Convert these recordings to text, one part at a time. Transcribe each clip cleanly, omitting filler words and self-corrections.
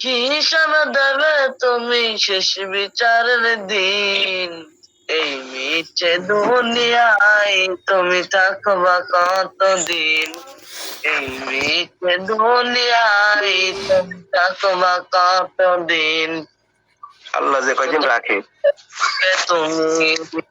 কি শোনা দেবে তুমি শেষ বিচারের দিন? এই মিছে দুনিয়ায় তুমি থাকবা কতদিন? এই মিছে দুনিয়ায় তুমি থাকবা কতদিন? আল্লাহ যে কয়দিন রাখে। তুমি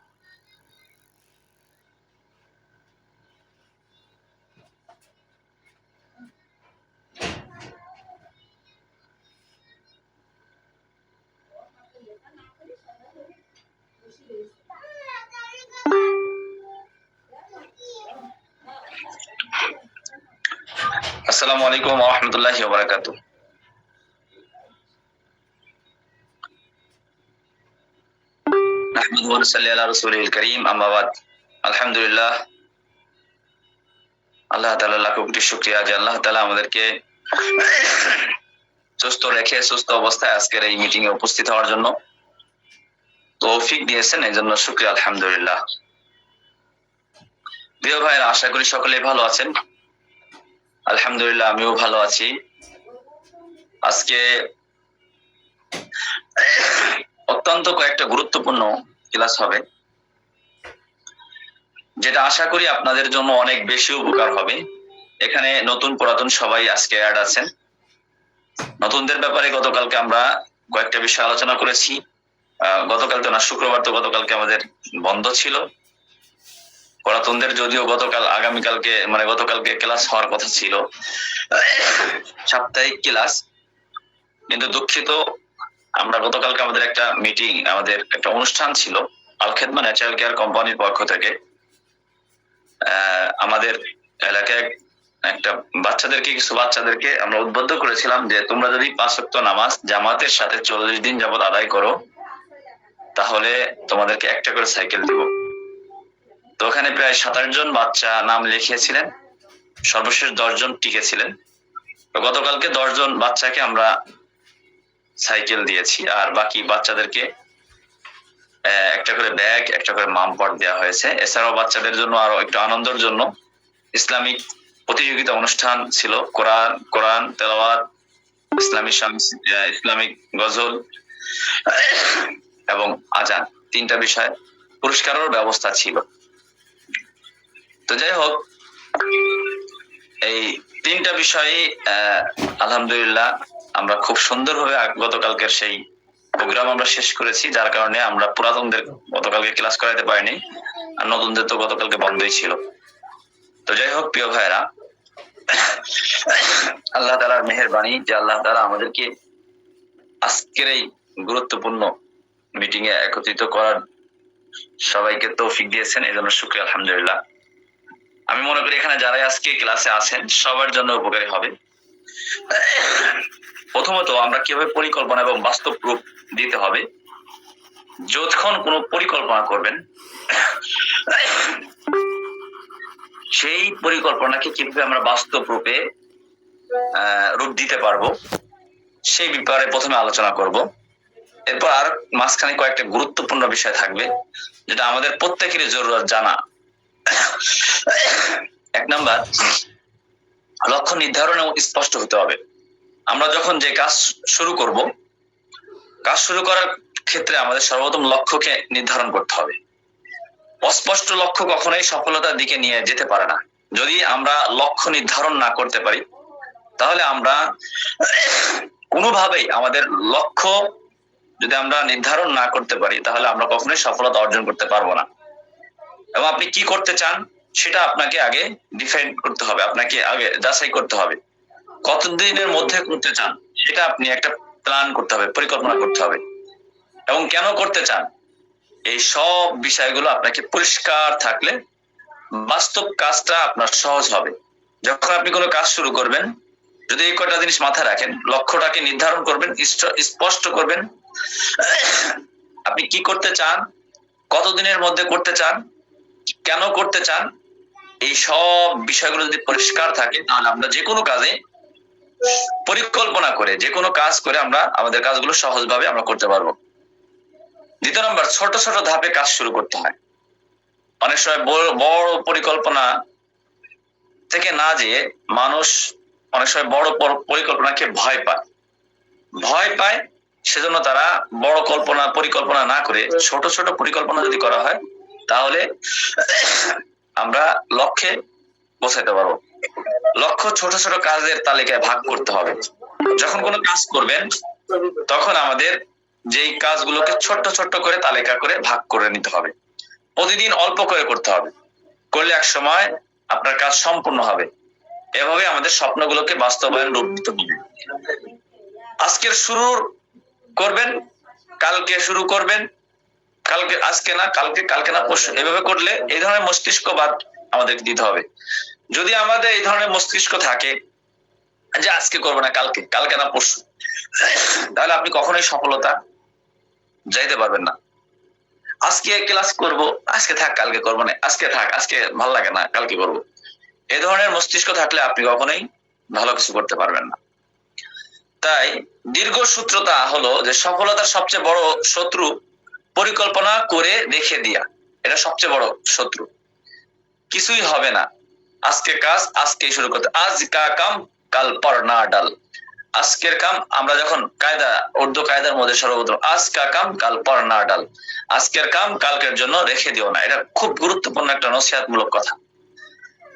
আসসালামু আলাইকুম ওয়া রাহমাতুল্লাহি ওয়া বারাকাতুহু। নাহমাদুহু ওয়া নুসাল্লি আলা রাসূলিল কারীম, আম্মা বাদ। আলহামদুলিল্লাহ, আল্লাহ তাআলার লাখ কোটি শুকরিয়া যে আল্লাহ তাআলা আমাদেরকে সুস্থ রেখে সুস্থ অবস্থায় আজকের এই মিটিং এ উপস্থিত হওয়ার জন্য তৌফিক দিয়েছেন, এই জন্য শুকরিয়া আলহামদুলিল্লাহ। প্রিয় ভাইরা, আশা করি সকলেই ভালো আছেন। আলহামদুলিল্লাহ, আমিও ভালো আছি। আজকে অত্যন্ত কয়েকটা গুরুত্বপূর্ণ ক্লাস হবে, যেটা আশা করি আপনাদের জন্য অনেক বেশি উপকার হবে। এখানে নতুন পুরাতন সবাই আজকে অ্যাড আছেন। নতুনদের ব্যাপারে গতকালকে আমরা কয়েকটা বিষয় আলোচনা করেছি। গতকাল তো না, শুক্রবার তো গতকালকে আমাদের বন্ধ ছিল। পুরাতনদের যদিও গতকালকে ক্লাস হওয়ার কথা ছিল, সাপ্তাহিক ক্লাস, কিন্তু দুঃখিত, আমরা গতকালকে আমাদের একটা মিটিং, আমাদের একটা অনুষ্ঠান ছিল আল খেদমা ন্যাচারাল কেয়ার কোম্পানির পক্ষ থেকে। আমাদের এলাকায় কিছু বাচ্চাদেরকে আমরা উদ্বুদ্ধ করেছিলাম যে তোমরা যদি 5 ওয়াক্ত নামাজ জামাতের সাথে 40 দিন যাবত আদায় করো, তাহলে তোমাদেরকে একটা করে সাইকেল দিব। তো ওখানে প্রায় 27 জন বাচ্চা নাম লিখিয়েছিলেন, সর্বশেষ 10 জন টিকেছিলেন। তো গতকালকে 10 জন বাচ্চাকে আমরা সাইকেল দিয়েছি, আর বাকি বাচ্চাদেরকে একটা করে ব্যাগ, একটা করে মাম পট দেওয়া হয়েছে। এছাড়াও বাচ্চাদের জন্য আরো একটু আনন্দের জন্য ইসলামিক প্রতিযোগিতা অনুষ্ঠান ছিল, কোরআন তেলাওয়াত, ইসলামিক গজল এবং আজান, 3টা বিষয় পুরস্কারের ব্যবস্থা ছিল। তো যাই হোক, এই 3টা বিষয়ে আলহামদুলিল্লাহ আমরা খুব সুন্দরভাবে গতকালকের সেই প্রোগ্রাম আমরা শেষ করেছি, যার কারণে আমরা পুরাতনদের গতকালকে ক্লাস করাইতে পারিনি, আর নতুনদের তো গতকালকে বন্ধই ছিল। তো যাই হোক প্রিয় ভাইরা, আল্লাহ তাআলার মেহেরবানি যে আল্লাহ তাআলা আমাদেরকে আজকের এই গুরুত্বপূর্ণ মিটিং এ একত্রিত করার সবাইকে তৌফিক দিয়েছেন, এই জন্য শুকরিয়া আলহামদুলিল্লাহ। আমি মনে করি এখানে যারা আজকে ক্লাসে আছেন সবার জন্য উপকারী হবে। প্রথমত, আমরা কিভাবে পরিকল্পনা এবং বাস্তব রূপ দিতে হবে। যতক্ষণ কোনো পরিকল্পনা করবেন, সেই পরিকল্পনাকে কিভাবে আমরা বাস্তব রূপে রূপ দিতে পারবো, সেই ব্যাপারে প্রথমে আলোচনা করব। এরপর আর মাঝখানে কয়েকটা গুরুত্বপূর্ণ বিষয় থাকবে, যেটা আমাদের প্রত্যেকেরই জরুরত জানা। 1 নাম্বার, লক্ষ্য নির্ধারণ এবং স্পষ্ট হতে হবে। আমরা যখন যে কাজ শুরু করব, কাজ শুরু করার ক্ষেত্রে আমাদের সর্বপ্রথম লক্ষ্যকে নির্ধারণ করতে হবে। অস্পষ্ট লক্ষ্য কখনোই সফলতার দিকে নিয়ে যেতে পারে না। যদি আমরা লক্ষ্য নির্ধারণ না করতে পারি, তাহলে আমরা কোনোভাবেই আমাদের লক্ষ্য যদি আমরা নির্ধারণ না করতে পারি, তাহলে আমরা কখনোই সফলতা অর্জন করতে পারবো না। এবং আপনি কি করতে চান সেটা আপনাকে আগে ডিফাইন করতে হবে, আপনাকে আগে যাচাই করতে হবে। কতদিনের মধ্যে করতে চান সেটা আপনি একটা প্ল্যান করতে হবে, পরিকল্পনা করতে হবে। এবং কেন করতে চান, এই সব বিষয়গুলো আপনাকে পরিষ্কার থাকলে বাস্তব কাজটা আপনার সহজ হবে। যখন আপনি কোনো কাজ শুরু করবেন, যদি এই কয়টা জিনিস মাথায় রাখেন, লক্ষ্যটাকে নির্ধারণ করবেন, স্পষ্ট করবেন, আপনি কি করতে চান, কতদিনের মধ্যে করতে চান, কেন করতে চান, এই সব বিষয়গুলো যদি পরিষ্কার থাকে, তাহলে আমরা যে কোনো কাজে পরিকল্পনা করে, যে কোনো কাজ করে আমরা আমাদের কাজগুলো সহজভাবে আমরা করতে পারবো। 2 নম্বর, ছোট ছোট ধাপে কাজ শুরু করতে হয়। অনেক সময় বড় পরিকল্পনা থেকে না যেয়ে মানুষ অনেক সময় বড় পরিকল্পনাকে ভয় পায়। ভয় পায়, সেজন্য তারা বড় পরিকল্পনা না করে ছোট ছোট পরিকল্পনা যদি করা হয় তাহলে আমরা লক্ষ্যে পৌঁছাতে পারবো। লক্ষ্য ছোট ছোট কাজের তালিকায় ভাগ করতে হবে। যখন কোনো কাজ করবেন তখন আমাদের যেই কাজগুলোকে ছোট্ট ছোট্ট করে তালিকা করে ভাগ করে নিতে হবে। প্রতিদিন অল্প করে করতে হবে, করলে এক সময় আপনার কাজ সম্পূর্ণ হবে। এভাবে আমাদের স্বপ্নগুলোকে বাস্তবায়ন রূপ দিতে হবে। আজকের শুরু করবেন, কালকে শুরু করবেন, কালকে আজকে না কালকে, কালকে না পরশু, এভাবে করলে এই ধরনের মস্তিষ্কবাদ আমাদেরকে দিতে হবে। যদি আমাদের এই ধরনের মস্তিষ্ক থাকে যে আজকে করবো না কালকে, কালকে না পরশু, তাহলে আপনি কখনোই সফলতা যাইতে পারবেন না। আজকে ক্লাস করব, আজকে থাক কালকে করবো না, আজকে থাক আজকে ভালো লাগে না কালকে করব, এই ধরনের মস্তিষ্ক থাকলে আপনি কখনোই ভালো কিছু করতে পারবেন না। তাই দীর্ঘসূত্রতা হলো যে সফলতার সবচেয়ে বড় শত্রু পরিকল্পনা করে রেখে দিয়া, এটা সবচেয়ে বড় শত্রু। কিছুই হবে না, আজকে কাজ আজকেই শুরু করতে, আজ কা কাম কাল পর না ডাল। আজকের কাম, আমরা যখন কায়দা, উর্দু কায়দার মধ্যে সর্বপ্রথম আজ কা কাম কাল পর না ডাল, আজকের কাম কালকের জন্য রেখে দিও না, এটা খুব গুরুত্বপূর্ণ একটা নসিহতমূলক কথা।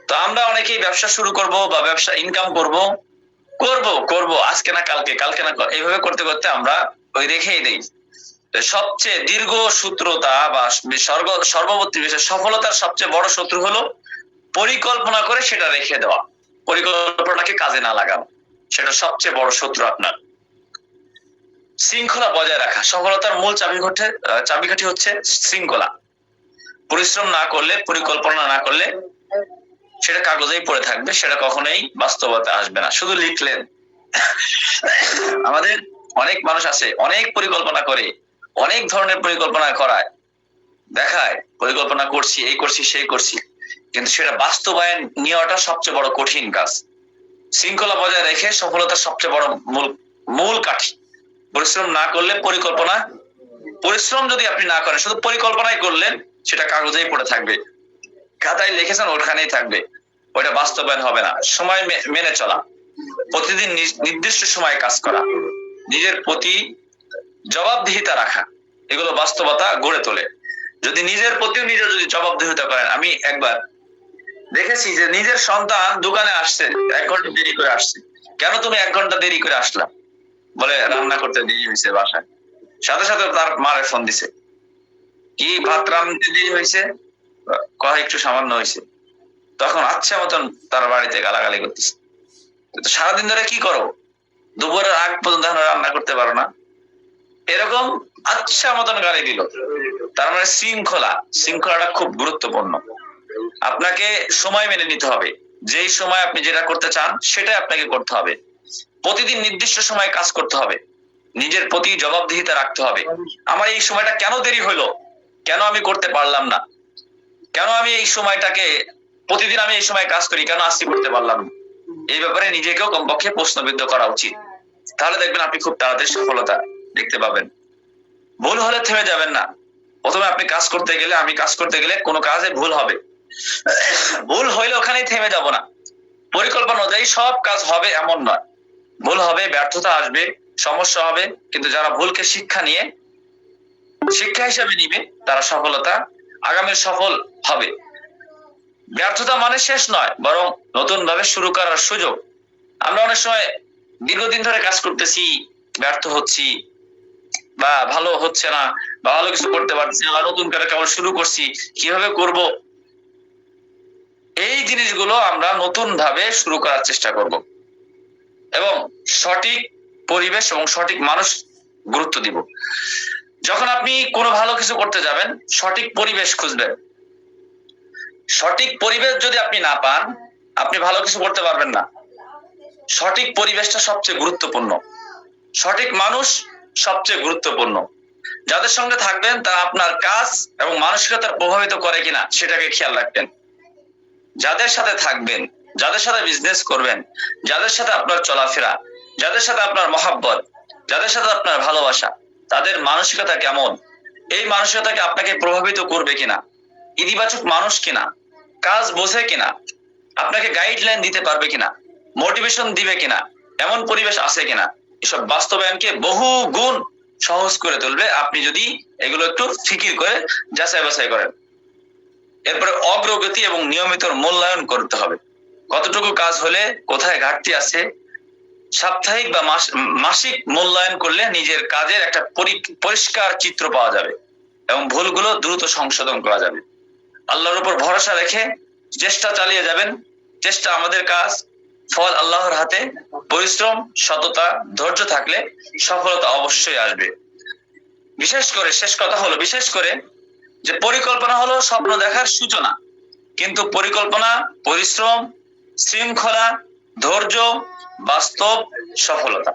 তো আমরা অনেকেই ব্যবসা শুরু করব বা ব্যবসা ইনকাম করব করব আজকে না কালকে, কালকে না, এইভাবে করতে করতে আমরা ওই রেখেই দেই। সবচেয়ে দীর্ঘ সূত্রতা বা সর্ববর্তী বিষয় সফলতার সবচেয়ে বড় শত্রু হলো পরিকল্পনা করে সেটা রেখে দেওয়া, পরিকল্পনাকে কাজে না লাগানো, সেটা সবচেয়ে বড় শত্রু আপনার। শৃঙ্খলা বজায় রাখা, সফলতার মূল চাবিকাঠি হচ্ছে শৃঙ্খলা। পরিশ্রম না করলে, পরিকল্পনা না করলে সেটা কাগজেই পড়ে থাকবে, সেটা কখনোই বাস্তবতা আসবে না। শুধু লিখলেন। আমাদের অনেক মানুষ আছে অনেক পরিকল্পনা করে, অনেক ধরনের পরিকল্পনা করায়, দেখায় পরিকল্পনা করছি, এই করছি সেই করছি, কিন্তু সেটা বাস্তবায়ন নেওয়াটা সবচেয়ে বড় কঠিন কাজ। শৃঙ্খলা বজায় রেখে সফলতার সবচেয়ে বড় মূল কাঠি। পরিশ্রম না করলে পরিশ্রম যদি আপনি না করেন, শুধু পরিকল্পনাই করলেন, সেটা কাগজেই পড়ে থাকবে, খাতায় লিখেছেন ওখানেই থাকবে, ওইটা বাস্তবায়ন হবে না। সময় মেনে চলা, প্রতিদিন নির্দিষ্ট সময়ে কাজ করা, নিজের প্রতি জবাবদিহিতা রাখা, এগুলো বাস্তবতা গড়ে তোলে। যদি নিজের প্রতিও নিজে যদি জবাবদিহিতা করেন, আমি একবার দেখেছি যে নিজের সন্তান দোকানে আসছে 1 ঘন্টা দেরি করে আসছে, কেন তুমি 1 ঘন্টা দেরি করে আসলা? বলে রান্না করতে দেরি হয়েছে বাসায়। সাথে সাথে তার মারে ফোন দিছে, কি ভাত রান্নাতে দেরি হয়েছে? কয় একটু সামান্য হয়েছে। তখন আচ্ছা মতন তার বাড়িতে গালাগালি করতেছে, সারাদিন ধরে কি করো, দুপুরের আগ পর্যন্ত রান্না করতে পারো না, এরকম আচ্ছা মতন গালি দিল। তার মানে শৃঙ্খলাটা খুব গুরুত্বপূর্ণ। আপনাকে সময় মেনে নিতে হবে, যেই সময় আপনি যেটা করতে চান সেটাই আপনাকে করতে হবে। প্রতিদিন নির্দিষ্ট সময়ে কাজ করতে হবে, নিজের প্রতি জবাবদিহিতা রাখতে হবে। আমার এই সময়টা কেন দেরি হলো, কেন আমি করতে পারলাম না, কেন আমি এই সময়টাকে, প্রতিদিন আমি এই সময় কাজ করি, কেন আজকে করতে পারলাম না, এই ব্যাপারে নিজেকেও কমপক্ষে প্রশ্নবিদ্ধ করা উচিত। তাহলে দেখবেন আপনি খুব তাড়াতাড়ি সফলতা দেখতে পাবেন। ভুল হলে থেমে যাবেন না। প্রথমে আপনি কাজ করতে গেলে, আমি কাজ করতে গেলে কোনো কাজে ভুল হবে, ভুল হইলে ওখানেই থেমে যাব না। পরিকল্পনা অনুযায়ী সব কাজ হবে এমন নয়, ভুল হবে, ব্যর্থতা আসবে, সমস্যা হবে, কিন্তু যারা ভুলকে শিক্ষা হিসেবে নিবে তারা আগামী সফল হবে। ব্যর্থতা মানে শেষ নয়, বরং নতুন ভাবে শুরু করার সুযোগ। আমরা অনেক সময় দীর্ঘদিন ধরে কাজ করতেছি, ব্যর্থ হচ্ছি, বা ভালো হচ্ছে না, বা ভালো কিছু করতে পারছি না, নতুন করে কেবল শুরু করছি, কিভাবে করব, এই জিনিসগুলো আমরা নতুন ভাবে শুরু করার চেষ্টা করব এবং সঠিক পরিবেশ এবং সঠিক মানুষ গুরুত্ব দিব। যখন আপনি কোনো ভালো কিছু করতে যাবেন, সঠিক পরিবেশ খুঁজবেন। সঠিক পরিবেশ যদি আপনি না পান, আপনি ভালো কিছু করতে পারবেন না। সঠিক পরিবেশটা সবচেয়ে গুরুত্বপূর্ণ, সঠিক মানুষ সবচেয়ে গুরুত্বপূর্ণ। যাদের সঙ্গে থাকবেন তারা আপনার কাজ এবং মানসিকতা প্রভাবিত করে কিনা সেটাকে খেয়াল রাখবেন। যাদের সাথে থাকবেন, যাদের সাথে বিজনেস করবেন, যাদের সাথে আপনার চলাফেরা, যাদের সাথে আপনার মহাব্বত, যাদের সাথে আপনার ভালোবাসা, তাদের মানসিকতা কেমন, এই মানসিকতাকে আপনাকে প্রভাবিত করবে কিনা, ইতিবাচক মানুষ কিনা, কাজ বোঝে কিনা, আপনাকে গাইডলাইন দিতে পারবে কিনা, মোটিভেশন দিবে কিনা, এমন পরিবেশ আছে কিনা, এসব বাস্তবায়নকে বহু গুণ সহজ করে তুলবে আপনি যদি এগুলো একটু ফিকির করে যাচাই বাছাই করেন। এরপরে অগ্রগতি এবং নিয়মিত মূল্যায়ন করতে হবে, কতটুকু কাজ হলে কোথায় ঘাটতি আছে। সাপ্তাহিক বা মাসিক মূল্যায়ন করলে নিজের কাজের একটা পরিষ্কার চিত্র পাওয়া যাবে এবং ভুলগুলো দ্রুত সংশোধন করা যাবে। আল্লাহর উপর ভরসা রেখে চেষ্টা চালিয়ে যাবেন। চেষ্টা আমাদের কাজ, ফল আল্লাহর হাতে। পরিশ্রম, সততা, ধৈর্য থাকলে সফলতা অবশ্যই আসবে। বিশেষ করে শেষ কথা হলো, বিশেষ করে যে পরিকল্পনা হলো স্বপ্ন দেখার সূচনা, কিন্তু পরিকল্পনা, পরিশ্রম, শৃঙ্খলা, ধৈর্য, বাস্তব সফলতা।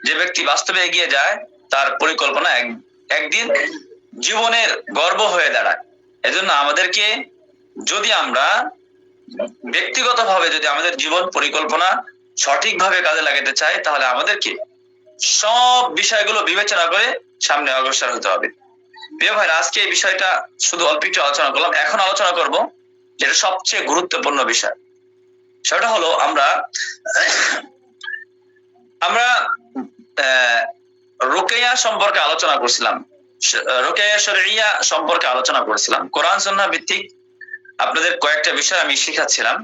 যে ব্যক্তি বাস্তবে এগিয়ে যায় তার পরিকল্পনা একদিন জীবনের গর্ব হয়ে দাঁড়ায়। এজন্য আমাদেরকে যদি আমরা ব্যক্তিগতভাবে যদি আমাদের জীবন পরিকল্পনা সঠিকভাবে কাজে লাগাতে চাই, তাহলে আমাদেরকে সব বিষয়গুলো বিবেচনা করে সামনে অগ্রসর হতে হবে। প্রিয় ভাই, আজকে এই বিষয়টা শুধু অল্প একটু আলোচনা করলাম। এখন আলোচনা করব যেটা সবচেয়ে গুরুত্বপূর্ণ বিষয়, সেটা হলো আমরা রুকিয়া সম্পর্কে আলোচনা করছিলাম, রুকিয়া শরঈয়া সম্পর্কে আলোচনা করেছিলাম। কোরআন সুন্নাহ ভিত্তিক আপনাদের কয়েকটা বিষয় আমি শিখাচ্ছিলাম।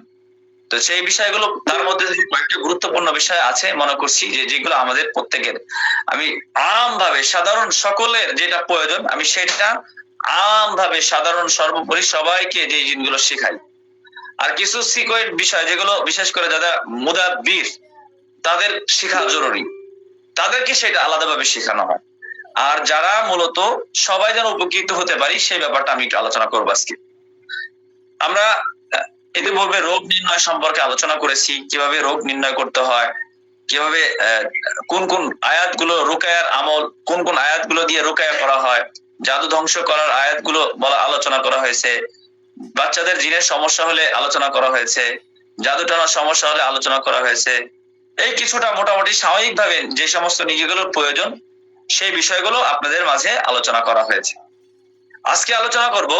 তো সেই বিষয়গুলো, তার মধ্যে কয়েকটা গুরুত্বপূর্ণ বিষয় আছে মনে করছি যেগুলো আমাদের প্রত্যেকের, আমি আমভাবে সাধারণ সকলের যেটা প্রয়োজন আমি সেটা আমভাবে সাধারণ সর্বোপরি সবাইকে যে জিনিসগুলো শেখাই। আর কিছু সিক্রেট বিষয় যেগুলো বিশেষ করে যারা মুদাব্বির তাদের শেখা জরুরি, তাদেরকে সেটা আলাদাভাবে শেখানো হয়। আর যারা মূলত সবাই যেন উপকৃত হতে পারি সেই ব্যাপারটা আমি একটু আলোচনা করবো আজকে। আমরা ইতিপূর্বে রোগ নির্ণয় সম্পর্কে আলোচনা করেছি, কিভাবে রোগ নির্ণয় করতে হয়, কিভাবে কোন কোন আয়াতগুলো রুকায়ার আমল, কোন কোন আয়াতগুলো দিয়ে রুকায়া করা হয়, জাদু ধ্বংস করার আয়াতগুলো আলোচনা করা হয়েছে, বাচ্চাদের জিনের সমস্যা হলে আলোচনা করা হয়েছে, জাদু টানার সমস্যা হলে আলোচনা করা হয়েছে। এই কিছুটা মোটামুটি সাময়িকভাবে যে সমস্ত নিজেগুলোর প্রয়োজন সেই বিষয়গুলো আপনাদের মাঝে আলোচনা করা হয়েছে। আজকে আলোচনা করব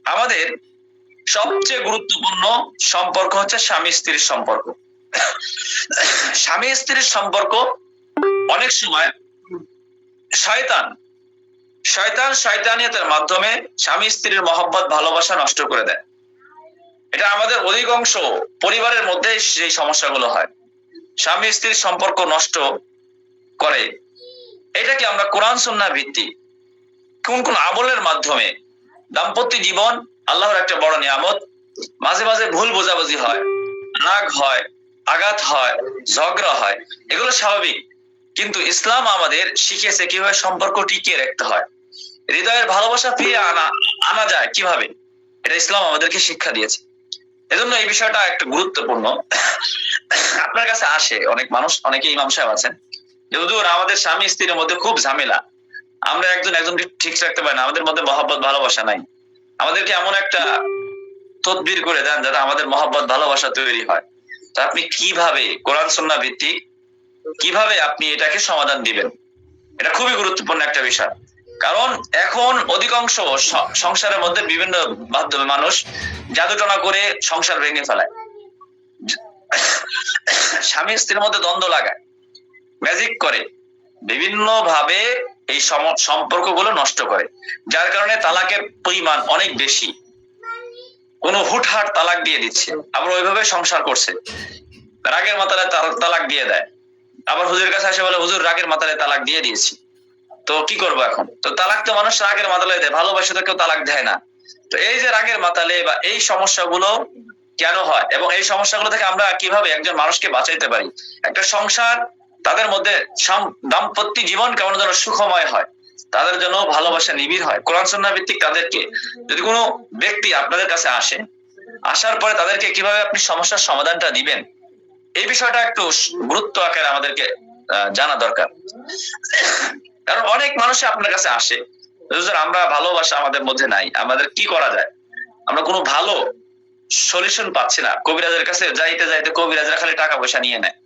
আমাদের সবচেয়ে গুরুত্বপূর্ণ সম্পর্ক হচ্ছে স্বামী স্ত্রীর সম্পর্ক। স্বামী স্ত্রীর সম্পর্ক অনেক সময় শয়তানিয়তের মাধ্যমে স্বামী স্ত্রীর মহব্বত ভালোবাসা নষ্ট করে দেয়। এটা আমাদের অধিকাংশ পরিবারের মধ্যে সেই সমস্যাগুলো হয়, স্বামী স্ত্রীর সম্পর্ক নষ্ট করে। এটাকে আমরা কোরআন সুন্নাহ ভিত্তিক কোন কোন আমলের মাধ্যমে, দাম্পত্য জীবন আল্লাহর একটা বড় নিয়ামত, মাঝে মাঝে ভুল বোঝাবুঝি হয়, রাগ হয়, আঘাত হয়, ঝগড়া হয়, এগুলো স্বাভাবিক। কিন্তু ইসলাম আমাদের শিখিয়েছে কিভাবে সম্পর্ক টিকিয়ে রাখতে হয়, হৃদয়ের ভালোবাসা ফিরিয়ে আনা যায় কিভাবে, এটা ইসলাম আমাদেরকে শিক্ষা দিয়েছে। এজন্য এই বিষয়টা একটা গুরুত্বপূর্ণ। আপনার কাছে আসে অনেক মানুষ, অনেকে ইমাম সাহেব আছেন, যে হুজুর আমাদের স্বামী স্ত্রীর মধ্যে খুব ঝামেলা, আমরা একজনকে ঠিক রাখতে পারি না, আমাদের মধ্যে মহব্বত ভালোবাসা নাই। আমাদেরকে এমন একটা তদবির করে দেন যাতে আমাদের মহব্বত ভালোবাসা তৈরি হয়। তা আপনি কিভাবে কোরআন সুন্নাহ ভিত্তিক কিভাবে আপনি এটাকে সমাধান দিবেন, এটা খুবই গুরুত্বপূর্ণ একটা বিষয়। কারণ এখন অধিকাংশ সংসারের মধ্যে বিভিন্ন মাধ্যমে মানুষ জাদুটনা করে সংসার ভেঙে ফেলায়, স্বামী স্ত্রীর মধ্যে দ্বন্দ্ব লাগায়, ম্যাজিক করে, বিভিন্ন ভাবে এই সম্পর্কগুলো নষ্ট করে, যার কারণে তালাকের পরিমাণ অনেক বেশি। কোনো হুটহাট তালাক দিয়ে দিচ্ছে, আবার ওইভাবে সংসার করছে, রাগের মাথায় তালাক দিয়ে দেয়, আবার হুজুরের কাছে এসে বলে হুজুর রাগের মাথায় তালাক দিয়ে দিয়েছি, তো কি করবো এখন? তো তালাক তো মানুষ রাগের মাতালে দেয়, ভালোবাসে তো কেউ তালাক দেয় না। তো এই যে রাগের মাতালে বা এই সমস্যাগুলো কেন হয় এবং এই সমস্যাগুলো থেকে আমরা কিভাবে একজন মানুষকে বাঁচাইতে পারি, একটা সংসার তাদের মধ্যে দাম্পত্য জীবন কেমন যেন সুখময় হয়, তাদের জন্য ভালোবাসা নিবিড় হয়। কোরআন সুন্নাহ ভিত্তিক তাদেরকে যদি কোনো ব্যক্তি আপনাদের কাছে আসে, আসার পরে তাদেরকে কিভাবে আপনি সমস্যার সমাধানটা দিবেন, এই বিষয়টা একটু গুরুত্ব আকারে আমাদেরকে জানা দরকার। কারণ অনেক মানুষ আপনার কাছে আসে, আমরা ভালোবাসা আমাদের মধ্যে নাই, আমাদের কি করা যায়, আমরা কোনো ভালো সলিউশন পাচ্ছি না, কবিরাজের কাছে যাইতে যাইতে কবিরাজরা খালি টাকা পয়সা নিয়ে নেয়।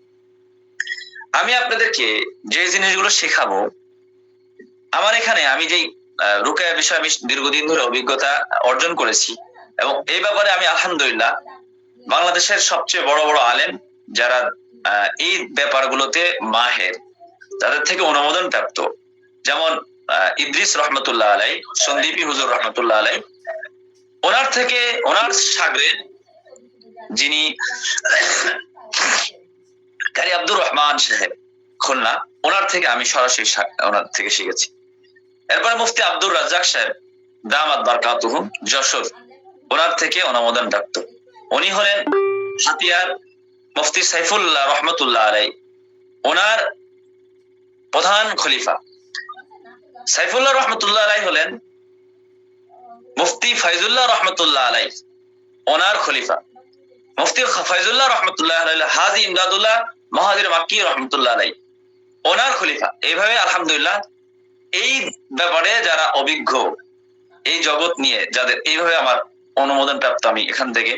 আমি আপনাদেরকে যে জিনিসগুলো শেখাবো, আমার এখানে আমি যেই রুকায়া বিষয়ে আমি দীর্ঘদিন ধরে অভিজ্ঞতা অর্জন করেছি এবং এই ব্যাপারে আমি আলহামদুলিল্লাহ বাংলাদেশের সবচেয়ে বড় বড় আলেম যারা এই ব্যাপারগুলোতে মাহের, তাদের থেকে অনুমোদন প্রাপ্ত, যেমন ইদ্রিস রহমতুল্লাহ আলাই, সন্দীপী হুজুর রহমতুল্লাহ আলাই, ওনার থেকে ওনার শাগরেদ যিনি কারি আব্দুর রহমান সাহেব খুলনা, ওনার থেকে আমি সরাসরি ওনার থেকে শিখেছি। এরপরে মুফতি আব্দুর রাজ্জাক সাহেব দামাত বারকাতুহুম যশোর, ওনার থেকে অনুমোদন প্রাপ্ত। উনি হলেন হাতিয়ার মুফতি সাইফুল্লাহ রহমতুল্লাহ আলাই, ওনার প্রধান খলিফা। সাইফুল্লাহ রহমতুল্লাহ আলাই হলেন মুফতি ফাইজুল্লাহ রহমতুল্লাহ আলাই, ওনার খলিফা। মুফতি ফাইজুল্লাহ রহমতুল্লাহ আলাই হাজি ইমদাদুল্লাহ মহাজির মাক্কি রহমতুল্লাহ আলাই, ওনার খলিফা। এইভাবে আলহামদুলিল্লাহ এই ব্যাপারে যারা অভিজ্ঞ, এই জগৎ নিয়ে যাদের এইভাবে আমার অনুমোদন প্রাপ্ত, আমি এখান থেকে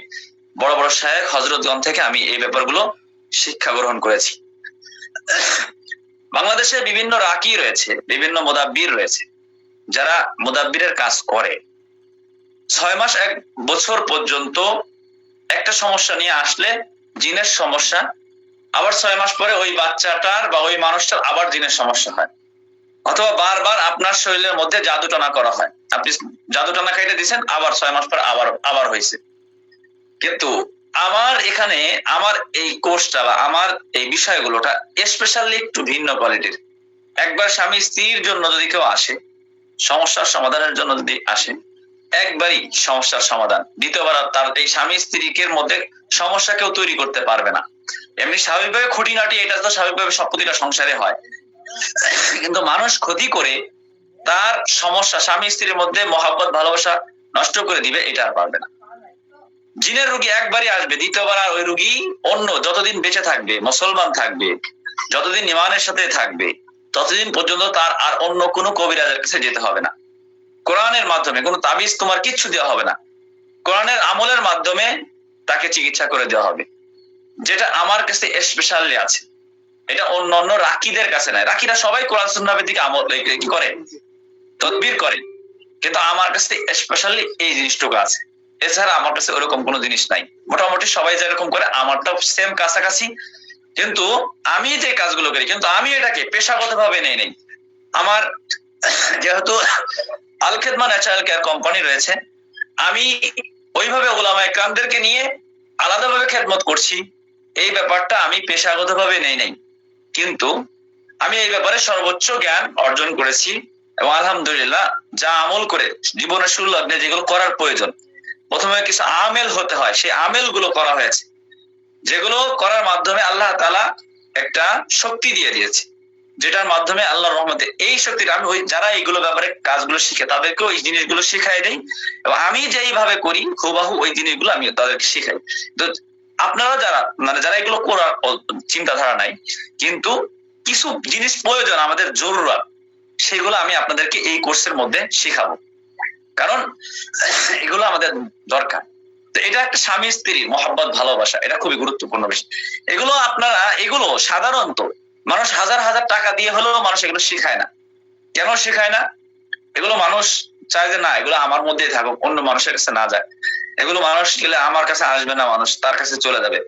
বড় বড় শায়েখ হযরতগণ থেকে আমি এই ব্যাপারগুলো শিক্ষা গ্রহণ করেছি। বাংলাদেশে বিভিন্ন রাকি রয়েছে, বিভিন্ন মুদাব্বির রয়েছে, যারা মুদাব্বিরের কাজ করে 6 মাস 1 বছর পর্যন্ত একটা সমস্যা নিয়ে আসলে জিনের সমস্যা, আবার 6 মাস পরে ওই বাচ্চাটার বা ওই মানুষটার আবার জিনের সমস্যা হয়, অথবা বারবার আপনার শরীরের মধ্যে জাদু টানা করা হয়, আপনি জাদু টানা খাইতে দিচ্ছেন, আবার 6 মাস পর আবার হয়েছে। কিন্তু আমার এখানে আমার এই কোর্সটা বা আমার এই বিষয়গুলোটা স্পেশালি একটু ভিন্ন কোয়ালিটির। একবার স্বামী স্ত্রীর জন্য যদি কেউ আসে, সমস্যার সমাধানের জন্য যদি আসে, একবারই সমস্যার সমাধান, দ্বিতীয়বার তার এই স্বামী স্ত্রীর মধ্যে সমস্যা কেউ তৈরি করতে পারবে না। এমনি স্বাভাবিকভাবে খুঁটিনাটি এটা তো স্বাভাবিকভাবে সব প্রতিটা সংসারে হয়, কিন্তু মানুষ ক্ষতি করে তার সমস্যা স্বামী স্ত্রীর মধ্যে মহব্বত ভালোবাসা নষ্ট করে দিবে, এটা আর পারবে না। জিনের রোগী একবারই আসবে, দ্বিতীয়বার আর ওই রোগী অন্য যতদিন বেঁচে থাকবে, মুসলমান থাকবে, যতদিন ইমানের সাথে থাকবে, ততদিন পর্যন্ত তার আর অন্য কোনো কবিরাজের কাছে যেতে হবে না। কোরআনের মাধ্যমে কোনো তাবিজ তোমার কিচ্ছু দেওয়া হবে না, কোরআনের আমলের মাধ্যমে তাকে চিকিৎসা করে দেওয়া হবে, যেটা আমার কাছে স্পেশালি আছে। এটা অন্য অন্য রাকিদের কাছে নাই। রাকিরা সবাই কোরআন সুন্নাহ ভিত্তিক আমল কি করে, তদবির করে, কিন্তু আমার কাছে স্পেশালি এই জিনিসটুকু আছে। এছাড়া আমার কাছে ওরকম কোনো জিনিস নাই। মোটামুটি সবাই যেরকম করে আমারটাও সেম কাছাকাছি, কিন্তু আমি যে কাজগুলো করি, কিন্তু আমি এটাকে পেশাগত ভাবে নেই। আমার যেহেতু আল খেদমা ন্যাচারাল কেয়ার কোম্পানি রয়েছে, আমি ওইভাবে উলামা ইকরামদেরকে নিয়ে আলাদাভাবে খেদমত করছি, এই ব্যাপারটা আমি পেশাগত ভাবে নেই। কিন্তু আমি এই ব্যাপারে সর্বোচ্চ জ্ঞান অর্জন করেছি, এবং আলহামদুলিল্লাহ যা আমল করে জীবনের শুরু লগ্নে যেগুলো করার প্রয়োজন, প্রথমে কিছু আমেল হতে হয়, সেই আমেল গুলো করা হয়েছে, যেগুলো করার মাধ্যমে আল্লাহ তাআলা একটা শক্তি দিয়ে দিয়েছে, যেটার মাধ্যমে আল্লাহর রহমতে এই শক্তিটা আমি ওই যারা এইগুলো ব্যাপারে কাজগুলো শিখে তাদেরকে ওই জিনিসগুলো শিখাই দেই, এবং আমি যেইভাবে করি হুবাহু ওই জিনিসগুলো আমি তাদেরকে শিখাই। তো আপনারা যারা এগুলো করার চিন্তাধারা নাই, কিন্তু কিছু জিনিস প্রয়োজন আমাদের জরুরত, সেগুলো আমি আপনাদেরকে এই কোর্সের মধ্যে শিখাবো, কারণ এগুলো আমাদের দরকার। তো এটা একটা স্বামী স্ত্রীর মহব্বত ভালোবাসা, এটা খুবই গুরুত্বপূর্ণ বিষয়। এগুলো সাধারণত মানুষ হাজার হাজার টাকা দিয়ে হলেও মানুষ এগুলো শিখায় না। কেন শিখায় না? এগুলো মানুষ চায় যে না, এগুলো আমার মধ্যেই থাকুক, অন্য মানুষের কাছে না যায়, এগুলো মানুষ গেলে আমার কাছে আসবে না, মানুষ তার কাছে চলে যাবে।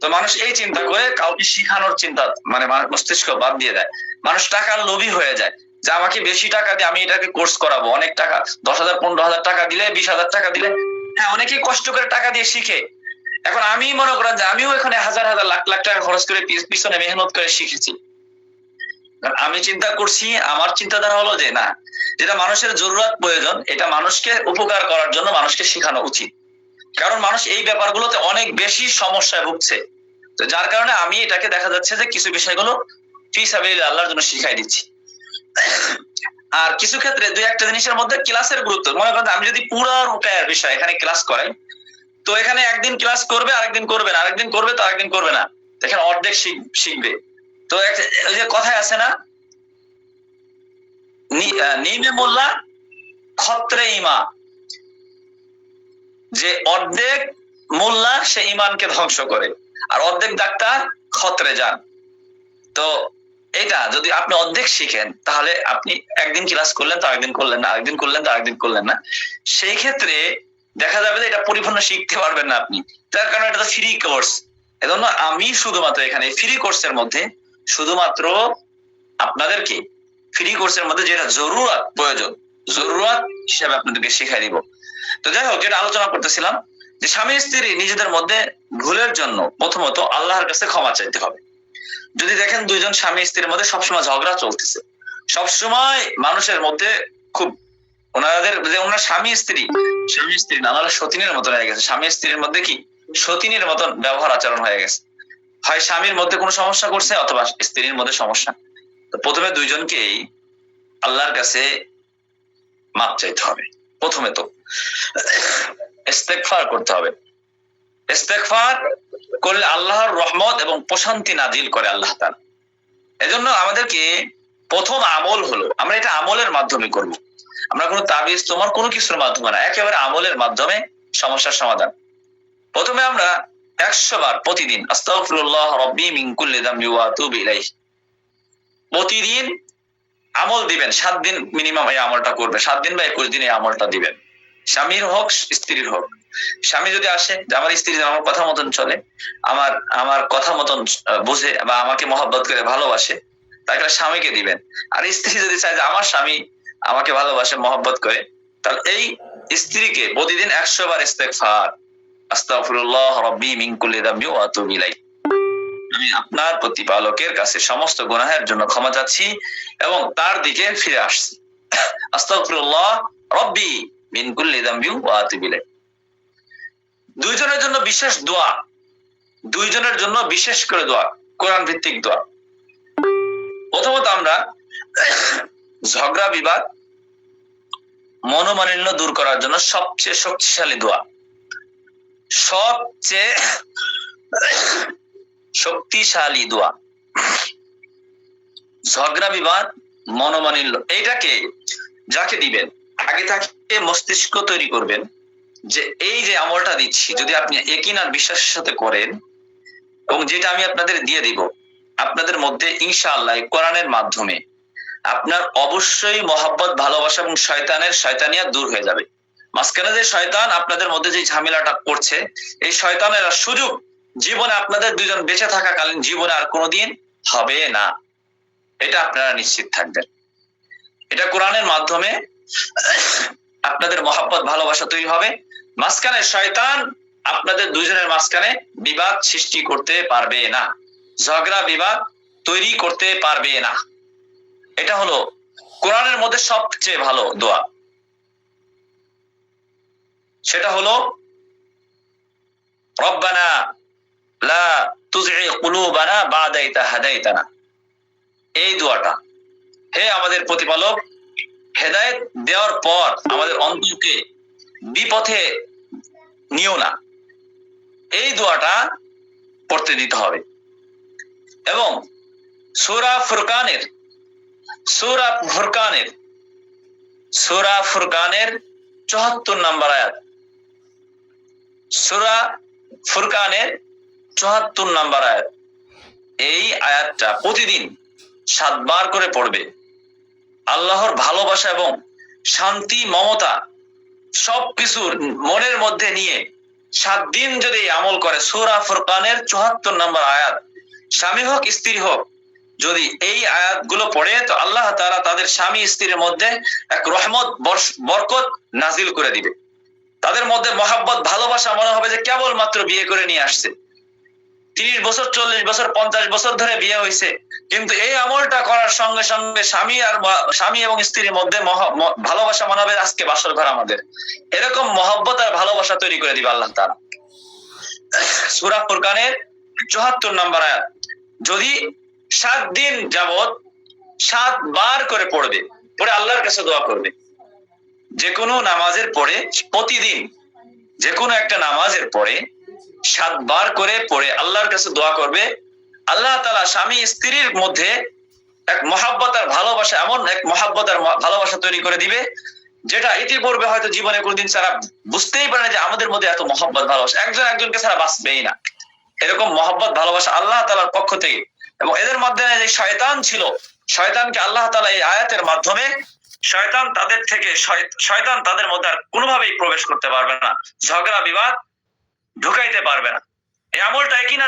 তো মানুষ এই চিন্তা করে কাউকে শিখানোর চিন্তা মানে মস্তিষ্ক বাদ দিয়ে দেয়। মানুষ টাকার লোভী হয়ে যায়, যে আমাকে বেশি টাকা দিয়ে আমি এটাকে কোর্স করাবো, অনেক টাকা 10,000 15,000 টাকা দিলে, 20,000 টাকা দিলে, হ্যাঁ অনেকেই কষ্ট করে টাকা দিয়ে শিখে। এখন আমি মনে করেন যে আমিও এখানে হাজার হাজার লাখ লাখ টাকা খরচ করে পিছনে মেহনত করে শিখেছি। আমি চিন্তা করছি, আমার চিন্তাধারা হলো যে না, যেটা মানুষের জরুরত প্রয়োজন, এটা মানুষকে উপকার করার জন্য মানুষকে শেখানো উচিত, কারণ মানুষ এই ব্যাপারগুলোতে অনেক বেশি সমস্যায় ভুগছে। তো যার কারণে আমি এটাকে দেখা যাচ্ছে যে কিছু বিষয়গুলো ফি সাবিলিল্লাহ আল্লাহর জন্য শিখাই দিচ্ছি। আর কিছু ক্ষেত্রে দুই একটা জিনিসের মধ্যে ক্লাসের গুরুত্ব, মনে করেন আমি যদি পুরো রুকায়ার বিষয় এখানে ক্লাস করাই, তো এখানে একদিন ক্লাস করবে, আরেকদিন করবে না, আরেকদিন করবে তো আরেকদিন করবে না, এখানে অর্ধেক শিখবে। তো ওই যে কথায় আছে না, নিমে মোল্লা খত্রে ইমা, যে অর্ধেক মোল্লা সে ইমানকে ধ্বংস করে, আর অর্ধেক ডাক্তার খত্রে যান। তো এটা যদি আপনি অর্ধেক শিখেন, তাহলে আপনি একদিন ক্লাস করলেন তো আরেকদিন করলেন না, আরেকদিন করলেন তো আরেকদিন করলেন না, সেই ক্ষেত্রে দেখা যাবে যে এটা পরিপূর্ণ শিখতে পারবেন না আপনি। তার কারণ এটা তো ফ্রি কোর্স। এজন্য আমি শুধুমাত্র এখানে ফ্রি কোর্সের মধ্যে শুধুমাত্র আপনাদেরকে ফ্রি কোর্সের মধ্যে যেটা জরুরত হিসাবে আপনাদেরকে শিখাই দিব। তো যাই হোক, যেটা আলোচনা করতেছিলাম যে স্বামী স্ত্রী নিজেদের মধ্যে ভুলের জন্য প্রথমত আল্লাহর কাছে ক্ষমা চাইতে হবে। যদি দেখেন দুইজন স্বামী স্ত্রীর মধ্যে সবসময় ঝগড়া চলতেছে, সবসময় মানুষের মধ্যে খুব ওনার স্বামী স্ত্রী না, ওনারা সতীনের মতন হয়ে গেছে। স্বামী স্ত্রীর মধ্যে কি সতীনের মতন ব্যবহার আচরণ হয়ে গেছে। হয় স্বামীর মধ্যে কোনো সমস্যা করছে অথবা স্ত্রীর মধ্যে সমস্যা। তো প্রথমে দুইজনকেই আল্লাহর কাছে মাপ চাইতে হবে। প্রথমে তো ইস্তেগফার করতে হবে। ইস্তেগফার করলে আল্লাহর রহমত এবং প্রশান্তি নাজিল করে আল্লাহ তাআলা। এজন্য আমাদেরকে প্রথম আমল হলো, আমরা এটা আমলের মাধ্যমে করব। আমরা কোনো তাবিজ তোমার কোনো কিছুর মাধ্যমে না, একেবারে আমলের মাধ্যমে সমস্যার সমাধান। প্রথমে আমরা 100 বার প্রতিদিন আস্তাগফিরুল্লাহ রাব্বি মিন কুল্লি যামবি ওয়া আতুবু ইলাইহি প্রতিদিন আমল দিবেন। 7 দিন মিনিমাম এই আমলটা করবে, 7 দিন বা 21 দিন এই আমলটা দিবেন। স্বামীর হোক স্ত্রীর হোক। স্বামী যদি আসে যে আমার স্ত্রী আমার কথা মতন চলে, আমার কথা মতন বুঝে বা আমাকে মহব্বত করে ভালোবাসে, তাকে স্বামীকে দিবেন। আর স্ত্রী যদি চায় যে আমার স্বামী আমাকে ভালোবাসে মহব্বত করে, তাহলে এই স্ত্রীকে প্রতিদিন 100 বার ইস্তেগফার, আস্তাগফিরুল্লাহ রাব্বি মিন কুল্লি যামবি ওয়া আতুবু ইলাইহি, আমি আপনার প্রতিপালকের কাছে সমস্ত গুনাহের জন্য ক্ষমা চাচ্ছি এবং তার দিকে ফিরে আসছি। আস্তাগফিরুল্লাহ রাব্বি মিন কুল্লি যামবি ওয়া আতুবু ইলাইহি। দুইজনের জন্য বিশেষ দোয়া, দুইজনের জন্য বিশেষ করে দোয়া, কোরআন ভিত্তিক দোয়া। প্রথমত আমরা ঝগড়া বিবাদ মনোমালিন্য দূর করার জন্য সবচেয়ে শক্তিশালী দোয়া, সবচেয়ে শক্তিশালী দোয়া ঝগড়া বিবাদ মনোমালিন্য, এইটাকে যাকে দিবেন আগে তাকে মস্তিষ্ক তৈরি করবেন যে এই যে আমলটা দিচ্ছি যদি আপনি ইয়াকিন আর বিশ্বাসের সাথে করেন এবং যেটা আমি আপনাদের দিয়ে দিব, আপনাদের মধ্যে ইনশাআল্লাহ কোরআনের মাধ্যমে আপনার অবশ্যই মহব্বত ভালোবাসা এবং শয়তানিয়া দূর হয়ে যাবে। মাঝখানে যে শয়তান আপনাদের মধ্যে যে ঝামেলাটা করছে, এই শয়তানের সুযোগ জীবনে আপনাদের দুইজন বেঁচে থাকাকালীন জীবনে আর কোনোদিন হবে না, এটা আপনারা নিশ্চিত থাকবেন। এটা কোরআনের মাধ্যমে আপনাদের মহব্বত ভালোবাসা তৈরি হবে। মাঝখানে শয়তান আপনাদের দুইজনের মাঝখানে বিবাদ সৃষ্টি করতে পারবে না, ঝগড়া বিবাদ তৈরি করতে পারবে না। এটা হলো কোরআনের মধ্যে সবচেয়ে ভালো দোয়া। সেটা হলো রব্বানা লা তুযগি কুলুবানা বা'দা ইয হাদাইতানা। এই দোয়াটা, হে আমাদের প্রতিপালক, হেদায়েত দেওয়ার পর আমাদের অন্তরকে বিপথে নিও না, এই দোয়াটা পড়তে দিতে হবে। এবং সূরা ফুরকানের 74 নম্বর আয়াত, সূরা ফুরকানের 74 নম্বর আয়াত, এই আয়াতটা প্রতিদিন 7 বার করে পড়বে। আল্লাহর ভালোবাসা এবং শান্তি মমতা সবকিছু মনের মধ্যে নিয়ে 7 দিন যদি আমল করে, সূরা ফুরকানের 74 নম্বর আয়াত, স্বামী হোক স্ত্রী হোক, যদি এই আয়াতগুলো পড়ে তো আল্লাহ তাআলা তাদের স্বামী স্ত্রীর মধ্যে এক রহমত বরকত নাজিল করে দিবে। তাদের মধ্যে মহব্বত ভালোবাসা মনে হবে যে কেবল মাত্র বিয়ে করে নিয়ে আসছে, 30 বছর 40 বছর 50 বছর ধরে বিয়ে হয়েছে, কিন্তু এই আমলটা করার সঙ্গে সঙ্গে স্বামী এবং স্ত্রীর মধ্যে ভালোবাসা মনে হবে আজকে বাসর ঘর আমাদের। এরকম মহব্বত আর ভালোবাসা তৈরি করে দিবে আল্লাহ তাআলা। সূরা ফুরকানের 74 নম্বর আয়াত যদি 7 দিন যাবত 7 বার করে পড়বে, পরে আল্লাহর কাছে দোয়া করবে। যে কোনো নামাজের পরে প্রতিদিন যে কোনো একটা নামাজের পরে 7 বার করে পড়ে আল্লাহর কাছে দোয়া করবে। আল্লাহ তাআলা স্বামী স্ত্রীর মধ্যে এক মহব্বত আর ভালোবাসা, এমন এক মহব্বত আর ভালোবাসা তৈরি করে দিবে যেটা ইতিপূর্বে হয়তো জীবনে কোনদিন ছাড়া বুঝতেই পারে না যে আমাদের মধ্যে এত মহব্বত ভালোবাসা, একজন একজনকে ছাড়া বাঁচবেই না। এরকম মহব্বত ভালোবাসা আল্লাহ তাআলার পক্ষ থেকে। এবং এদের মধ্যে যে শয়তান ছিল, শয়তানকে আল্লাহ তাআলা এই আয়াতের মাধ্যমে শয়তান তাদের মধ্যে আর কোনোভাবেই প্রবেশ করতে পারবে না, ঝগড়া বিবাদ ঢুকাইতে পারবে না। এই আমলটা ইয়াকিন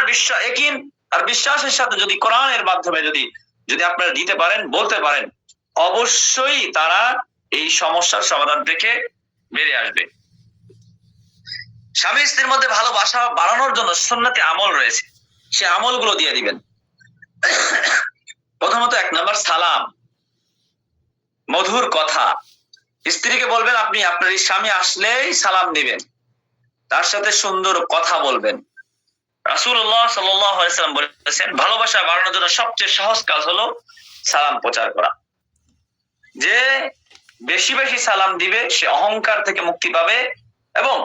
আর বিশ্বাসের সাথে যদি কোরআনের মাধ্যমে যদি যদি আপনারা দিতে পারেন, বলতে পারেন, অবশ্যই তারা এই সমস্যার সমাধান থেকে বেরিয়ে আসবে। স্বামী স্ত্রীর মধ্যে ভালোবাসা বাড়ানোর জন্য সুন্নতি আমল রয়েছে, সে আমলগুলো দিয়ে দিবেন। প্রথমত 1 নম্বর সালাম, মধুর কথা। স্ত্রীকে বলবেন আপনি আপনার স্বামী আসলেই সালাম দিবেন, তার সাথে সুন্দর কথা বলবেন। রাসূলুল্লাহ সাল্লাল্লাহু আলাইহি ওয়াসাল্লাম বলেছেন ভালোবাসা বাড়ানোর জন্য সবচেয়ে সহজ কাজ হলো সালাম প্রচার করা। যে বেশি বেশি সালাম দিবে সে অহংকার থেকে মুক্তি পাবে এবং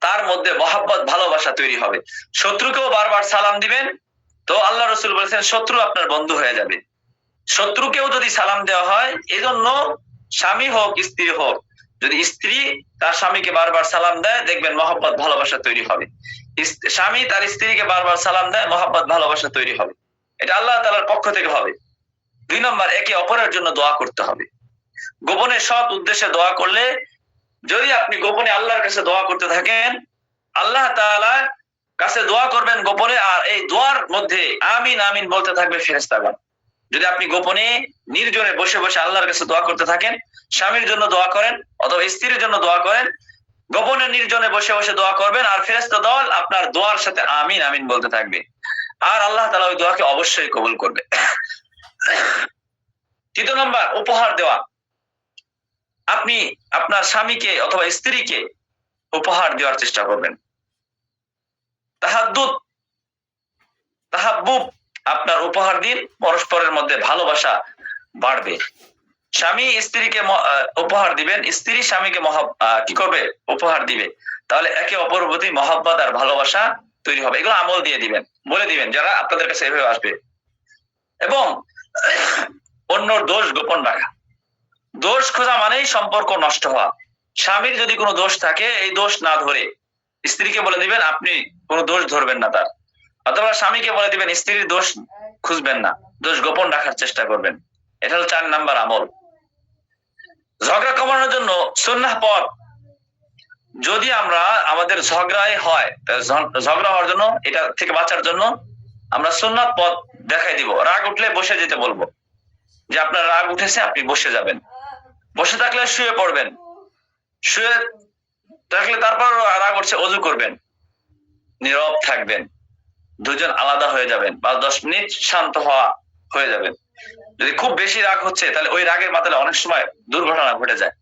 তার মধ্যে মহব্বত ভালোবাসা তৈরি হবে। শত্রুকেও বারবার সালাম দিবেন, তো আল্লাহ রাসূল বলেছেন শত্রু আপনার বন্ধু হয়ে যাবে। শত্রুকেও যদি সালাম দেওয়া হয়, এজন্য স্বামী হোক স্ত্রী হোক, যদি স্ত্রী তার স্বামীকে বারবার সালাম দেয় দেখবেন মহব্বত ভালোবাসা তৈরি হবে। স্বামী তার স্ত্রীকে বারবার সালাম দেয়, মহব্বত ভালোবাসা তৈরি হবে। এটা আল্লাহ তাআলার পক্ষ থেকে হবে। 2 নম্বর, একে অপরের জন্য দোয়া করতে হবে। গোপনে সৎ উদ্দেশ্যে দোয়া করলে, যদি আপনি গোপনে আল্লাহর কাছে দোয়া করতে থাকেন, আল্লাহ তাআলা কাছে দোয়া করবেন গোপনে, আর এই দোয়ার মধ্যে আমিন আমিন বলতে থাকবে ফেরেশতাগণ। যদি আপনি গোপনে নির্জনে বসে বসে আল্লাহর কাছে দোয়া করতে থাকেন, স্বামীর জন্য দোয়া করেন অথবা স্ত্রীর জন্য দোয়া করেন, গোপনে নির্জনে বসে বসে দোয়া করবেন, আর ফেরেশতা দল আপনার দোয়ার সাথে আমিন আমিন বলতে থাকবে, আর আল্লাহ তাআলা ওই দোয়াকে অবশ্যই কবুল করবে। 3 নম্বর, উপহার দেওয়া। আপনি আপনার স্বামীকে অথবা স্ত্রীকে উপহার দেওয়ার চেষ্টা করবেন। তাহাদ্দুদ, তাহাব্বুব, আপনার উপহার দিন, পরস্পরের মধ্যে ভালোবাসা বাড়বে। স্বামী স্ত্রীকে উপহার দিবেন, স্ত্রী স্বামীকে কি করবে, উপহার দিবে, তাহলে একে অপরের প্রতি মহব্বত আর ভালোবাসা তৈরি হবে। এগুলো আমল দিয়ে দিবেন, বলে দিবেন যারা আপনাদের কাছে এভাবে আসবে। এবং অন্যর দোষ গোপন রাখা। দোষ খোঁজা মানেই সম্পর্ক নষ্ট হওয়া। স্বামীর যদি কোনো দোষ থাকে, এই দোষ না ধরে স্ত্রীকে বলে দিবেন আপনি কোনো দোষ ধরবেন না তার, অথবা স্বামীকে বলে দিবেন স্ত্রীর দোষ খুঁজবেন না, দোষ গোপন রাখার চেষ্টা করবেন। এটা হলো 4 নাম্বার আমল। ঝগড়া কমানোর জন্য সুন্নাহ পথ। যদি আমরা আমাদের ঝগড়াই হয়, ঝগড়া হওয়ার জন্য, এটা থেকে বাঁচার জন্য আমরা সুন্নাত পথ দেখাই দিব। রাগ উঠলে বসে যেতে বলবো, যে আপনার রাগ উঠেছে আপনি বসে যাবেন, বসে থাকলে শুয়ে পড়বেন, শুয়ে থাকলে তারপর রাগ উঠছে ওযু করবেন, নীরব থাকবেন, দুজন আলাদা হয়ে যাবেন, বা 10 মিনিট শান্ত হয়ে যাবেন। যদি খুব বেশি রাগ হচ্ছে তাহলে ওই রাগের মাথায় অনেক সময় দুর্ঘটনা ঘটে যায়।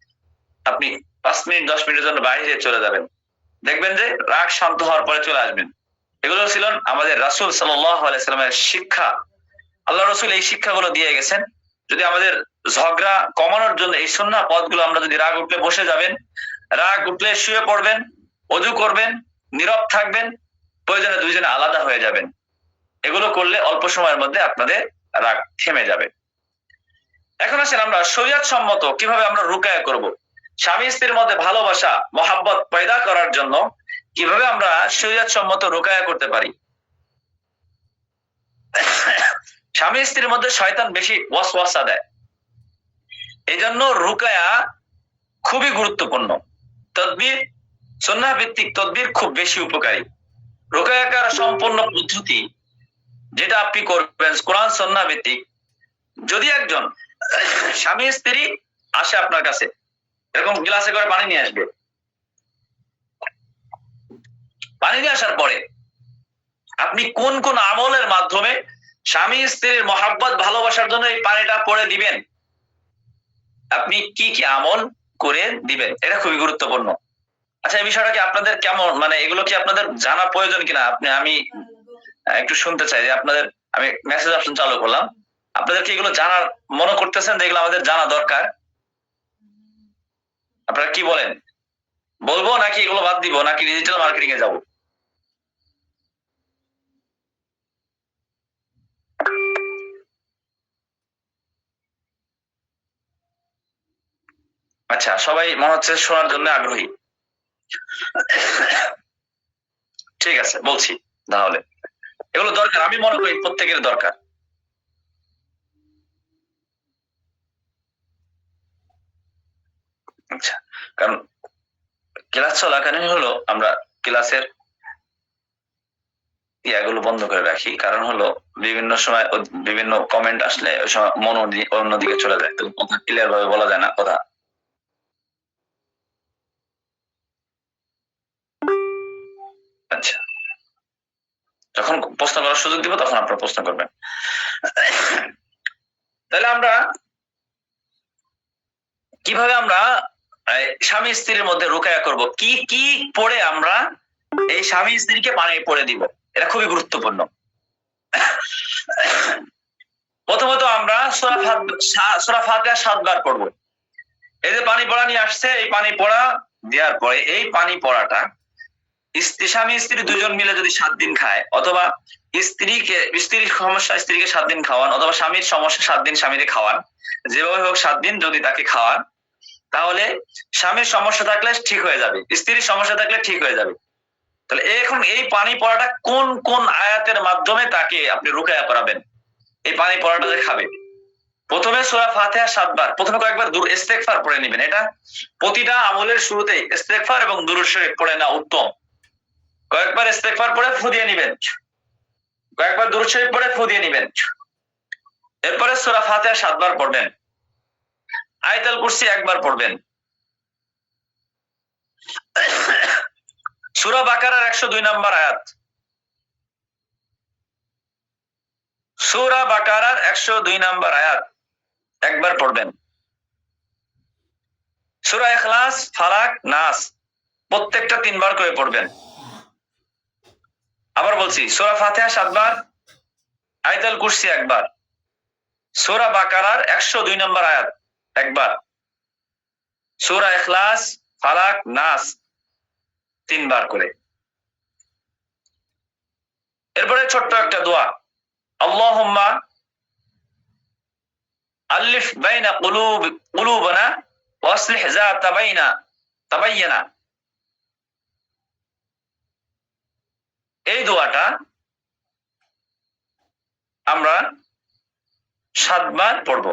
আপনি 5 মিনিট 10 মিনিটের জন্য বাইরে চলে যাবেন, দেখবেন যে রাগ শান্ত হওয়ার পরে চলে আসবেন। এগুলো ছিল আমাদের রাসূল সাল্লাল্লাহু আলাইহি সাল্লামের শিক্ষা। আল্লাহ রাসূল এই শিক্ষাগুলো দিয়ে গেছেন। যদি আমাদের ঝগড়া কমানোর জন্য এই সুন্নাহ পথগুলো আমরা, যদি রাগ উঠলে বসে যাবেন, রাগ উঠলে শুয়ে পড়বেন, ওযু করবেন, নীরব থাকবেন, প্রয়োজনে দুইজনে আলাদা হয়ে যাবেন, এগুলো করলে অল্প সময়ের মধ্যে আপনাদের রাগ থেমে যাবে। এখন আসেন আমরা শরীয়ত সম্মত কিভাবে আমরা রুকায়া করব। স্বামী স্ত্রীর মধ্যে ভালোবাসা মহব্বত পয়দা করার জন্য কিভাবে আমরা শরীয়ত সম্মত রুকায়া করতে পারি। স্বামী স্ত্রীর মধ্যে শয়তান বেশি ওয়াসওয়াসা দেয়, এই জন্য রুকায়া খুবই গুরুত্বপূর্ণ। তদবির, সুন্নাহ ভিত্তিক তদবির খুব বেশি উপকারী। রুকায়াকার সম্পূর্ণ পদ্ধতি যেটা আপনি করবেন কোরআন সুন্নাহ ভিত্তিক। যদি একজন স্বামী স্ত্রী আসে আপনার কাছে, এরকম গ্লাসে করে পানি নিয়ে আসবে, পানি নিয়ে আসার পরে আপনি কোন কোন আমলের মাধ্যমে স্বামী স্ত্রীর মহব্বত ভালোবাসার জন্য এই পানিটা পড়ে দিবেন, আপনি কি কি আমল করে দিবেন, এটা খুবই গুরুত্বপূর্ণ। আচ্ছা, এই বিষয়টা কি আপনাদের কেমন, মানে এগুলো কি আপনাদের জানা প্রয়োজন কিনা, আমি একটু শুনতে চাই। যে আপনাদের, আমি মেসেজ অপশন চালু করলাম, আপনাদের কি এগুলো জানার মনে করতেছেন যে এগুলো আমাদের জানা দরকার? আপনারা কি বলেন, বলবো নাকি এগুলো বাদ দিব, নাকি ডিজিটাল মার্কেটিং এ যাব? আচ্ছা, সবাই মনে হচ্ছে শোনার জন্য আগ্রহী। ঠিক আছে, বলছি তাহলে। এগুলো দরকার, আমি মনে করি প্রত্যেকের দরকার। আচ্ছা, কারণ ক্লাস চলাকালীন হলো আমরা ক্লাসের ইয়াগুলো বন্ধ করে রাখি, কারণ হলো বিভিন্ন সময় বিভিন্ন কমেন্ট আসলে ওই সময় মন অন্যদিকে চলে যায়, তো কথা ক্লিয়ার ভাবে বলা যায় না কথা। আচ্ছা, যখন প্রশ্ন করার সুযোগ দিব তখন আপনারা প্রশ্ন করবেন। তাহলে আমরা কিভাবে আমরা স্বামী স্ত্রীর মধ্যে রুকায়া করব, কি কি পড়ে আমরা এই স্বামী স্ত্রীকে পানি পড়ে দিব, এটা খুবই গুরুত্বপূর্ণ। প্রথমত আমরা সূরা ফাতিহা 7 বার পড়বো। এই যে পানি পড়া নিয়ে আসছে, এই পানি পড়া দেওয়ার পরে এই পানি পড়াটা স্বামী স্ত্রী দুজন মিলে যদি 7 দিন খায়, অথবা স্ত্রীর সমস্যা স্ত্রীকে 7 দিন খাওয়ান, অথবা স্বামীর সমস্যা 7 দিন স্বামীকে খাওয়ান, যেভাবে হোক 7 দিন যদি তাকে খাওয়ান, তাহলে স্বামীর সমস্যা থাকলে ঠিক হয়ে যাবে, স্ত্রীর সমস্যা থাকলে ঠিক হয়ে যাবে। তাহলে এখন এই পানি পড়াটা কোন কোন আয়াতের মাধ্যমে তাকে আপনি রুকায়া করাবেন, এই পানি পড়াটা যে খাবে? প্রথমে সূরা ফাতিহা 7 বার, প্রথমে কয়েকবার ইস্তেগফার পড়ে নেবেন। এটা প্রতিটা আমলের শুরুতেই ইস্তেগফার এবং দুরূদ শরীফ পড়ে না উত্তম। কয়েকবার ইস্তেগফার পড়ে ফু দিয়ে নেবেন, কয়েকবার দুরূদ শরীফ পড়ে ফু দিয়ে নেবেন। এরপরে সূরা ফাতিহা 7 বার পড়বেন, আয়াতুল কুরসি 1 বার পড়বেন, সূরা বাকারার 102 নম্বর আয়াত, সূরা বাকারার 102 নম্বর আয়াত 1 বার পড়বেন। সূরা ইখলাস, ফালাক, নাস প্রত্যেকটা 3 বার করে পড়বেন। আবার বলছি, সূরা ফাতিহা 7 বার, আয়াতুল কুরসি 1 বার, সূরা বাকারার 102 নম্বর আয়াত 1 বার, সূরা ইখলাস, ফালাক, নাস 3 বার করে। এরপরে ছোট্ট একটা দোয়া, আল্লাহুম্মা আলিফ বাইনা কুলুবানা ওয়া আসলিহ যাতা তাবাইয়ানা। এই দোয়াটা আমরা 7 বার পড়ব।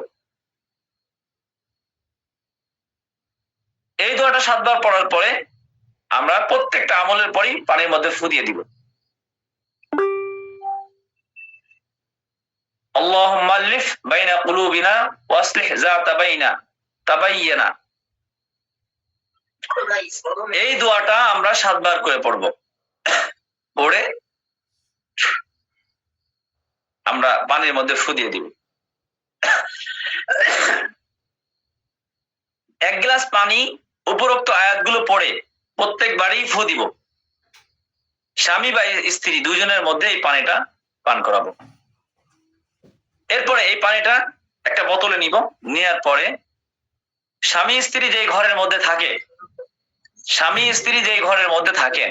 এই দোয়াটা 7 বার পড়ার পরে আমরা প্রত্যেকটা আমলের পরই পানির মধ্যে ফু দিয়ে দিব। আল্লাহুম্মা আলিফ বাইনা কুলুবিনা ওয়া আসলিহ যাতা তাবাইয়ানা। এই দোয়াটা আমরা 7 বার করে পড়ব। পড়ে আমরা পানির মধ্যে ফু দিয়ে দিব। 1 গ্লাস পানি উপরোক্ত আয়াতগুলো পড়ে প্রত্যেকবারই ফু দিব। স্বামী বা স্ত্রী দুইজনের মধ্যে এই পানিটা পান করাবো। এরপরে এই পানিটা একটা বোতলে নিব, নেওয়ার পরে স্বামী স্ত্রী যেই ঘরের মধ্যে থাকে, স্বামী স্ত্রী যেই ঘরের মধ্যে থাকেন,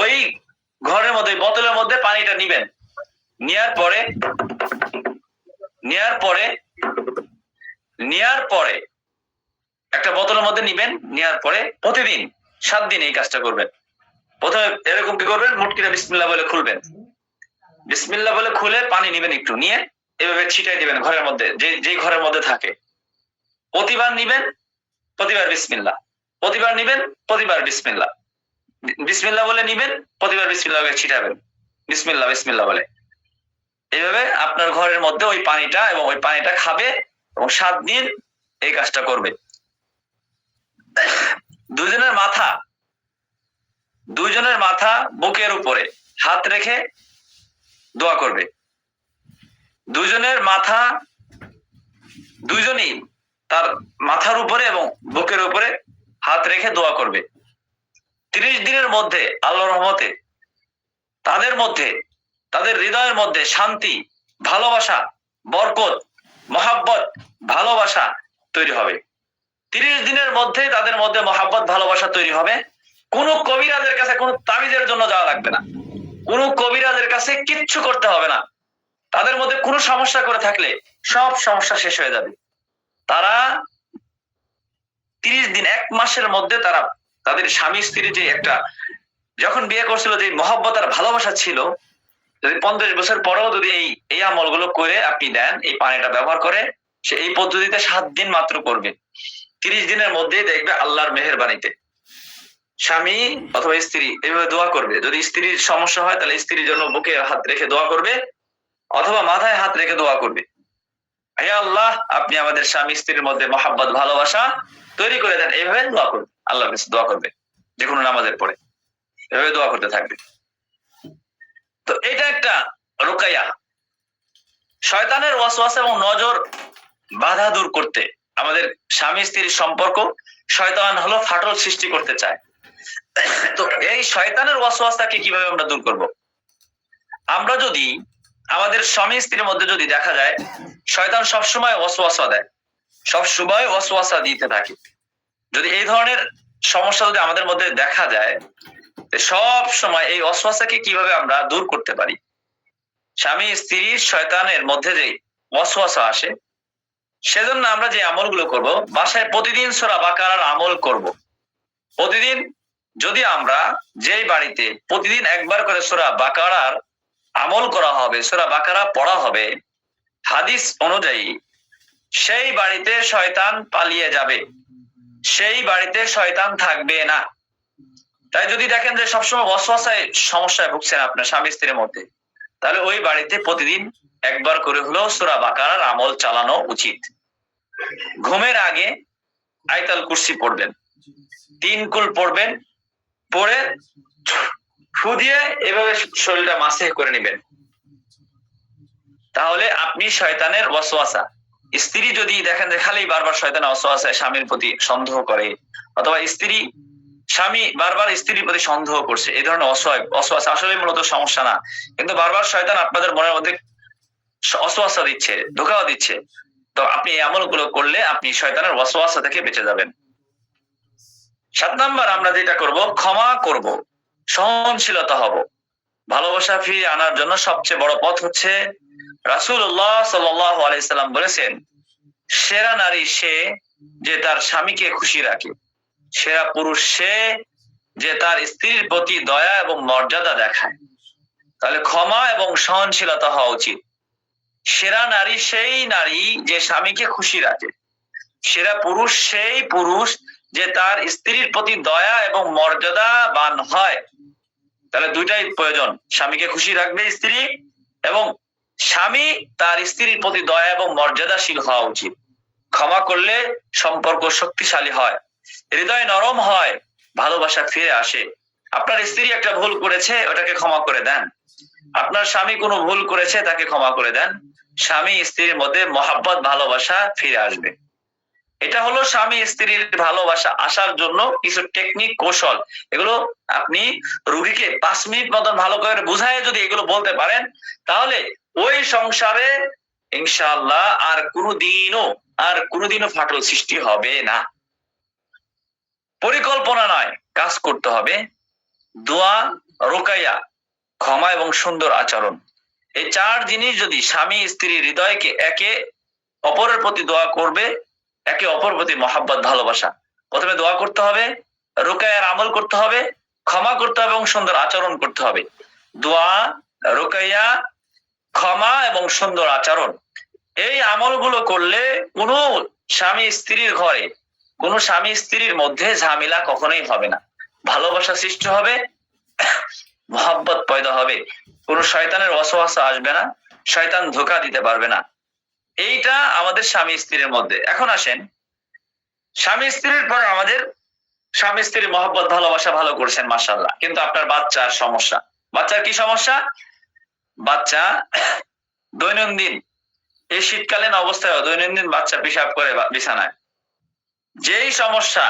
ওই ঘরের মধ্যে বোতলের মধ্যে পানিটা নিবেন। নেয়ার পরে একটা বোতলের মধ্যে নিবেন। নেয়ার পরে প্রতিদিন 7 দিন এই কাজটা করবেন। প্রথমে এরকম কি করবেন, মুটকিটা বিসমিল্লাহ বলে খুলবেন, বিসমিল্লাহ বলে খুলে পানি নিবেন, একটু নিয়ে এভাবে ছিটাই দিবেন ঘরের মধ্যে, যে ঘরের মধ্যে থাকে। প্রতিবার নিবেন, প্রতিবার বিসমিল্লাহ, প্রতিবার নিবেন, প্রতিবার বিসমিল্লাহ, বিসমিল্লাহ বলে নিবেন, প্রতিবার বিসমিল্লাহ বলে ছিটাবেন, বিসমিল্লাহ বিসমিল্লাহ বলে। এইভাবে আপনার ঘরের মধ্যে ওই পানিটা এবং ওই পানিটা খাবে এবং 7 দিন এই কাজটা করবে। দুইজনের মাথা বুকের উপরে হাত রেখে দোয়া করবে। দুইজনেই তার মাথার উপরে এবং বুকের উপরে হাত রেখে দোয়া করবে। 30 দিনের মধ্যে আল্লাহর রহমতে তাদের হৃদয়ের মধ্যে শান্তি, ভালোবাসা, বরকত, মহাব্বত, ভালোবাসা তৈরি হবে। 30 দিনের মধ্যে তাদের মধ্যে মহাব্বত, ভালোবাসা তৈরি হবে। কোনো কবিরাজের কাছে কোনো তাবিজের জন্য যাওয়া লাগবে না, কোনো কবিরাজের কাছে কিচ্ছু করতে হবে না। তাদের মধ্যে কোনো সমস্যা করে থাকলে সব সমস্যা শেষ হয়ে যাবে। তারা 30 দিন, 1 মাসের মধ্যে তারা তাদের স্বামী স্ত্রী যে একটা যখন বিয়ে করছিল যে মহব্বত আর ভালোবাসা ছিল, যদি 50 বছর পরেও যদি এই আমলগুলো করে আপনি দেন, এই পানিটা ব্যবহার করে, সে এই পদ্ধতিতে 7 দিন মাত্র করবে। 30 দিনের মধ্যেই দেখবে আল্লাহর মেহেরবানিতে স্বামী অথবা স্ত্রী এইভাবে দোয়া করবে। যদি স্ত্রীর সমস্যা হয় তাহলে স্ত্রীর জন্য বুকে হাত রেখে দোয়া করবে অথবা মাথায় হাত রেখে দোয়া করবে, হে আল্লাহ আপনি আমাদের স্বামী স্ত্রীর মধ্যে মহাব্বত ভালোবাসা তৈরি করে দেন। এইভাবে দোয়া করবে, আল্লাহর কাছে দোয়া করবে যে কোনো নামাজের পরে এভাবে দোয়া করতে থাকবে। তো এটা একটা রুকাইয়া। শয়তানের ওয়াসওয়াসা এবং নজর বাধা দূর করতে আমাদের স্বামী স্ত্রীর সম্পর্ক, শয়তান হলো ফাটল সৃষ্টি করতে চায়। তো এই শয়তানের ওয়াসওয়াসাকে কিভাবে আমরা দূর করব? আমরা যদি আমাদের স্বামী স্ত্রীর মধ্যে যদি দেখা যায় শয়তান সবসময় ওয়াসওয়াসা দেয়, সবসময় ওয়াসওয়াসা দিতে থাকে, যদি এই ধরনের সমস্যা যদি আমাদের মধ্যে দেখা যায়, সব সময় এই ওয়াসওয়াসাকে কিভাবে আমরা দূর করতে পারি? স্বামী স্ত্রীর শয়তানের মধ্যে যে ওয়াসওয়াসা আসে, সেজন্য আমরা যে আমলগুলো করব, বাসায় প্রতিদিন সূরা বাকারার আমল করব। প্রতিদিন যদি আমরা যেই বাড়িতে প্রতিদিন একবার করে সূরা বাকারার আমল করা হবে, সূরা বাকারা পড়া হবে, হাদিস অনুযায়ী সেই বাড়িতে শয়তান পালিয়ে যাবে, সেই বাড়িতে শয়তান থাকবে না। তাই যদি দেখেন যে সবসময় ওয়াসওয়াসায় সমস্যায় ভুগছেন আপনার স্বামী স্ত্রীর মধ্যে, তাহলে ওই বাড়িতে প্রতিদিন একবার করে হলেও সূরা বাকারার আমল চালানো উচিত। ঘুমের আগে আয়াতুল কুরসি পড়বেন, 3 কুল পড়বেন, পড়ে ফু দিয়ে এভাবে শরীরটা মাসে করে নেবেন। তাহলে আপনি শয়তানের ওয়াসওয়াসা, স্ত্রী যদি দেখেন যে খালি বারবার শয়তানের ওয়াসওয়াসায় স্বামীর প্রতি সন্দেহ করে, অথবা স্বামী বারবার স্ত্রীর প্রতি সন্দেহ করছে, এই ধরনের ওয়াসওয়াসা আসলে মূলত সমস্যা না, কিন্তু বারবার শয়তান আপনাদের মনের মধ্যে ওয়াসওয়াসা দিচ্ছে, ধোঁকা দিচ্ছে, তো আপনি এই আমলগুলো করলে আপনি শয়তানের ওয়াসওয়াসা থেকে বেঁচে যাবেন। 7 নাম্বার আমরা যেটা করব, ক্ষমা করব, সহনশীলতা হব। ভালোবাসা ফিরিয়ে আনার জন্য সবচেয়ে বড় পথ হচ্ছে, রাসূলুল্লাহ সাল্লাল্লাহু আলাইহি সাল্লাম বলেছেন, সেরা নারী সে যে তার স্বামীকে খুশি রাখে, সেরা পুরুষ সে যে তার স্ত্রীর প্রতি দয়া এবং মর্যাদা দেখায়। তাহলে ক্ষমা এবং সহনশীলতা হওয়া উচিত। সেরা নারী সেই নারী যে স্বামীকে খুশি রাখে, সেরা পুরুষ সেই পুরুষ যে তার স্ত্রীর প্রতি দয়া এবং মর্যাদাবান হয়। তাহলে দুইটাই প্রয়োজন, স্বামীকে খুশি রাখবে স্ত্রী, এবং স্বামী তার স্ত্রীর প্রতি দয়া এবং মর্যাদাশীল হওয়া উচিত। ক্ষমা করলে সম্পর্ক শক্তিশালী হয়, হৃদয় নরম হয়, ভালোবাসা ফিরে আসে। আপনার স্ত্রী একটা ভুল করেছে, ওটাকে ক্ষমা করে দেন। আপনার স্বামী কোনো ভুল করেছে, তাকে ক্ষমা করে দেন। স্বামী স্ত্রীর মধ্যে মহাব্বত ভালোবাসা ফিরে আসবে। এটা হলো স্বামী স্ত্রীর ভালোবাসা আসার জন্য কিছু টেকনিক, কৌশল। এগুলো আপনি রুগীকে 5 মিনিট মতন ভালো করে বুঝায় যদি এগুলো বলতে পারেন, তাহলে ওই সংসারে ইনশাআল্লাহ আর কোনোদিনও ফাটল সৃষ্টি হবে না। পরিকল্পনা নয়, কাজ করতে হবে। দোয়া, রুকাইয়া, ক্ষমা এবং সুন্দর আচরণ, এই 4 জিনিস যদি স্বামী স্ত্রীর হৃদয়কে একে অপরের প্রতি দোয়া করবে, একে অপরের প্রতি মহাব্বত ভালোবাসা, প্রথমে দোয়া করতে হবে, রুকাইয়ার আমল করতে হবে, ক্ষমা করতে হবে এবং সুন্দর আচরণ করতে হবে। দোয়া, রুকাইয়া, ক্ষমা এবং সুন্দর আচরণ, এই আমলগুলো করলে কোনো স্বামী স্ত্রীর ঘরে, কোনো স্বামী স্ত্রীর মধ্যে ঝামেলা কখনোই হবে না। ভালোবাসা সৃষ্টি হবে, মহাব্বত পয়দা হবে, কোনো শয়তানের ওয়াসওয়াসা আসবে না, শয়তান ধোঁকা দিতে পারবে না। এইটা আমাদের স্বামী স্ত্রীর মধ্যে। এখন আসেন, স্বামী স্ত্রীর পর আমাদের স্বামী স্ত্রীর মহব্বত ভালোবাসা ভালো করছেন মাশাআল্লাহ, কিন্তু আপনার বাচ্চার সমস্যা। বাচ্চার কি সমস্যা? বাচ্চা দৈনন্দিন এই শীতকালীন অবস্থায় দৈনন্দিন বাচ্চা পেশাব করে বিছানায়, যেই সমস্যা।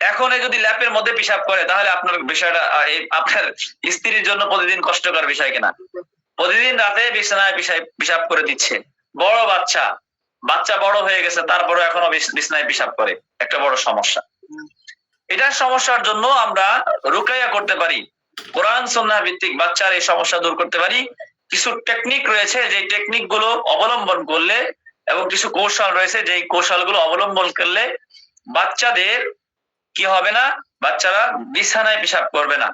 এখন যদি ল্যাপের মধ্যে পেশাব করে, তাহলে আপনার বিষয়টা আপনার স্ত্রীর জন্য প্রতিদিন কষ্টকর বিষয় কিনা? প্রতিদিন রাতে বিছানায় পেশাব করে দিচ্ছে। বড় বাচ্চা বড় হয়ে গেছে, তারপরে এখনো বিছানায় পেশাব করে, একটা বড় সমস্যা। এটার সমস্যার জন্য আমরা রুকাইয়া করতে পারি, কোরআন সুন্নাহ ভিত্তিক বাচ্চার এই সমস্যা দূর করতে পারি। কিছু টেকনিক রয়েছে, যে টেকনিক গুলো অবলম্বন করলে, এবং কিছু কৌশল রয়েছে, যে কৌশলগুলো অবলম্বন করলে বাচ্চাদের কি হবে না, বাচ্চারা বিছানায় পেশাব করবে না।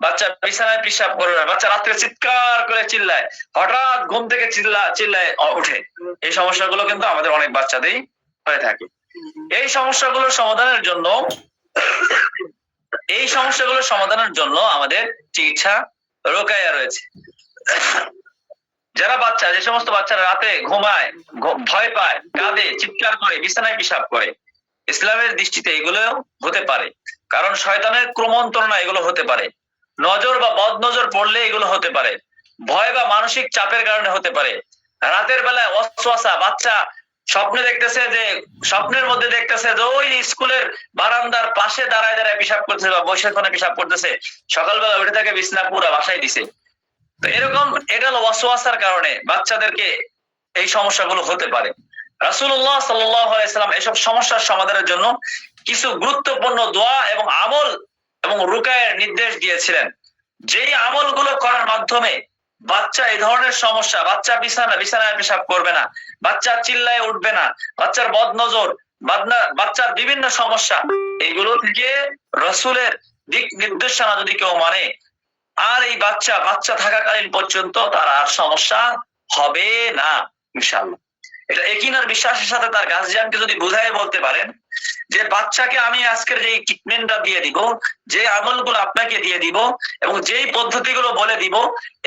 বাচ্চা বিছানায় পেশাব করবে না, বাচ্চা রাত্রে চিৎকার করে চিল্লায়, হঠাৎ ঘুম থেকে চিল্লায় উঠে। এই সমস্যাগুলো কিন্তু আমাদের অনেক বাচ্চাদেরই হয়ে থাকে। এই সমস্যাগুলোর সমাধানের জন্য এই সমস্যাগুলো সমাধানের জন্য আমাদের চিকিৎসা রোকায়া রয়েছে। যারা বাচ্চা, যে সমস্ত বাচ্চারা রাতে ঘুমায়, ভয় পায়, কাঁদে, চিৎকার করে, বিছানায় পেশাব করে, ইসলামের দৃষ্টিতে এগুলো হতে পারে, কারণ শয়তানের ক্রমন্তরণা এগুলো হতে পারে, নজর বা বদ নজর পড়লে এগুলো হতে পারে, ভয় বা মানসিক চাপের কারণে হতে পারে, রাতের বেলায় ওয়াসওয়াসা, বাচ্চা স্বপ্নে দেখতেছে যে, স্বপ্নের মধ্যে দেখতেছে যে ওই স্কুলের বারান্দার পাশে দাঁড়ায় দাঁড়ায় পেশাব করতেছে বা বসে কোণে পেশাব করতেছে, সকালবেলা উঠে থাকে বিছানা পুরা বাসায় দিছে। তো এরকম এটা হলো ওয়াসওয়াসার কারণে বাচ্চাদেরকে এই সমস্যাগুলো হতে পারে। রাসূলুল্লাহ সাল্লাল্লাহু আলাইহি সাল্লাম এসব সমস্যার সমাধানের জন্য কিছু গুরুত্বপূর্ণ দোয়া এবং আমল এবং রুকায়ের নির্দেশ দিয়েছিলেন, যেই আমলগুলো করার মাধ্যমে বাচ্চা এই ধরনের সমস্যা, বাচ্চা বিছানায় পেশাব করবে না, বাচ্চা চিল্লায় উঠবে না, বাচ্চার বদনজর, বাচ্চার বিভিন্ন সমস্যা, এগুলো থেকে রাসূলের দিক নির্দেশনা যদি কেউ মানে, আর এই বাচ্চা থাকাকালীন পর্যন্ত তার আর সমস্যা হবে না ইনশাআল্লাহ। এটা ইয়াকিন আর বিশ্বাসের সাথে তার গার্জিয়ানকে যদি বুঝায় বলতে পারেন যে বাচ্চাকে আমি আজকের যে ট্রিটমেন্টটা দিয়ে দিব, যে আমলগুলো আপনাকে দিয়ে দিব এবং যেই পদ্ধতিগুলো বলে দিব,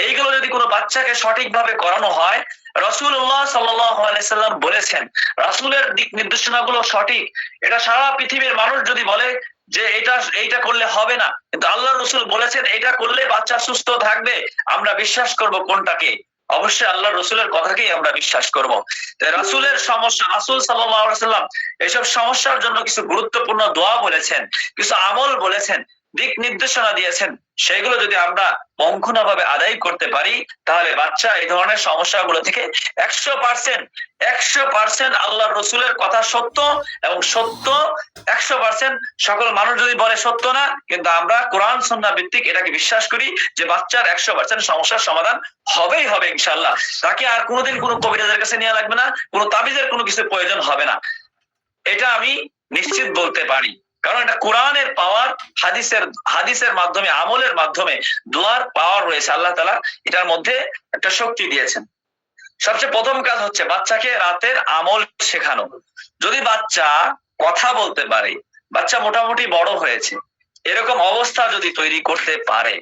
এইগুলো যদি কোনো বাচ্চাকে সঠিকভাবে করানো হয়, রাসূলুল্লাহ সাল্লাল্লাহু আলাইহি সাল্লাম বলেছেন রাসূলের দিক নির্দেশনাগুলো সঠিক, এটা সারা পৃথিবীর মানুষ যদি বলে যে এইটা করলে হবে না, কিন্তু আল্লাহ রাসূল বলেছেন এটা করলে বাচ্চা সুস্থ থাকবে, আমরা বিশ্বাস করব কোনটাকে? অবশ্যই আল্লাহ রাসূলের কথাকেই আমরা বিশ্বাস করব। রাসূলের সমস্যা, রাসূল সাল্লাল্লাহু আলাইহি সাল্লাম এসব সমস্যার জন্য কিছু গুরুত্বপূর্ণ দোয়া বলেছেন, কিছু আমল বলেছেন, দিক নির্দেশনা দিয়েছেন, সেগুলো যদি আমরা পঙ্খুনাভাবে আদায় করতে পারি, তাহলে বাচ্চা এই ধরনের সমস্যাগুলো থেকে 100% আল্লাহ রসুলের কথা সত্য, এবং সত্য 100% সকল মানুষ যদি বলে সত্য না, কিন্তু আমরা কোরআন সুন্নাহ ভিত্তিক এটাকে বিশ্বাস করি যে বাচ্চার 100% সমস্যার সমাধান হবেই হবে ইনশাআল্লাহ। তাকে আর কোনোদিন কোনো কবিরাজের কাছে নেওয়া লাগবে না, কোনো তাবিজের কোনো কিছু প্রয়োজন হবে না, এটা আমি নিশ্চিত বলতে পারি। কারণ এটা কোরআনের পাওয়ার, হাদিসের মাধ্যমে, আমলের মাধ্যমে দোয়ার পাওয়ার রয়েছে। আল্লাহ তাআলা এটার মধ্যে একটা শক্তি দিয়েছেন। সবচেয়ে প্রথম কাজ হচ্ছে বাচ্চাকে রাতের আমল শেখানো। যদি বাচ্চা কথা বলতে পারে, বাচ্চা মোটামুটি বড় হয়েছে, এরকম অবস্থা যদি তৈরি করতে পারে,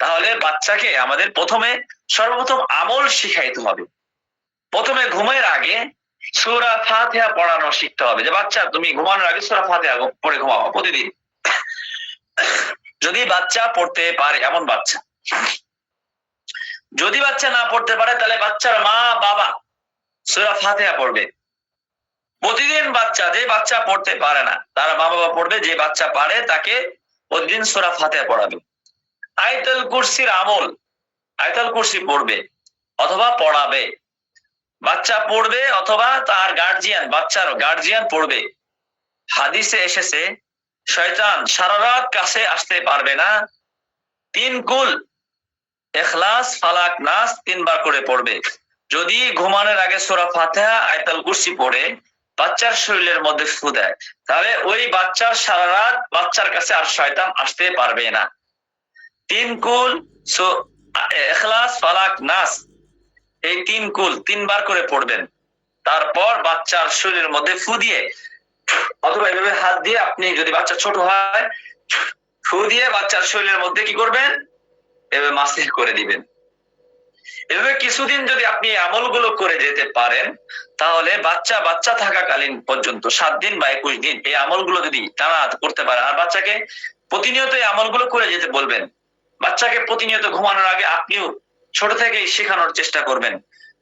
তাহলে বাচ্চাকে আমাদের সর্বপ্রথম আমল শিখাইতে হবে। প্রথমে ঘুমের আগে সূরা ফাতিহা পড়ানো শিখতে হবে, যে বাচ্চা তুমি ঘুমানোর আগে সূরা ফাতিহা পড়ে ঘুমাও প্রতিদিন। যদি বাচ্চা পড়তে পারে, এমন বাচ্চা। যদি বাচ্চা না পড়তে পারে, তাহলে বাচ্চার মা বাবা সূরা ফাতিহা পড়বে প্রতিদিন। যে বাচ্চা পড়তে পারে না, তার মা বাবা পড়বে, যে বাচ্চা পারে তাকে প্রতিদিন সূরা ফাতিহা পড়াবে। আয়াতুল কুরসির আমল, আয়াতুল কুরসি পড়বে অথবা পড়াবে, বাচ্চা পড়বে অথবা তার বাচ্চার গার্জিয়ান পড়বে। হাদিসে এসেছে শয়তান সারা রাত কাছে আসতে পারবে না, 3 কুল ইখলাস, ফালাক, নাস 3 বার করে পড়বে। যদি ঘুমানোর আগে সূরা ফাতিহা, আয়াতুল কুরসি পড়ে বাচ্চার শরীরের মধ্যে ফু দেয়, তাহলে ওই বাচ্চার সারা রাত বাচ্চার কাছে আর শয়তান আসতে পারবে না। 3 কুল ইখলাস, ফালাক, নাস, এই 3 কুল 3 বার করে পড়বেন। তারপর বাচ্চার শরীরের মধ্যে ফু দিয়ে, অথবা এভাবে হাত দিয়ে, আপনি যদি বাচ্চা ছোট হয়, ফু দিয়ে বাচ্চার শরীরের মধ্যে কি করবেন? এভাবে মাসিহ করে দিবেন। এভাবে কিছুদিন যদি আপনি আমলগুলো করে যেতে পারেন, তাহলে বাচ্চা থাকাকালীন পর্যন্ত 7 দিন বা 21 দিন এই আমলগুলো যদি টানা করতে পারে, আর বাচ্চাকে প্রতিনিয়ত এই আমলগুলো করে যেতে বলবেন। বাচ্চাকে প্রতিনিয়ত ঘুমানোর আগে আপনিও ছোট থেকেই শেখানোর চেষ্টা করবেন।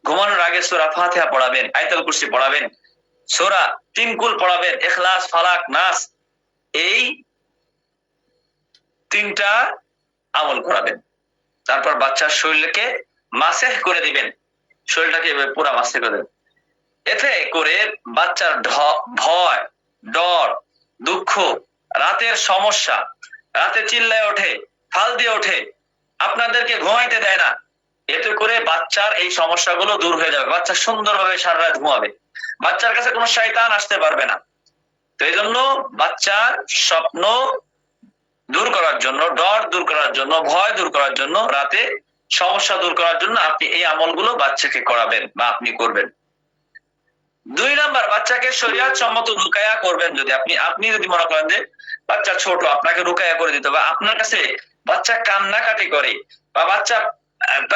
ঘুমানোর আগে সূরা ফাতিহা পড়াবেন, আয়াতুল কুরসি পড়াবেন, সূরা 3 কুল পড়াবেন, ইখলাস, ফালাক, নাস, এই 3টা আমল করাবেন। তারপর বাচ্চার শরীরকে মাসেহ করে দিবেন, শরীরটাকে পুরো মাসেহ করে দেবেন। এতে করে বাচ্চার ভয়, ডর, দুঃখ, রাতের সমস্যা, রাতে চিল্লায় ওঠে, ফাল দিয়ে ওঠে, আপনাদেরকে ঘুমাইতে দেয় না, এতে করে বাচ্চার এই সমস্যাগুলো দূর হয়ে যাবে। বাচ্চা সুন্দরভাবে সারা রাত ঘুমাবে, বাচ্চার কাছে কোনো শয়তান আসতে পারবে না। তো এই জন্য বাচ্চার স্বপ্ন দূর করার জন্য, ডর দূর করার জন্য, ভয় দূর করার জন্য, রাতে সমস্যা দূর করার জন্য আপনি এই আমলগুলো বাচ্চাকে করাবেন বা আপনি করবেন। 2 নম্বর নাম্বার, বাচ্চাকে শরীয়ত সম্মত রুকায়া করবেন। যদি আপনি যদি মনে করেন যে বাচ্চা ছোট, আপনাকে রুকায়া করে দিতে হবে, আপনার কাছে বাচ্চা কান্নাকাটি করে বা বাচ্চা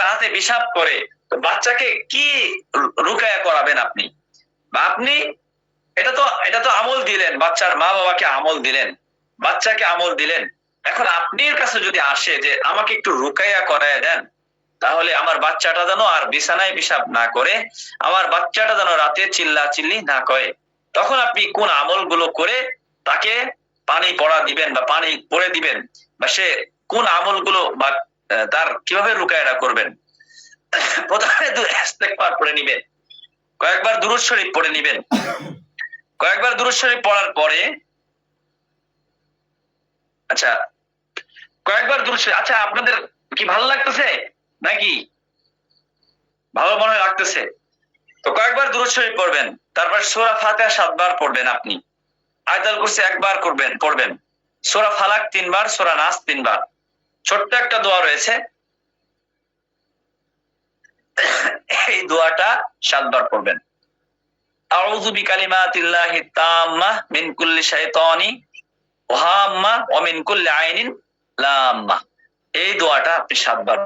হাতে পেশাব করে, তো বাচ্চাকে কি রুকায়া করাবেন আপনি? বা আপনি এটা তো আমল দিলেন, বাচ্চার মা বাবাকে আমল দিলেন, বাচ্চাকে আমল দিলেন। এখন আপনার কাছে যদি আসে যে আমাকে একটু রুকায়া করায় দেন, তাহলে আমার বাচ্চাটা যেন আর বিছানায় পেশাব না করে, আমার বাচ্চাটা যেন রাতে চিল্লাচিল্লি না করে, তখন আপনি কোন আমলগুলো করে তাকে পানি পড়া দিবেন বা পানি পড়ে দিবেন, বা সে কোন আমলগুলো বা তার কিভাবে রুকায়াটা করবেন? প্রথমে ইস্তেগফার পড়ে নিবেন, কয়েকবার দুরূদ শরীফ পড়ে নিবেন। কয়েকবার দুরূদ শরীফ পড়ার পরে আচ্ছা কয়েকবার দুরূদ শরীফ, আচ্ছা আপনাদের কি ভালো লাগতেছে নাকি? ভালো মনে লাগতেছে? তো কয়েকবার দুরূদ শরীফ পড়বেন, তারপর সূরা ফাতিহা 7 বার পড়বেন, আপনি আয়াতুল কুরসি 1 বার পড়বেন, সূরা ফালাক 3 বার, সূরা নাস 3 বার। ছোট্ট একটা দোয়া রয়েছে, এই দোয়াটা 7 বার পড়বেন। আউযু বিকালিমাতিল্লাহি তাম্মাহ মিন কুল্লি শাইতানি ওয়া হাম্মা ওয়া মিন কুল্লি আইনিন লাম্মা। এই দোয়াটা আপনি 7 বার।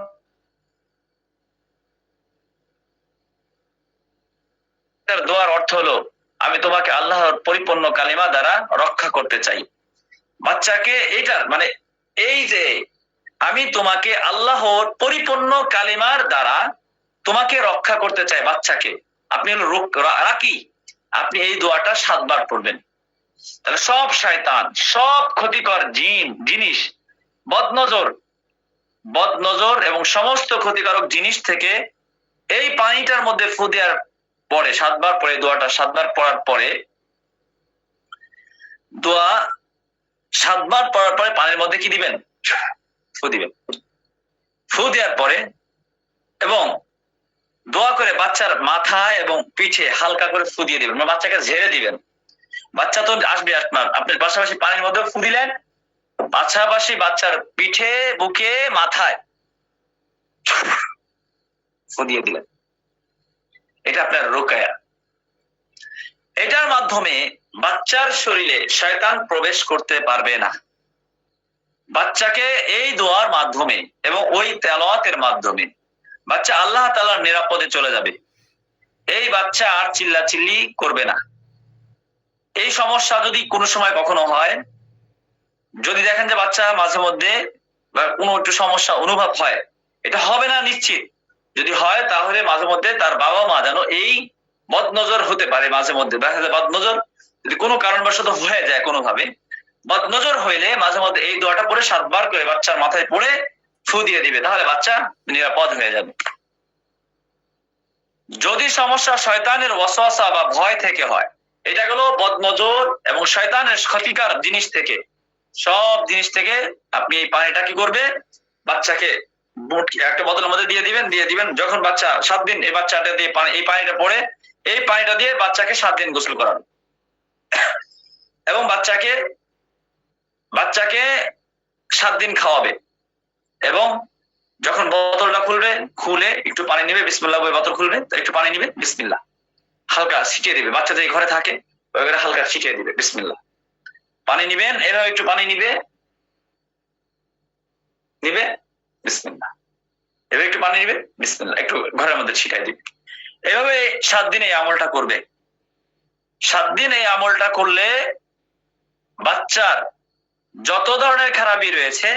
এর দোয়ার অর্থ হলো, আমি তোমাকে আল্লাহর পরিপূর্ণ কালিমা দ্বারা রক্ষা করতে চাই। বাচ্চাকে এইটা মানে এই যে আমি তোমাকে আল্লাহর পরিপূর্ণ কালিমার দ্বারা তোমাকে রক্ষা করতে চাই, বাচ্চাকে আপনি হলো রাকি, আপনি এই দোয়াটা 7 বার পড়বেন। তাহলে সব শয়তান, সব ক্ষতিকর জিনিস, বদনজর এবং সমস্ত ক্ষতিকারক জিনিস থেকে এই পানিটার মধ্যে ফু দেওয়ার পরে 7 বার পরে, দোয়াটা 7 বার পড়ার পরে, দোয়া 7 বার পড়ার পরে পানির মধ্যে কি দিবেন? ফু দিবেন। ফু দেওয়ার পরে এবং দোয়া করে বাচ্চার মাথায় এবং পিঠে হালকা করে ফু দিয়ে দিবেন, বাচ্চাকে ঝেড়ে দিবেন। বাচ্চা তো আসবে আপনার, আপনার পাশাপাশি পানির মধ্যে ফু দিলেন, পাশাপাশি বাচ্চার পিঠে, বুকে, মাথায় ফু দিয়ে দিলেন। এটা আপনার রুকায়া। এটার মাধ্যমে বাচ্চার শরীরে শয়তান প্রবেশ করতে পারবে না। বাচ্চাকে এই দোয়ার মাধ্যমে এবং ওই তেলাওয়াতের মাধ্যমে বাচ্চা আল্লাহ তাআলার নিরাপদে চলে যাবে। এই বাচ্চা আর চিল্লাচিল্লি করবে না। এই সমস্যা যদি কোনো সময় কখনো হয়, যদি দেখেন যে বাচ্চা মাঝে মধ্যে বা কোনো একটু সমস্যা অনুভব হয়, এটা হবে না নিশ্চিত, যদি হয় তাহলে মাঝে মধ্যে তার বাবা মা যেন এই বদনজর হতে পারে, মাঝে মধ্যে দেখা যায় বদনজর যদি কোনো কারণবশত হয়ে যায়, কোনোভাবে বদনজর হইলে মাঝে মধ্যে এই দোয়াটা পড়ে 7 বার করে বাচ্চার মাথায় পড়ে ফু দিয়ে দিবে, তাহলে বাচ্চা নিরাপদ হয়ে যাবে। যদি সমস্যা শয়তানের ওয়াসওয়াসা বা ভয় থেকে হয়, এটা হলো বদনজর এবং শয়তানের ক্ষতিকর জিনিস থেকে, সব জিনিস থেকে আপনি এই পানিটা কি করবে, বাচ্চাকে একটা বোতলের মধ্যে দিয়ে দিবেন। যখন বাচ্চা 7 দিন এই বাচ্চাটা দিয়ে এই পানিটা পড়ে, এই পানিটা দিয়ে বাচ্চাকে 7 দিন গোসল করাবে এবং বাচ্চাকে 7 দিন খাওয়াবে। এবং যখন বোতলটা খুলে একটু পানি নেবে, বিসমিল্লাহ বলে বোতল খুলবে, একটু পানি নিবে, বিসমিল্লাহ হালকা ছিটিয়ে দিবে, বাচ্চা যে ঘরে থাকে ওই ঘরে হালকা ছিটিয়ে দিবে, বিসমিল্লাহ পানি নিবেন, এভাবে একটু পানি নিবে বিসমিল্লাহ, এভাবে একটু পানি নিবে, বিসমিল্লাহ একটু ঘরের মধ্যে ছিটাই দিবে। এভাবে 7 দিন এই আমলটা করবে। 7 দিন এই আমলটা করলে বাচ্চার যত ধরনের খারাপি রয়েছে,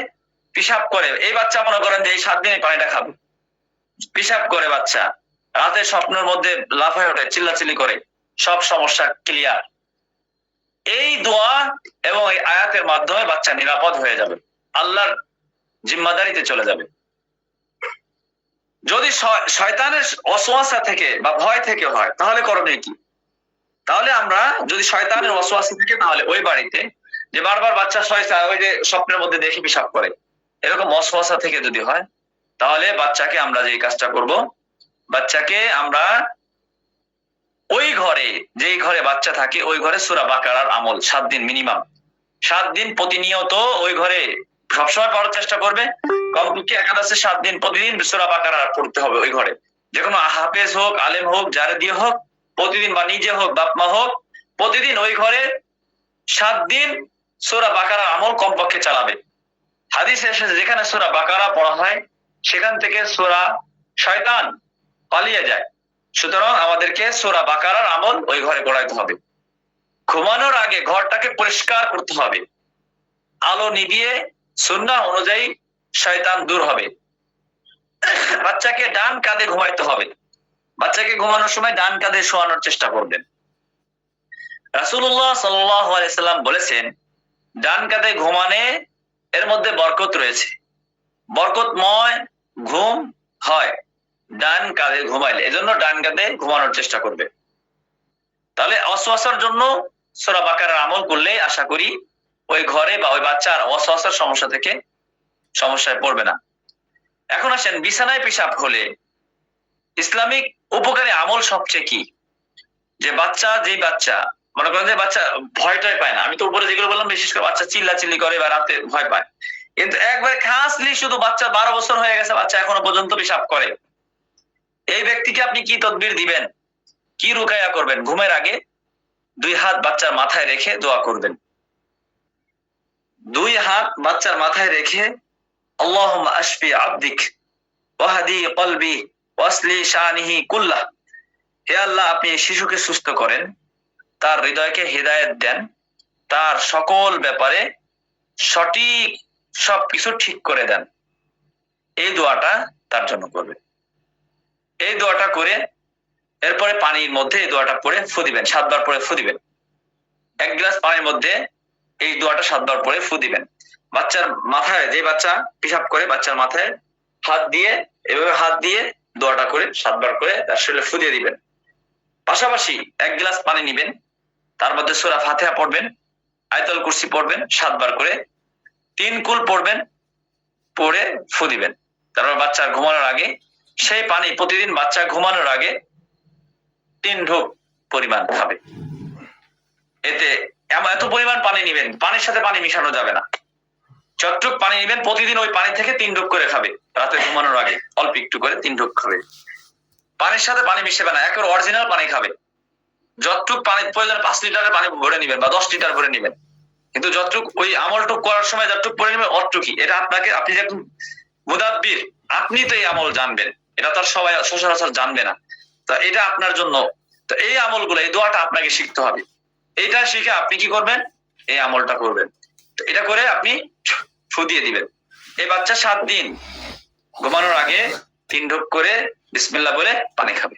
পেশাব করে, এই বাচ্চা মনে করেন যে এই 7 দিনে পানিটা খাবে, পেশাব করে বাচ্চা, রাতে স্বপ্নের মধ্যে লাফায় ওঠে, চিল্লাচিল্লি করে, সব সমস্যা ক্লিয়ার। এই দোয়া এবং এই আয়াতের মাধ্যমে বাচ্চা নিরাপদ হয়ে যাবে, আল্লাহর জিম্মাদারিতে চলে যাবে। যদি শয়তানের ওয়াসওয়াসা থেকে বা ভয় থেকে হয়, তাহলে করণীয় কি? তাহলে আমরা যদি শয়তানের ওয়াসওয়াসা থেকে, তাহলে ওই বাড়িতে যে বারবার বাচ্চা ওই যে স্বপ্নের মধ্যে দেখে পেশাব করে, এরকম ওয়াসওয়াসা থেকে যদি হয়, তাহলে বাচ্চাকে আমরা যে কাজটা করব, বাচ্চাকে আমরা ওই ঘরে, যেই ঘরে বাচ্চা থাকে ওই ঘরে সূরা বাকারার আমল 7 দিন মিনিমাম, 7 দিন প্রতিনিয়ত ওই ঘরে সবসময় পড়ার চেষ্টা করবে। কমপক্ষে একাদশে 7 দিন প্রতিদিন সূরা বাকারা পড়তে হবে ওই ঘরে, যে কোনো হাফেজ হোক, আলেম হোক, যারে দিয়ে হোক প্রতিদিন, বা নিজে হোক বাপ মা হোক, প্রতিদিন ওই ঘরে 7 দিন সূরা বাকারা আমল কমপক্ষে চালাবে। হাদিসে এসেছে যেখানে সূরা বাকারা পড়া হয় সেখান থেকে সূরা শয়তান পালিয়ে যায়। সুতরাং আমাদেরকে সূরা বাকারার আমল ওই ঘরে পড়াইতে হবে। ঘুমানোর আগে ঘরটাকে পরিষ্কার করতে হবে, আলো নিভিয়ে সুন্নাহ অনুযায়ী শয়তান দূর হবে। বাচ্চাকে ডান কাঁধে ঘুমাইতে হবে। বাচ্চাকে ঘুমানোর সময় ডান কাঁধে শোয়ানোর চেষ্টা করবেন। রাসূলুল্লাহ সাল্লাল্লাহু আলাইহি সাল্লাম বলেছেন, ডান কাঁধে ঘুমানে এর মধ্যে বরকত রয়েছে, বরকতময় ঘুম হয় ডান কাঁধে ঘুমাইলে। এজন্য ডান কাঁধে ঘুমানোর চেষ্টা করবে। তাহলে ওয়াসওয়াসার জন্য সূরা বাকারার আমল করলে আশা করি ওই ঘরে বা ওই বাচ্চার ওয়াসওয়াসার সমস্যা থেকে সমস্যায় পড়বে না। এখন আসেন, বিছানায় পেশাব হলে ইসলামিক উপকারী আমল সবচেয়ে কি? যে বাচ্চা মনে করেন যে বাচ্চা ভয়টাই পায় না, আমি তো উপরে যেগুলো বললাম বিশেষ করে বাচ্চা চিল্লাচিল্লি করে বা রাতে ভয় পায়, কিন্তু একবার খাসলি শুধু বাচ্চা 12 বছর হয়ে গেছে, বাচ্চা এখনো পর্যন্ত পেশাব করে, এই ব্যক্তিকে আপনি কি তদবির দিবেন, কি রুকায়া করবেন? ঘুমের আগে 2 হাত বাচ্চার মাথায় রেখে দোয়া করবেন। 2 হাত বাচ্চার মাথায় রেখে আল্লাহুম্মা আশফি আবদিক ওয়াহদি কলবি ওয়াসলি শানিহি কুল্লাহ, হে আল্লাহ আপনি শিশুকে সুস্থ করেন, তার হৃদয়কে হেদায়েত দেন, তার সকল ব্যাপারে সঠিক সবকিছু ঠিক করে দেন। এই দোয়াটা তার জন্য করবে। এই দোয়াটা করে এরপরে পানির মধ্যে এই দোয়াটা পড়ে ফু দিবেন, 7 বার পরে ফু দিবেন। 1 গ্লাস পানির মধ্যে এই দোয়াটা 7 বার পরে ফু দিবেন। বাচ্চার মাথায়, যে বাচ্চা পেশাব করে বাচ্চার মাথায় হাত দিয়ে, এভাবে হাত দিয়ে দোয়াটা করে 7 বার করে তার শরীরে ফু দিয়ে দিবেন। পাশাপাশি 1 গ্লাস পানি নিবেন, তার মধ্যে সূরা ফাতিহা পড়বেন, আয়াতুল কুরসি পড়বেন 7 বার করে, 3 কুল পড়বেন, পড়ে ফু দিবেন। তারপর বাচ্চার ঘুমানোর আগে সেই পানি প্রতিদিন বাচ্চা ঘুমানোর আগে 3 ঢোক পরিমাণ খাবে। এতে এত পরিমাণ পানি নিবেন, পানির সাথে পানি মিশানো যাবে না। যতটুক পানি নিবেন প্রতিদিন ওই পানি থেকে 3 ঢোক করে খাবে। রাতে ঘুমানোর আগে অল্প একটু করে 3 ঢোক খাবে। পানির সাথে পানি মিশাবে না, একেবারে অরিজিনাল পানি খাবে। যতটুক পানি প্রয়োজন 5 লিটারের পানি ভরে নিবেন বা 10 লিটার ভরে নিবেন, কিন্তু যতটুক ওই আমলটুক করার সময় যতটুক পরে নেবেন অতটুকুই। এটা আপনাকে, আপনি যে মুদাব্বির, আপনি তো এই আমল জানবেন, এটা তো সবাই সচরাচর জানবে না। তো এটা আপনার জন্য, তো এই আমলগুলো, এই দোয়াটা আপনাকে শিখতে হবে। এইটা শিখে আপনি কি করবেন? এই আমলটা করবেন। তো এটা করে আপনি ফু দিয়ে দিবেন। এই বাচ্চা 7 দিন ঘুমানোর আগে 3 ঢোক করে বিসমিল্লাহ বলে পানি খাবে।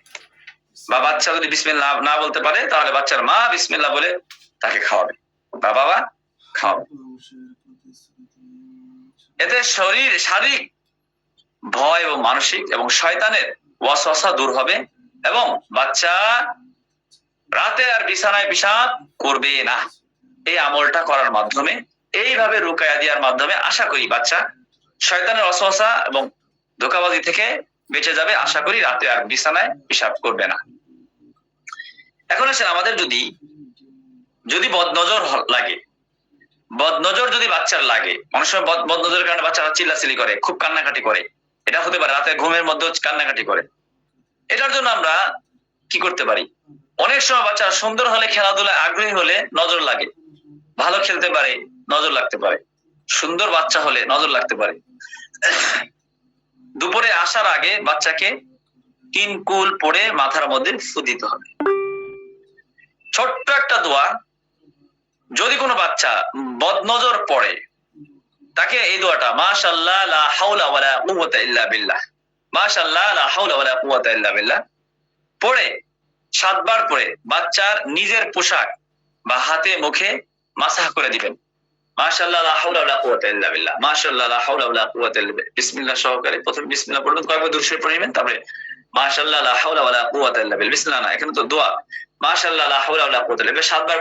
বা বাচ্চা যদি বিসমিল্লাহ না বলতে পারে তাহলে বাচ্চার মা বিসমিল্লাহ বলে তাকে খাওয়াবে বা বাবা খাওয়াবে। এতে শারীরিক ভয় ও মানসিক এবং শয়তানের ওয়াসওয়াসা দূর হবে এবং বাচ্চা রাতে আর বিছানায় পেশাব করবে না। এই আমলটা করার মাধ্যমে, এইভাবে রুকায়া দেওয়ার মাধ্যমে আশা করি বাচ্চা শয়তানের ওয়াসওয়াসা এবং ধোঁকাবাজি থেকে বেঁচে যাবে। আশা করি রাতে আর বিছানায় পেশাব করবে না। এখন আসেন, আমাদের যদি বদনজর লাগে, বদনজর যদি বাচ্চার লাগে, অনেক সময় বদনজরের কারণে বাচ্চারা চিল্লাচিল্লি করে, খুব কান্নাকাটি করে, এটা হতে পারে রাতে ঘুমের মধ্যে কান্নাকাটি করে। এটার জন্য আমরা কি করতে পারি? অনেক সময় বাচ্চা সুন্দর হলে, খেলাধুলায় আগ্রহী হলে নজর লাগে, ভালো খেলতে পারে নজর লাগতে পারে, সুন্দর বাচ্চা হলে নজর লাগতে পারে। দুপুরে আসার আগে বাচ্চাকে 3 কুল পড়ে মাথার মধ্যে ফু দিতে হবে। ছোট্ট একটা দোয়া। যদি কোনো বাচ্চা বদনজর পড়ে তাকে এই দোয়াটা, মাশাআল্লাহ লা হাওলা ওয়ালা কুওয়াতা ইল্লা বিল্লাহ, মাশাআল্লাহ লা হাওলা ওয়ালা কুওয়াতা ইল্লা বিল্লাহ পড়ে 7 বার পড়ে বাচ্চার নিজের পোশাক বা হাতে মুখে মাসাহ করে দিবেন। মাশাআল্লাহ লা হাওলা ওয়ালা কুওয়াতা ইল্লা বিল্লাহ, মাশাআল্লাহ লা হাওলা ওয়ালা কুওয়াতা ইল্লা বিল্লাহ। বিসমিল্লাহ সহকারে প্রথমে বিসমিল্লাহ পড়বেন, কয়েকবার দুরূদ শরীফ পড়বেন, তারপরে মাশাআল্লাহ লা হাওলা ওয়ালা কুওয়াতা ইল্লা বিল্লাহ। বিসমিল্লাহ না, এখানে তো দোয়া। মাশাআল্লাহ লা হাওলা ওয়ালা কুওয়াতা ইল্লা বিল্লাহ 7 বার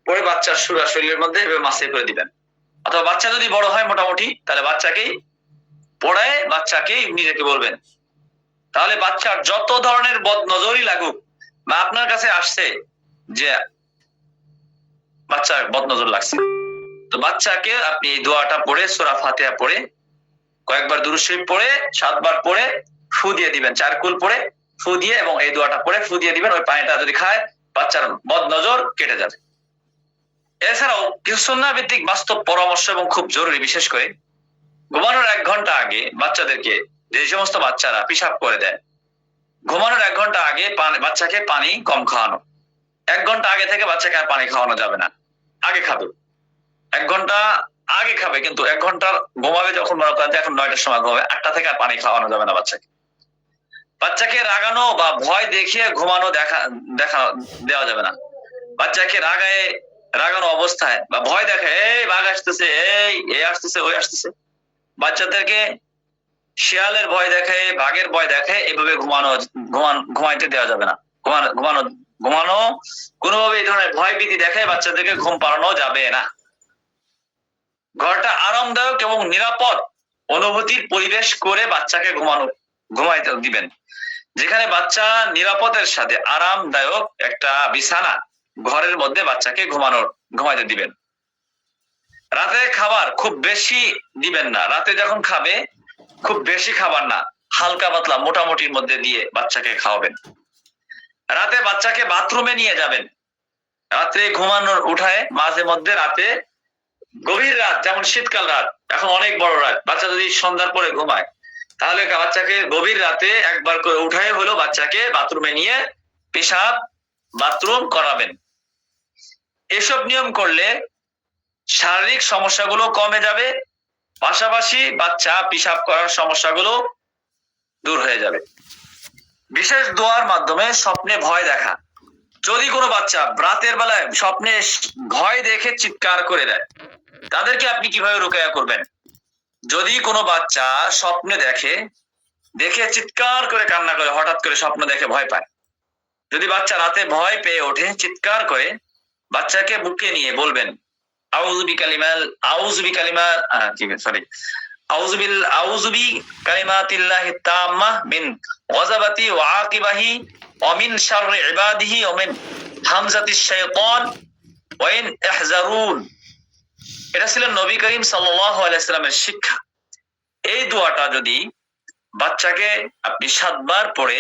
পড়ে বাচ্চার শরীরের মধ্যে এভাবে মাসাহ করে দিবেন। অথবা বাচ্চা যদি বড় হয় মোটামুটি, তাহলে বাচ্চাকেই পড়ায় বাচ্চাকেই নিজেকে বলবেন। তাহলে বাচ্চার যত ধরনের বদনজরই লাগুক বা আপনার কাছে আসছে যে বাচ্চার বদনজর লাগছে, তো বাচ্চাকে আপনি এই দোয়াটা পড়ে, সূরা ফাতিহা পড়ে, কয়েকবার দুরূদ শরীফ পড়ে, 7 বার পড়ে ফু দিয়ে দিবেন। 4 কুল পড়ে ফু দিয়ে, এবং এই দোয়াটা পরে ফু দিয়ে দিবেন। ওই পানিটা যদি খায় বাচ্চার বদ নজর কেটে যাবে। এছাড়াও কিছু সুন্নাহ ভিত্তিক বাস্তব পরামর্শ এবং খুব জরুরি, বিশেষ করে ঘুমানোর 1 ঘন্টা আগে বাচ্চাদেরকে, যে সমস্ত বাচ্চারা পেশাব করে দেয়, ঘুমানোর 1 ঘন্টা আগে বাচ্চাকে পানি কম খাওয়ানো। 1 ঘন্টা আগে থেকে বাচ্চাকে আর পানি খাওয়ানো যাবে না, আগে খাবে। 1 ঘন্টা আগে খাবে, কিন্তু 1 ঘন্টা ঘুমাবে যখন, মনে করেন এখন 9টার সময় ঘুমাবে, 8টা থেকে আর পানি খাওয়ানো যাবে না বাচ্চাকে। বাচ্চাকে রাগানো বা ভয় দেখিয়ে ঘুমানো দেওয়া যাবে না। বাচ্চাকে রাগানো অবস্থায় বা ভয় দেখে, এই বাঘ আসতেছে, এই আসতেছে, ওই আসতেছে, বাচ্চাদেরকে শিয়ালের ভয় দেখে, বাঘের ভয় দেখে, এভাবে ঘুমাইতে দেওয়া যাবে না। ঘুমানো কোনোভাবে এই ধরনের ভয় ভীতি দেখে বাচ্চাদেরকে ঘুম পাড়ানো যাবে না। ঘরটা আরামদায়ক এবং নিরাপদ অনুভূতির পরিবেশ করে বাচ্চাকে ঘুমাইতে দিবেন। যেখানে বাচ্চা নিরাপদের সাথে আরামদায়ক একটা বিছানা ঘরের মধ্যে বাচ্চাকে ঘুমাইতে দিবেন। রাতে খাবার খুব বেশি দিবেন না। রাতে যখন খাবে খুব বেশি খাবার না, হালকা পাতলা মোটামুটির মধ্যে দিয়ে বাচ্চাকে খাওয়াবেন। রাতে বাচ্চাকে বাথরুমে নিয়ে যাবেন। রাত্রে ঘুমানোর উঠায় মাঝে মধ্যে রাতে, গভীর রাত, যেমন শীতকাল রাত, এখন অনেক বড় রাত, বাচ্চা যদি সন্ধ্যার পরে ঘুমায়, তাহলে বাচ্চাকে গভীর রাতে একবার করে উঠায় হলো বাচ্চাকে বাথরুমে নিয়ে পেশাব বাথরুম করাবেন। এসব নিয়ম করলে শারীরিক সমস্যাগুলো কমে যাবে, পাশাপাশি বাচ্চা পেশাব করার সমস্যাগুলো দূর হয়ে যাবে। বিশেষ দোয়ার মাধ্যমে স্বপ্নে ভয় দেখা। যদি কোনো বাচ্চা রাতের বেলায় স্বপ্নে ভয় দেখে চিৎকার করে দেয়, তাদেরকে আপনি কিভাবে রুকায়া করবেন? যদি কোনো বাচ্চা স্বপ্নে দেখে চিৎকার করে কান্না করে, হঠাৎ করে স্বপ্ন দেখে ভয় পায়, যদি বাচ্চা রাতে ভয় পেয়ে ওঠে চিৎকার করে, বাচ্চাকে বুকে নিয়ে বলবেন আউযু বিকালিমাতিল্লাহি তাম্মাহ মিন গাযাবাতি ওয়া আকিবাহি ওয়া মিন শাররি ইবাদিহি ওয়া মিন হামজাতিশ শাইতান ওয়া ইন ইহজারুন। এটা ছিল নবী করিম সাল্লাল্লাহু আলাইহি ওয়াসাল্লামের শিক্ষা। এই দোয়াটা যদি বাচ্চাকে আপনি 7 বার পড়ে,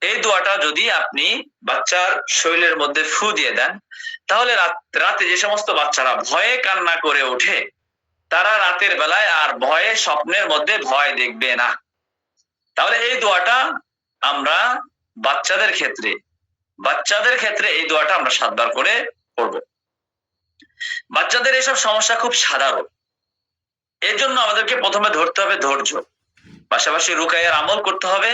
এই দোয়াটা যদি আপনি বাচ্চার শরীরের মধ্যে ফু দিয়ে দেন, তাহলে রাতে যে সমস্ত বাচ্চারা ভয়ে কান্না করে ওঠে, তারা রাতের বেলায় আর ভয়ে স্বপ্নের মধ্যে ভয় দেখবে না। তাহলে এই দোয়াটা আমরা বাচ্চাদের ক্ষেত্রে এই দোয়াটা আমরা 7 বার করে পড়ব। বাচ্চাদের এসব সমস্যা খুব সাধারণ, এর জন্য আমাদেরকে প্রথমে ধরতে হবে ধৈর্য, পাশাপাশি রুকায়ার আমল করতে হবে,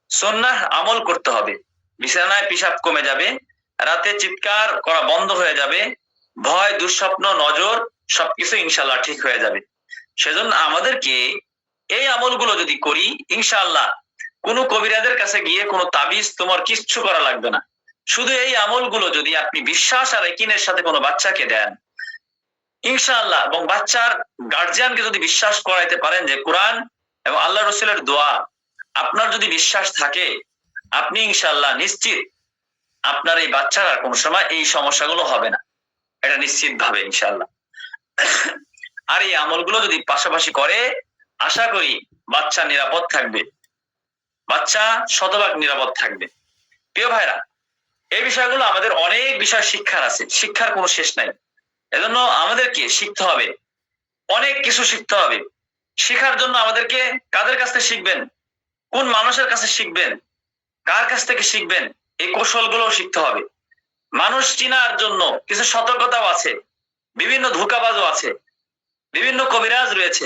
সুন্নাহ আমল করতে হবে। বিছানায় পেশাব কমে যাবে, রাতে চিৎকার করা বন্ধ হয়ে যাবে, ভয়, দুঃস্বপ্ন, নজর সবকিছু ইনশাআল্লাহ ঠিক হয়ে যাবে। সেজন্য আমাদেরকে এই আমলগুলো যদি করি, ইনশাআল্লাহ কোনো কবিরাজের কাছে গিয়ে কোনো তাবিজ তোমার কিচ্ছু করা লাগবে না। শুধু এই আমলগুলো যদি আপনি বিশ্বাস আর ইয়াকিনের সাথে কোনো বাচ্চাকে দেন, ইনশাআল্লাহ, এবং বাচ্চার গার্জিয়ানকে যদি বিশ্বাস করাইতে পারেন যে কোরআন এবং আল্লাহ রাসূলের দোয়া, আপনার যদি বিশ্বাস থাকে, আপনি ইনশাআল্লাহ নিশ্চিত আপনার এই বাচ্চার আর কোনো সময় এই সমস্যাগুলো হবে না, এটা নিশ্চিত ভাবে ইনশাআল্লাহ। আর এই আমলগুলো যদি পাশাপাশি করে, আশা করি বাচ্চা নিরাপদ থাকবে, বাচ্চা শতভাগ নিরাপদ থাকবে। প্রিয় ভাইরা, এই বিষয়গুলো আমাদের অনেক বিষয় শিক্ষার আছে, শিক্ষার কোনো শেষ নাই। এজন্য আমাদেরকে শিখতে হবে, অনেক কিছু শিখতে হবে। শেখার জন্য আমাদেরকে কাদের কাছ থেকে শিখবেন, কোন মানুষের কাছে শিখবেন, কার কাছ থেকে শিখবেন, এই কৌশলগুলো শিখতে হবে। মানুষ চিনার জন্য কিছু সতর্কতাও আছে, বিভিন্ন ধোঁকাবাজও আছে, বিভিন্ন কবিরাজ রয়েছে,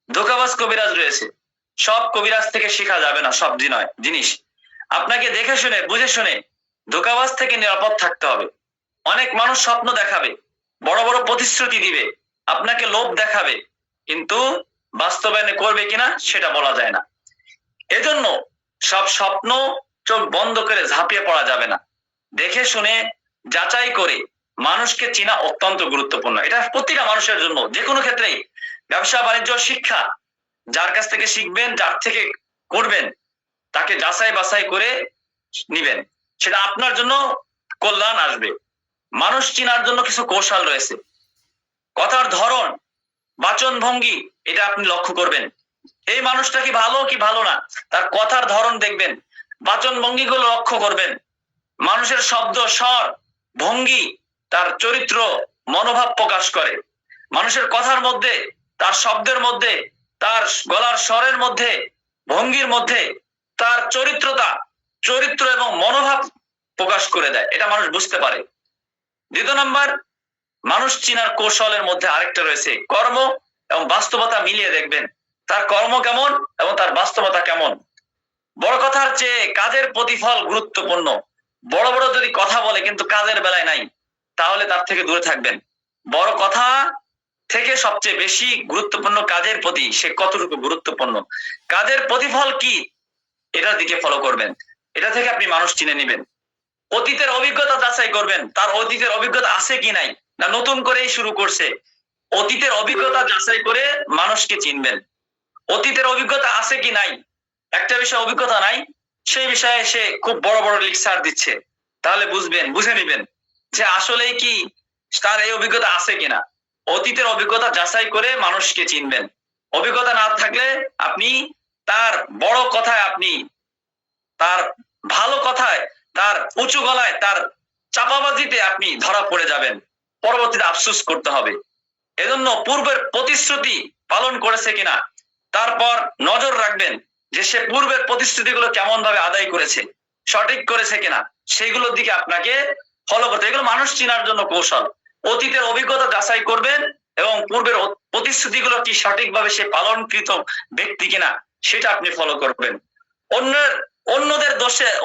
ধোঁকাবাজ কবিরাজ রয়েছে। সব কবিরাজ থেকে শেখা যাবে না সব জিনিস। আপনাকে দেখে শুনে বুঝে শুনে ধোঁকাবাজ থেকে নিরাপদ থাকতে হবে। অনেক মানুষ স্বপ্ন দেখাবে, বড় বড় প্রতিশ্রুতি দিবে, আপনাকে লোভ দেখাবে, কিন্তু বাস্তবায়নে করবে কিনা সেটা বলা যায় না। এজন্য সব স্বপ্ন চোখ বন্ধ করে ঝাঁপিয়ে পড়া যাবে না। দেখে শুনে যাচাই করে মানুষকে চেনা অত্যন্ত গুরুত্বপূর্ণ। এটা প্রতিটা মানুষের জন্য, যে কোনো ক্ষেত্রেই, ব্যবসা বাণিজ্য, শিক্ষা, যার কাছ থেকে শিখবেন, যার থেকে করবেন, তাকে যাচাই বাছাই করে নিবেন, সেটা আপনার জন্য কল্যাণ আসবে। মানুষ চেনার জন্য কিছু কৌশল রয়েছে, কথার ধরন, বাচন ভঙ্গি, এটা আপনি লক্ষ্য করবেন। এই মানুষটা কি ভালো না, তার কথার ধরন দেখবেন। বাচন ভঙ্গিগুলো লক্ষ্য করবেন। মানুষের শব্দ, স্বর, ভঙ্গি তার চরিত্র, মনোভাব প্রকাশ করে। মানুষের কথার মধ্যে, তার শব্দের মধ্যে, তার গলার স্বরের মধ্যে, ভঙ্গির মধ্যে তার চরিত্র এবং মনোভাব প্রকাশ করে দেয়, এটা মানুষ বুঝতে পারে। দ্বিতীয় নাম্বার, মানুষ চিনার কৌশলের মধ্যে আরেকটা রয়েছে, কর্ম এবং বাস্তবতা মিলিয়ে দেখবেন তার কর্ম কেমন এবং তার বাস্তবতা কেমন। বড় কথার চেয়ে কাজের প্রতিফল গুরুত্বপূর্ণ। বড় বড় যদি কথা বলে কিন্তু কাজের বেলায় নাই, তাহলে তার থেকে দূরে থাকবেন। বড় কথা থেকে সবচেয়ে বেশি গুরুত্বপূর্ণ কাজের প্রতি সে কতটুকু গুরুত্বপূর্ণ, কাজের প্রতিফল কি, এটার দিকে ফলো করবেন। এটা থেকে আপনি মানুষ চিনে নেবেন। অতীতের অভিজ্ঞতা যাচাই করবেন, তার অতীতের অভিজ্ঞতা আছে কি নাই, না নতুন করেই শুরু করছে। অতীতের অভিজ্ঞতা যাচাই করে মানুষকে চিনবেন। অতীতের অভিজ্ঞতা আছে কি নাই, একটা বিষয় অভিজ্ঞতা নাই, সেই বিষয়ে সে খুব বড় বড় লেকচার দিচ্ছে, তাহলে বুঝে নিবেন যে আসলেই কি তার এই অভিজ্ঞতা আছে কিনা। অতীতের অভিজ্ঞতা যাচাই করে মানুষকে চিনবেন। অভিজ্ঞতা না থাকলে আপনি তার বড় কথায়, আপনি তার ভালো কথায়, তার উঁচু গলায়, তার চাপাবাজিতে আপনি ধরা পড়ে যাবেন, পরবর্তীতে আফসোস করতে হবে। এজন্য পূর্বের প্রতিশ্রুতি পালন করেছে কিনা, তারপর নজর রাখবেন যে সে পূর্বের প্রতিশ্রুতিগুলো কেমন ভাবে আদায় করেছে, সঠিক করেছে কিনা, সেইগুলোর দিকে আপনাকে ফলো করতে। এগুলো মানুষ চিনার জন্য কৌশল। অতীতের অভিজ্ঞতা যাচাই করবেন এবং পূর্বের প্রতিশ্রুতিগুলো কি সঠিকভাবে সে পালনকৃত ব্যক্তি কিনা সেটা আপনি ফলো করবেন।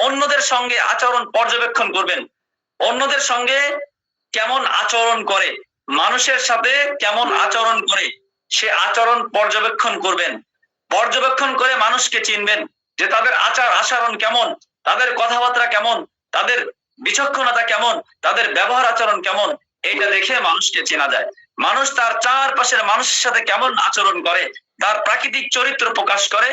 অন্যদের সঙ্গে আচরণ পর্যবেক্ষণ করবেন। অন্যদের সঙ্গে কেমন আচরণ করে, মানুষের সাথে কেমন আচরণ করে, সে আচরণ পর্যবেক্ষণ করবেন। পর্যবেক্ষণ করে মানুষকে চিনবেন যে তাদের আচার আচরণ কেমন, তাদের কথাবার্তা কেমন, তাদের বিচক্ষণতা কেমন, তাদের ব্যবহার আচরণ কেমন, এইটা দেখে মানুষকে চেনা যায়। মানুষ তার চারপাশের মানুষের সাথে কেমন আচরণ করে, তার প্রাকৃতিক চরিত্র প্রকাশ করে,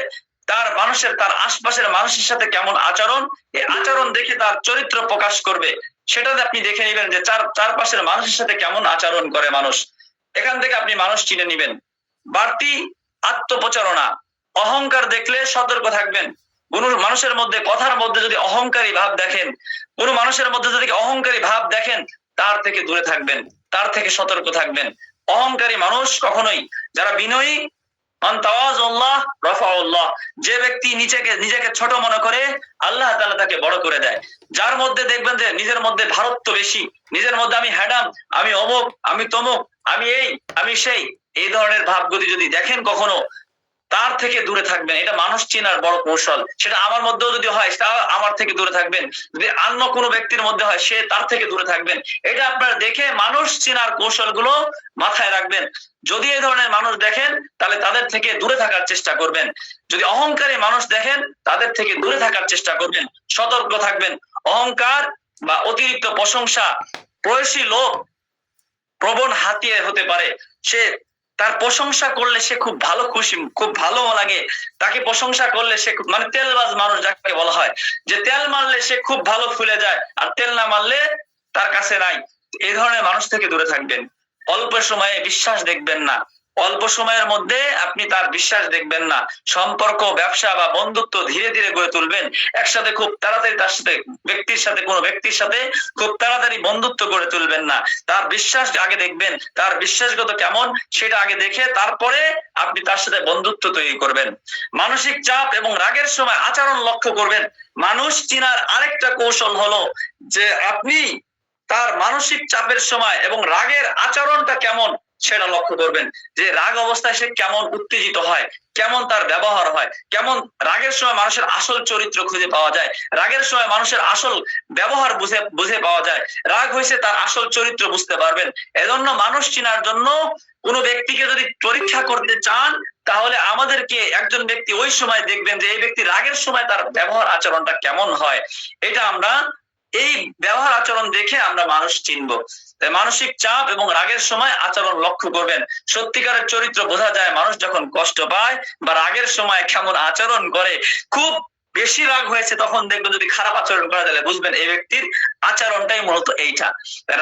তার আশপাশের মানুষের সাথে কেমন আচরণ, এই আচরণ দেখে তার চরিত্র প্রকাশ করবে। সেটা আপনি দেখে নেবেন যে চারপাশের মানুষের সাথে কেমন আচরণ করে মানুষ। এখান থেকে আপনি মানুষ চিনে নেবেন। বাড়তি আত্মপ্রচারণা, অহংকার দেখলে সতর্ক থাকবেন। কোন মানুষের মধ্যে, কথার মধ্যে যদি অহংকারী ভাব দেখেন, কোন মানুষের মধ্যে যদি অহংকারী ভাব দেখেন, তার থেকে দূরে থাকবেন, তার থেকে সতর্ক থাকবেন। অহংকারী মানুষ কখনোই, যারা বিনয়ী, যে ব্যক্তি নিজেকে ছোট মনে করে, আল্লাহ তাআলা তাকে বড় করে দেয়। যার মধ্যে দেখবেন যে নিজের মধ্যে ভারত্ব বেশি, নিজের মধ্যে আমি হ্যাডাম, আমি অমুক, আমি তমুক, আমি এই, আমি সেই, এই ধরনের ভাবগতি যদি দেখেন কখনো, তার থেকে দূরে থাকবেন। এটা মানুষ চেনার বড় কৌশল। সেটা আমার মধ্যেও যদি হয়, তা আমার থেকে দূরে থাকবেন। যদি অন্য কোনো ব্যক্তির মধ্যে হয়, সে তার থেকে দূরে থাকবেন। এটা আপনারা দেখে মানুষ চেনার কৌশলগুলো মাথায় রাখবেন। যদি এই ধরনের মানুষ দেখেন, তাহলে তাদের থেকে দূরে থাকার চেষ্টা করবেন। যদি অহংকারী মানুষ দেখেন, তাদের থেকে দূরে থাকার চেষ্টা করবেন, সতর্ক থাকবেন। অহংকার বা অতিরিক্ত প্রশংসা, প্রয়সী লোক প্রবণ হাতিয়ার হতে পারে। সে তার প্রশংসা করলে সে খুব ভালো খুশি, খুব ভালো লাগে। তাকে প্রশংসা করলে সে মানে তেলবাজ মানুষ যাকে বলা হয়, যে তেল মারলে সে খুব ভালো ফুলে যায়, আর তেল না মারলে তার কাছে নাই। এই ধরনের মানুষ থেকে দূরে থাকবেন। অল্প সময়ে বিশ্বাস দেখবেন না, অল্প সময়ের মধ্যে আপনি তার বিশ্বাস দেখবেন না। সম্পর্ক, ব্যবসা বা বন্ধুত্ব ধীরে ধীরে গড়ে তুলবেন। একসাথে খুব তাড়াতাড়ি তার সাথে কোনো ব্যক্তির সাথে খুব তাড়াতাড়ি বন্ধুত্ব গড়ে তুলবেন না। তার বিশ্বাস আগে দেখবেন, তার বিশ্বাসগত কেমন সেটা আগে দেখে তারপরে আপনি তার সাথে বন্ধুত্ব তৈরি করবেন। মানসিক চাপ এবং রাগের সময় আচরণ লক্ষ্য করবেন। মানুষ চিনার আরেকটা কৌশল হলো যে আপনি তার মানসিক চাপের সময় এবং রাগের আচরণটা কেমন সেটা লক্ষ্য করবেন। যে রাগ অবস্থায় সে কেমন উত্তেজিত হয়, কেমন তার ব্যবহার হয়, কেমন রাগের সময় মানুষের আসল চরিত্র খুঁজে পাওয়া যায়, রাগের সময় মানুষের আসল ব্যবহার বুঝে পাওয়া যায়। রাগ হয়েছে তার আসল চরিত্র বুঝতে পারবেন। এজন্য মানুষ চিনার জন্য কোনো ব্যক্তিকে যদি পরীক্ষা করতে চান, তাহলে আমাদেরকে একজন ব্যক্তি ওই সময় দেখবেন যে এই ব্যক্তি রাগের সময় তার ব্যবহার আচরণটা কেমন হয়। এটা আমরা এই ব্যবহার আচরণ দেখে আমরা মানুষ চিনবো। তাই মানসিক চাপ এবং রাগের সময় আচরণ লক্ষ্য করবেন। সত্যিকারের চরিত্র বোঝা যায় মানুষ যখন কষ্ট পায় বা রাগের সময় কেমন আচরণ করে। খুব বেশি রাগ হয়েছে তখন দেখবেন যদি খারাপ আচরণ করা যায়, বুঝবেন এই ব্যক্তির আচরণটাই মূলত এইটা।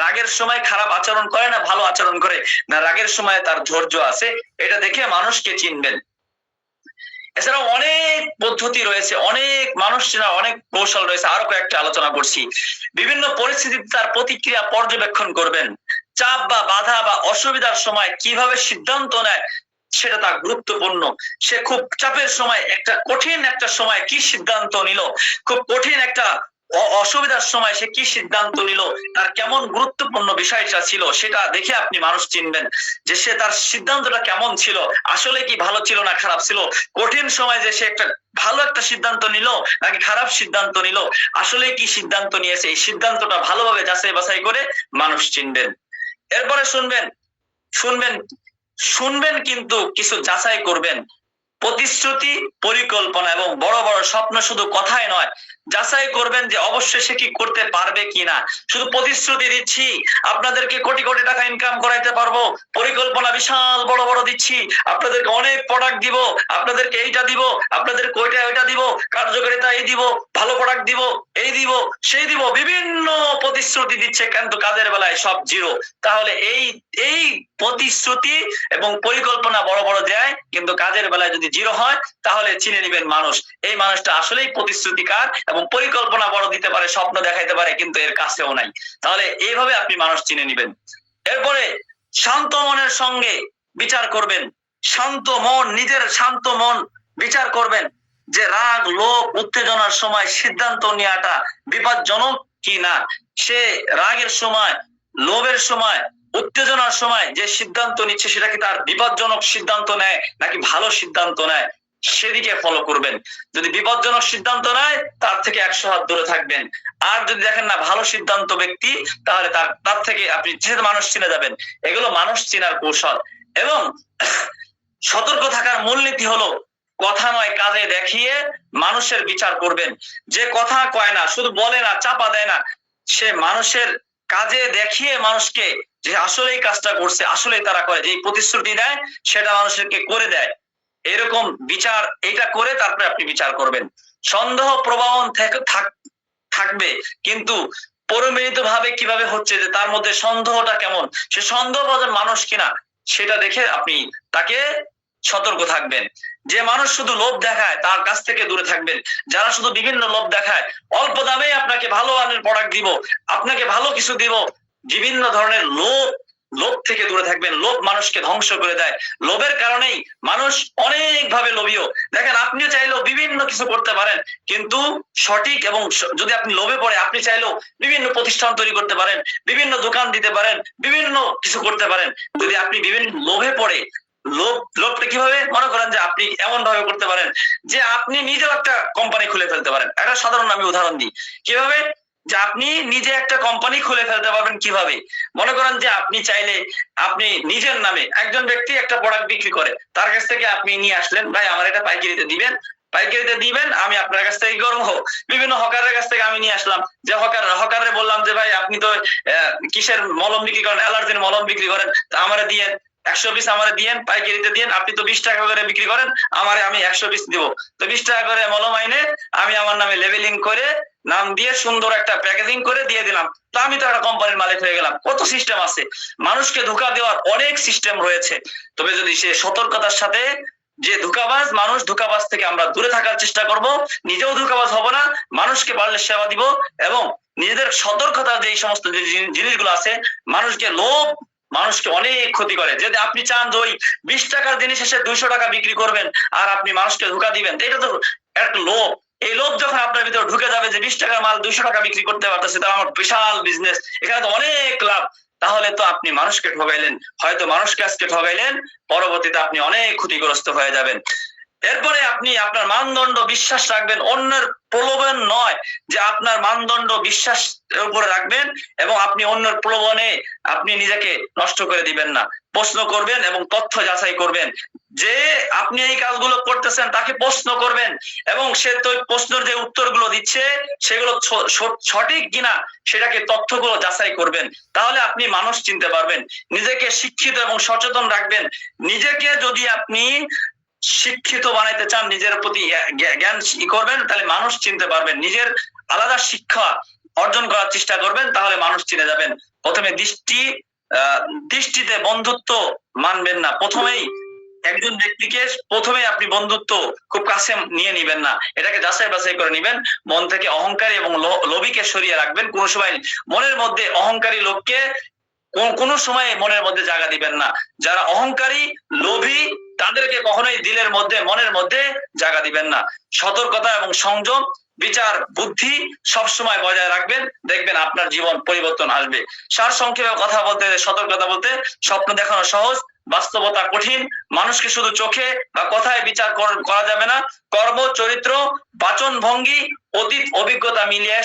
রাগের সময় খারাপ আচরণ করে না ভালো আচরণ করে, না রাগের সময় তার ধৈর্য আছে, এটা দেখে মানুষকে চিনবেন। এছাড়াও অনেক পদ্ধতি রয়েছে, অনেক মানুষরা অনেক কৌশল রয়েছে, আরো কয়েকটা আলোচনা করছি। বিভিন্ন পরিস্থিতিতে তার প্রতিক্রিয়া পর্যবেক্ষণ করবেন। চাপ বা বাধা বা অসুবিধার সময় কিভাবে সিদ্ধান্ত নেয় সেটা তার গুরুত্বপূর্ণ। সে খুব চাপের সময়, একটা কঠিন একটা সময় কি সিদ্ধান্ত নিল, খুব কঠিন একটা অসুবিধার সময় সে কি সিদ্ধান্ত নিল, তার কেমন গুরুত্বপূর্ণ বিষয়টা ছিল, সেটা দেখে আপনি মানুষ চিনবেন যে সে তার সিদ্ধান্তটা কেমন ছিল, আসলে কি ভালো ছিল না খারাপ ছিল। কঠিন সময় যে সে একটা ভালো একটা সিদ্ধান্ত নিল নাকি খারাপ সিদ্ধান্ত নিল, আসলে কি সিদ্ধান্ত নিয়েছে, এই সিদ্ধান্তটা ভালোভাবে যাচাই বাছাই করে মানুষ চিনবেন। এরপরে শুনবেন শুনবেন শুনবেন কিন্তু কিছু যাচাই করবেন। প্রতিশ্রুতি, পরিকল্পনা এবং বড় বড় স্বপ্ন শুধু কথাই নয়, যাচাই করবেন যে অবশ্যই সে কি করতে পারবে কিনা। শুধু প্রতিশ্রুতি দিচ্ছি আপনাদেরকে কোটি কোটি টাকা ইনকাম করাইতে পারবো, পরিকল্পনা বিশাল বড় বড় দিচ্ছি, আপনাদেরকে অনেক প্রোডাক্ট দিব, আপনাদেরকে এইটা দিব, আপনাদের ওইটা ওইটা দিব, কার্যকারিতা এই দিব, ভালো প্রোডাক্ট দিব, এই দিব সেই দিব, বিভিন্ন প্রতিশ্রুতি দিচ্ছে কিন্তু কাজের বেলায় সব জিরো। তাহলে এই এই প্রতিশ্রুতি এবং পরিকল্পনা বড় বড় দেয় কিন্তু কাজের বেলায় যদি জিরো হয় তাহলে চিনে নেবেন মানুষ এই মানুষটা আসলেই প্রতিশ্রুতিকার এবং পরিকল্পনা বড় দিতে পারে, স্বপ্ন দেখাইতে পারে কিন্তু এর কাছেও নাই। তাহলে এইভাবে আপনি মানুষ চিনে নেবেন। এরপরে শান্ত মনের সঙ্গে বিচার করবেন। শান্ত মন, নিজের শান্ত মন বিচার করবেন যে রাগ, লোভ, উত্তেজনার সময় সিদ্ধান্ত নেওয়াটা বিপজ্জনক কি না। সে রাগের সময়, লোভের সময়, উত্তেজনার সময় যে সিদ্ধান্ত নিচ্ছে সেটা কি তার বিপজ্জনক সিদ্ধান্ত নেয় নাকি ভালো সিদ্ধান্ত নেয়, সেদিকে ফলো করবেন। যদি বিপজ্জনক সিদ্ধান্ত নেয় তার থেকে 100 হাত দূরে থাকবেন। আর যদি দেখেন না ভালো সিদ্ধান্ত ব্যক্তি, তাহলে তার থেকে আপনি যেহেতু মানুষ চিনে যাবেন। এগুলো মানুষ চেনার কৌশল। এবং সতর্ক থাকার মূলনীতি হলো কথা নয় কাজে দেখিয়ে মানুষের বিচার করবেন। যে কথা কয় না, শুধু বলে না, চাপা দেয় না, সে মানুষের কাজে দেখিয়ে মানুষকে যে আসলেই কাজটা করছে, আসলেই তারা করে, যে প্রতিশ্রুতি দেয় সেটা মানুষকে করে দেয়, এরকম বিচার এটা করে তারপরে আপনি বিচার করবেন। সন্দেহ প্রবণ থাকবে কিন্তু পরিমিত ভাবে কিভাবে হচ্ছে, যে তার মধ্যে সন্দেহটা কেমন, সে সন্দেহভাজন মানুষ কিনা সেটা দেখে আপনি তাকে সতর্ক থাকবেন। যে মানুষ শুধু লোভ দেখায় তার কাছ থেকে দূরে থাকবেন। যারা শুধু বিভিন্ন লোভ দেখায়, অল্প দামে আপনাকে ভালো মানের প্রোডাক্ট দিব, আপনাকে ভালো কিছু দিব, বিভিন্ন ধরনের লোভ থেকে দূরে থাকবেন। লোভ মানুষকে ধ্বংস করে দেয়। লোভের কারণেই মানুষ অনেক ভাবে লোভীয়। দেখেন আপনিও চাইলেও বিভিন্ন কিছু করতে পারেন কিন্তু সঠিক, এবং যদি আপনি লোভে পড়ে আপনি চাইলেও বিভিন্ন প্রতিষ্ঠান তৈরি করতে পারেন, বিভিন্ন দোকান দিতে পারেন, বিভিন্ন কিছু করতে পারেন। যদি আপনি বিভিন্ন লোভে পড়ে, লোভটা কিভাবে, মনে করেন যে আপনি এমন ভাবে করতে পারেন যে আপনি নিজেও একটা কোম্পানি খুলে ফেলতে পারেন। একটা সাধারণ আমি উদাহরণ দিই কিভাবে, যে আপনি নিজে একটা কোম্পানি খুলে ফেলতে পারবেন কিভাবে। মনে করেন যে আপনি চাইলে আপনি নিজের নামে, একজন ব্যক্তি একটা প্রোডাক্ট বিক্রি করে, তার কাছ থেকে আপনি নিয়ে আসলেন, ভাই আমার এটা পাইকারিতে দিবেন, আমি আপনার কাছ থেকে করবো। বিভিন্ন হকারের কাছ থেকে আমি নিয়ে আসলাম, যে হকারে বললাম যে ভাই আপনি তো কিসের মলম বিক্রি করেন, অ্যালার্জির মলম বিক্রি করেন, তা আমারে দিয়ে 100 পিস আমারে দিয়েন, পাইকারিতে দিয়েন, আপনি তো 20 টাকা করে বিক্রি করেন, আমি 100 পিস দিব। তো 20 টাকা করে মলম আইনে আমি আমার নামে লেবেলিং করে, নাম দিয়ে সুন্দর একটা প্যাকেজিং করে দিয়ে দিলাম, তো আমি তো একটা কোম্পানির মালিক হয়ে গেলাম। কত সিস্টেম আছে, মানুষকে ধোঁকা দেওয়ার অনেক সিস্টেম রয়েছে। তবে যদি সে সতর্কতার সাথে, যে ধোঁকাবাজ মানুষ, ধোঁকাবাজ থেকে আমরা দূরে থাকার চেষ্টা করব, নিজেও ধোঁকাবাজ হব না, মানুষকে পারলে সেবা দিব, এবং নিজেদের সতর্কতার যে সমস্ত জিনিসগুলো আছে, মানুষকে অনেক ক্ষতি করে। যদি আপনি চান যে ওই 20 টাকার জিনিস এসে 200 টাকা বিক্রি করবেন আর আপনি মানুষকে ধোঁকা দিবেন, এটা তো একটা লোভ। এই লোভ যখন আপনার ভিতরে ঢুকে যাবে যে 20 টাকার মাল 200 টাকা বিক্রি করতে পারতেছে, তাহলে আমার বিশাল বিজনেস, এখানে তো অনেক লাভ, তাহলে তো আপনি মানুষকে ঠগাইলেন, হয়তো মানুষকে আজকে ঠগাইলেন, পরবর্তীতে আপনি অনেক ক্ষতিগ্রস্ত হয়ে যাবেন। এরপরে আপনি আপনার মানদণ্ড বিশ্বাস রাখবেন, অন্যের প্রলোভন নয়, যে আপনার মানদণ্ড বিশ্বাস উপরে রাখবেন এবং আপনি অন্যের প্রলোভনে আপনি নিজেকে নষ্ট করে দিবেন না। প্রশ্ন করবেন এবং তথ্য যাচাই করবেন, যে আপনি এই কাজগুলো করতেছেন তাকে প্রশ্ন করবেন এবং সে তো প্রশ্নের যে উত্তরগুলো দিচ্ছে সেগুলো সঠিক কিনা সেটাকে তথ্যগুলো যাচাই করবেন। তাহলে আপনি মানুষ চিনতে পারবেন। নিজেকে শিক্ষিত এবং সচেতন রাখবেন। নিজেকে যদি আপনি শিক্ষিত বানাইতে চান, নিজের প্রতি জ্ঞান করবেন, তাহলে মানুষ চিনতে পারবেন। নিজের আলাদা শিক্ষা অর্জন করার চেষ্টা করবেন, তাহলে মানুষ চিনে যাবেন। প্রথমে দৃষ্টিতে বন্ধুত্ব মানবেন না, প্রথমেই একজন ব্যক্তিকে প্রথমে আপনি বন্ধুত্ব খুব কাছে নিয়ে নিবেন না, এটাকে যাচাই বাছাই করে নিবেন। মন থেকে অহংকারী এবং লোভীকে সরিয়ে রাখবেন। কোন সময় মনের মধ্যে অহংকারী লোককে কোন সময় মনের মধ্যে জায়গা দিবেন না। যারা অহংকারী লোভী তাদেরকে কখনোই দিলের মধ্যে মনের মধ্যে জায়গা দিবেন না। সতর্কতা এবং সংযম বিচার বুদ্ধি সবসময় বজায় রাখবেন, দেখবেন আপনার জীবন পরিবর্তন আসবে। সার সংক্ষেপে কথা বলতে, সতর্কতা বলতে, স্বপ্ন দেখানো সহজ, বাস্তবতা কঠিন। মানুষকে শুধু চোখে বা কথায় বিচার করা যাবে না, কর্ম চরিত্র বাচন ভঙ্গি অতীত অভিজ্ঞতা মিলিয়ে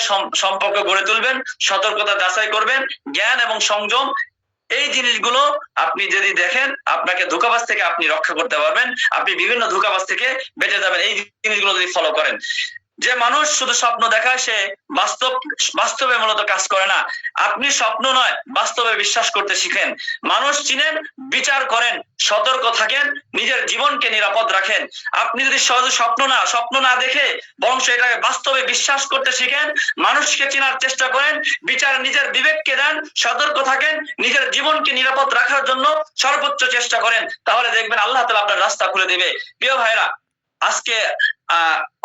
সম্পর্ক গড়ে তুলবেন। সতর্কতা যাচাই করবেন, জ্ঞান এবং সংযম এই জিনিসগুলো আপনি যদি দেখেন আপনাকে ধোঁকাবাজ থেকে আপনি রক্ষা করতে পারবেন, আপনি বিভিন্ন ধোঁকাবাজ থেকে বেঁচে যাবেন এই জিনিসগুলো যদি ফলো করেন। যে মানুষ শুধু স্বপ্ন দেখায় সে বাস্তবে মূলত কাজ করে না। আপনি স্বপ্ন নয় বাস্তবে বিশ্বাস করতে শিখেন, মানুষ চিনেন, বিচার করেন, সতর্ক থাকেন, নিজের জীবনকে নিরাপদ রাখেন। আপনি যদি স্বপ্ন না দেখে বরং এটাকে বাস্তবে বিশ্বাস করতে শিখেন, মানুষকে চেনার চেষ্টা করেন, বিচার নিজের বিবেককে দেন, সতর্ক থাকেন, নিজের জীবনকে নিরাপদ রাখার জন্য সর্বোচ্চ চেষ্টা করেন, তাহলে দেখবেন আল্লাহ তাআলা আপনার রাস্তা খুলে দিবে। প্রিয় ভাইরা, আজকে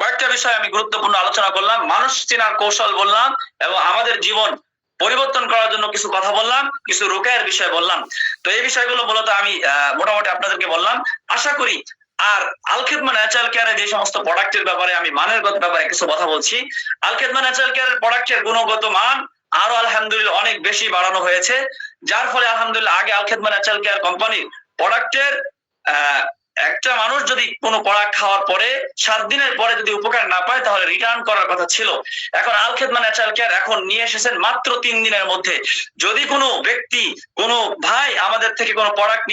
কয়েকটা বিষয় আমি গুরুত্বপূর্ণ আলোচনা করলাম, মানুষ চেনার কৌশল বললাম এবং আমাদের জীবন পরিবর্তন করার জন্য কিছু কথা বললাম, কিছু রুকায়ের বিষয় বললাম। তো এই বিষয়গুলো মূলত আমি মোটামুটি আপনাদেরকে বললাম। আশা করি আর আল খেদমা ন্যাচারাল কেয়ারের যে সমস্ত প্রোডাক্টের ব্যাপারে আমি মানের ব্যাপারে কিছু কথা বলছি, আল খেদমা ন্যাচারাল কেয়ারের প্রোডাক্টের গুণগত মান আরো আলহামদুলিল্লাহ অনেক বেশি বাড়ানো হয়েছে, যার ফলে আলহামদুলিল্লাহ আগে আল খেদমা ন্যাচারাল কেয়ার কোম্পানির প্রোডাক্টের একটা মানুষ যদি কোনো প্রোডাক্ট খাওয়ার পরে 7 দিনের পরে যদি উপকার না পায় তাহলে রিটার্ন করার কথা ছিল। এখন আল খেদমা ন্যাচারাল কেয়ার এখন নিয়ে এসেছেন মাত্র 3 দিনের মধ্যে। যদি কোনো ব্যক্তি কোনো ভাই আমাদের থেকে কোনো প্রোডাক্ট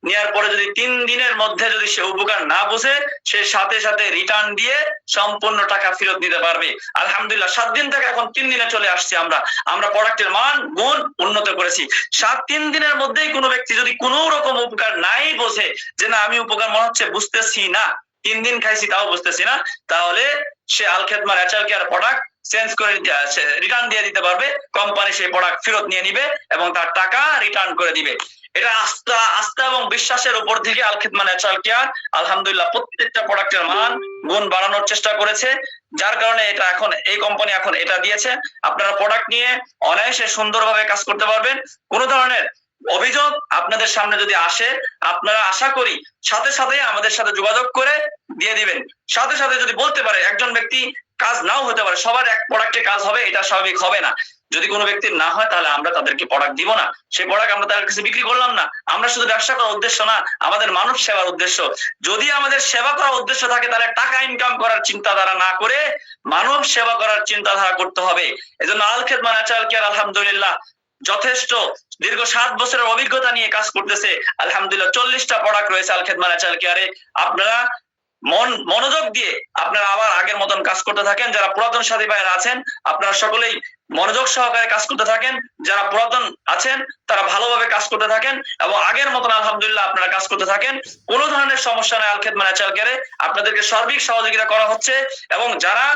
নেওয়ার পরে যদি 3 দিনের মধ্যে যদি সে উপকার না বোঝে, সে সাথে সাথে রিটার্ন দিয়ে সম্পূর্ণ টাকা ফেরত নিতে পারবে। আলহামদুলিল্লাহ 7 দিন থেকে এখন 3 দিনে চলে আসছে। আমরা প্রোডাক্টের মান গুণ উন্নত করেছি। 3 দিনের মধ্যেই কোনো ব্যক্তি যদি কোনো রকম উপকার নাই বোঝে, যে না আমি উপকার মনে হচ্ছে বুঝতেছি না, 3 দিন খাইছি তাও বুঝতেছি না, তাহলে সে আল খেদমা ন্যাচারাল কেয়ার প্রোডাক্ট চেঞ্জ করে রিটার্ন দিয়ে দিতে পারবে। কোম্পানি সেই প্রোডাক্ট ফেরত নিয়ে নিবে এবং তার টাকা রিটার্ন করে দিবে। এটা আস্থা এবং বিশ্বাসের উপর থেকে আল খেদমা ন্যাচারাল কেয়ার আলহামদুলিল্লাহ প্রত্যেকটা প্রোডাক্টের মান গুণ বাড়ানোর চেষ্টা করেছে, যার কারণে এটা এখন এই কোম্পানি এখন এটা দিয়েছে। আপনারা প্রোডাক্ট নিয়ে অনায়াসে সুন্দরভাবে কাজ করতে পারবেন। কোনো ধরনের অভিযোগ আপনাদের সামনে যদি আসে, আপনারা আশা করি সাথে সাথে আমাদের সাথে যোগাযোগ করে দিয়ে দিবেন। সাথে সাথে যদি বলতে পারে, একজন ব্যক্তি কাজ নাও হতে পারে, সবার এক প্রোডাক্টে কাজ হবে এটা স্বাভাবিক হবে না। যদি কোনো ব্যক্তির না হয় তাহলে আমরা তাদেরকে প্রোডাক্ট দিব না, সেই প্রোডাক্ট আমরা তাদের কাছে বিক্রি করলাম না। আমরা শুধু ব্যবসা করার উদ্দেশ্য না, আমাদের মানব সেবার উদ্দেশ্য। যদি আমাদের সেবা করার উদ্দেশ্য থাকে তাহলে টাকা ইনকাম করার চিন্তাধারা না করে মানব সেবা করার চিন্তাধারা করতে হবে। এজন্য আল খেদমা ন্যাচারাল কেয়ার আলহামদুলিল্লাহ যথেষ্ট দীর্ঘ 7 বছরের অভিজ্ঞতা নিয়ে কাজ করতেছে। আলহামদুলিল্লাহ 40টা প্রোডাক্ট রয়েছে আল খেদমা ন্যাচারাল কেয়ারে। আপনারা মনোযোগ দিয়ে আপনারা আবার আগের মতন কাজ করতে থাকেন। যারা পুরাতন সাথী ভাইরা আছেন আপনারা সকলেই মনোযোগ সহকারে কাজ করতে থাকেন, যারা পুরাতন আছেন তারা ভালোভাবে কাজ করতে থাকেন এবং আগের মতন আলহামদুলিল্লাহ আপনারা কাজ করতে থাকেন। কোনো ধরনের সমস্যা নাই আল খেদমা ন্যাচারাল কেয়ারে, আপনাদেরকে সার্বিক সহযোগিতা করা হচ্ছে। এবং যারা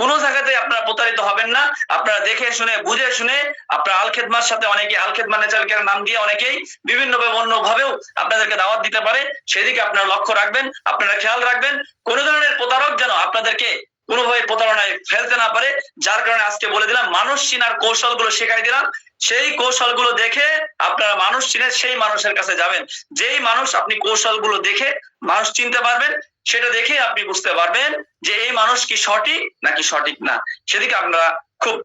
কোনো জায়গাতে আপনারা প্রতারিত হবেন না, আপনারা দেখে শুনে বুঝে শুনে আপনারা আল খেদমার সাথে অনেকে আল খেদমা ন্যাচারাল কেয়ার নাম দিয়ে অনেকেই বিভিন্নভাবে অন্যভাবেও আপনাদেরকে দাওয়াত দিতে পারে, সেদিকে আপনারা লক্ষ্য রাখবেন, আপনারা খেয়াল রাখবেন কোনো ধরনের প্রতারক যেন আপনাদেরকে কোনোভাবে প্রতারণায় ফেলতে না পারে। যার কারণে আজকে বলে দিলাম, মানুষ চিনার কৌশলগুলো শেখাই দিলাম। সেই কৌশলগুলো দেখে আপনারা মানুষ চিনে সেই মানুষের কাছে যাবেন। যেই মানুষ আপনি কৌশলগুলো দেখে মানুষ চিনতে পারবেন, সেটা দেখে আপনি বুঝতে পারবেন যে এই মানুষ কি সঠিক নাকি সঠিক না। সেদিকে আপনারা খুব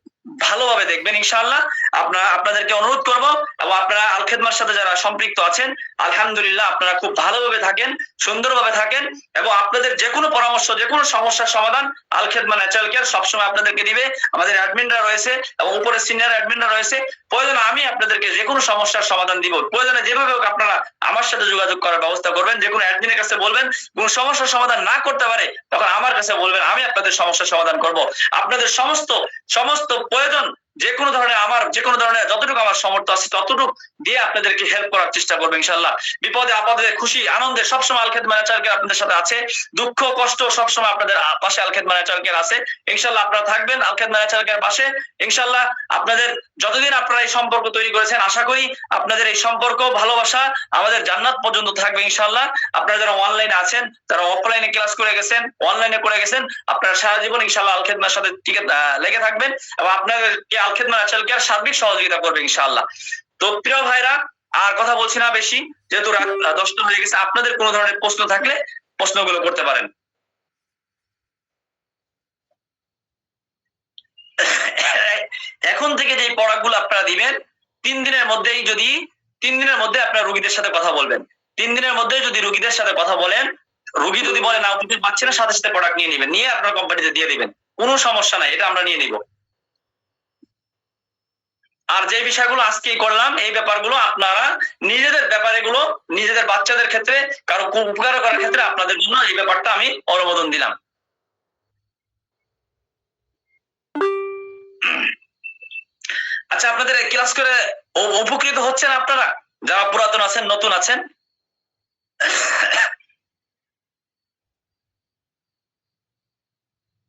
ভালোভাবে দেখবেন ইনশাআল্লাহ। আপনাদেরকে অনুরোধ করব এবং আপনারা আল খেদমার সাথে যারা সম্পৃক্ত আছেন আলহামদুলিল্লাহ আপনারা খুব ভালোভাবে থাকেন, সুন্দরভাবে থাকেন এবং আপনাদের যে কোনো পরামর্শ, যে কোনো সমস্যার সমাধান আল খেদমা ন্যাচারাল কেয়ার সবসময় আপনাদেরকে দিবে। আমাদের অ্যাডমিনরা রয়েছে এবং উপরে সিনিয়র অ্যাডমিনরা রয়েছে, প্রয়োজনে আমি আপনাদেরকে যে কোনো সমস্যার সমাধান দিব। প্রয়োজনে যেভাবে হোক আপনারা আমার সাথে যোগাযোগ করার ব্যবস্থা করবেন। যে কোনো অ্যাডমিনের কাছে বলবেন, কোন সমস্যার সমাধান না করতে পারে তখন আমার কাছে বলবেন, আমি আপনাদের সমস্যার সমাধান করব। আপনাদের সমস্ত প্রয়োজন যে কোনো ধরনের যতটুকু আমার সামর্থ্য আছে ততটুকু দিয়ে আপনাদেরকে হেল্প করার চেষ্টা করবো ইনশাআল্লাহ। বিপদে আপদে খুশি আনন্দে সবসময় আল খেদমা ন্যাচারাল কেয়ার আপনাদের সাথে আছে, দুঃখ কষ্ট সবসময় আপনাদের পাশে আল খেদমা ন্যাচারাল কেয়ার আছে। ইনশাআল্লাহ আপনারা থাকবেন আল খেদমা ন্যাচারাল কেয়ার পাশে। ইনশাআল্লাহ আপনাদের যতদিন আপনারা এই সম্পর্ক তৈরি করেছেন, আশা করি আপনাদের এই সম্পর্ক ভালোবাসা আমাদের জান্নাত পর্যন্ত থাকবে ইনশাআল্লাহ। আপনারা যারা অনলাইনে আছেন, যারা অফলাইনে ক্লাস করে গেছেন, অনলাইনে করে গেছেন, আপনারা সারা জীবন ইনশাআল্লাহ আল খেদমার সাথে লেগে থাকবেন এবং আপনাদেরকে আল খেদমা ন্যাচারাল কেয়ার সার্বিক সহযোগিতা করবে ইনশাআল্লাহ। তো প্রিয় ভাইরা, আর কথা বলছি না বেশি, যেহেতু রাত 10টা হয়ে গেছে। আপনাদের কোনো ধরনের প্রশ্ন থাকলে প্রশ্নগুলো করতে পারেন। এখন থেকে যে পড়াগুলো আপনারা দিবেন 3 দিনের মধ্যেই, যদি 3 দিনের মধ্যে আপনারা রোগীদের সাথে কথা বলবেন। 3 দিনের মধ্যে যদি রোগীদের সাথে কথা বলেন, রোগী যদি বলে না দিতে পারছে না, সাথে সাথে প্রোডাক্ট নিয়ে নেবেন, নিয়ে আপনার কোম্পানিতে দিয়ে দিবেন, কোনো সমস্যা নাই, এটা আমরা নিয়ে নিব। আর যে বিষয়গুলো আজকেই করলাম, এই ব্যাপারগুলো আপনারা নিজেদের ব্যাপারগুলো নিজেদের বাচ্চাদের ক্ষেত্রে কারো উপকার করার ক্ষেত্রে আপনাদের জন্য এই ব্যাপারটা আমি অনুমোদন দিলাম। আচ্ছা, আপনাদের ক্লাস করে উপকৃত হচ্ছেন আপনারা যারা পুরাতন আছেন, নতুন আছেন?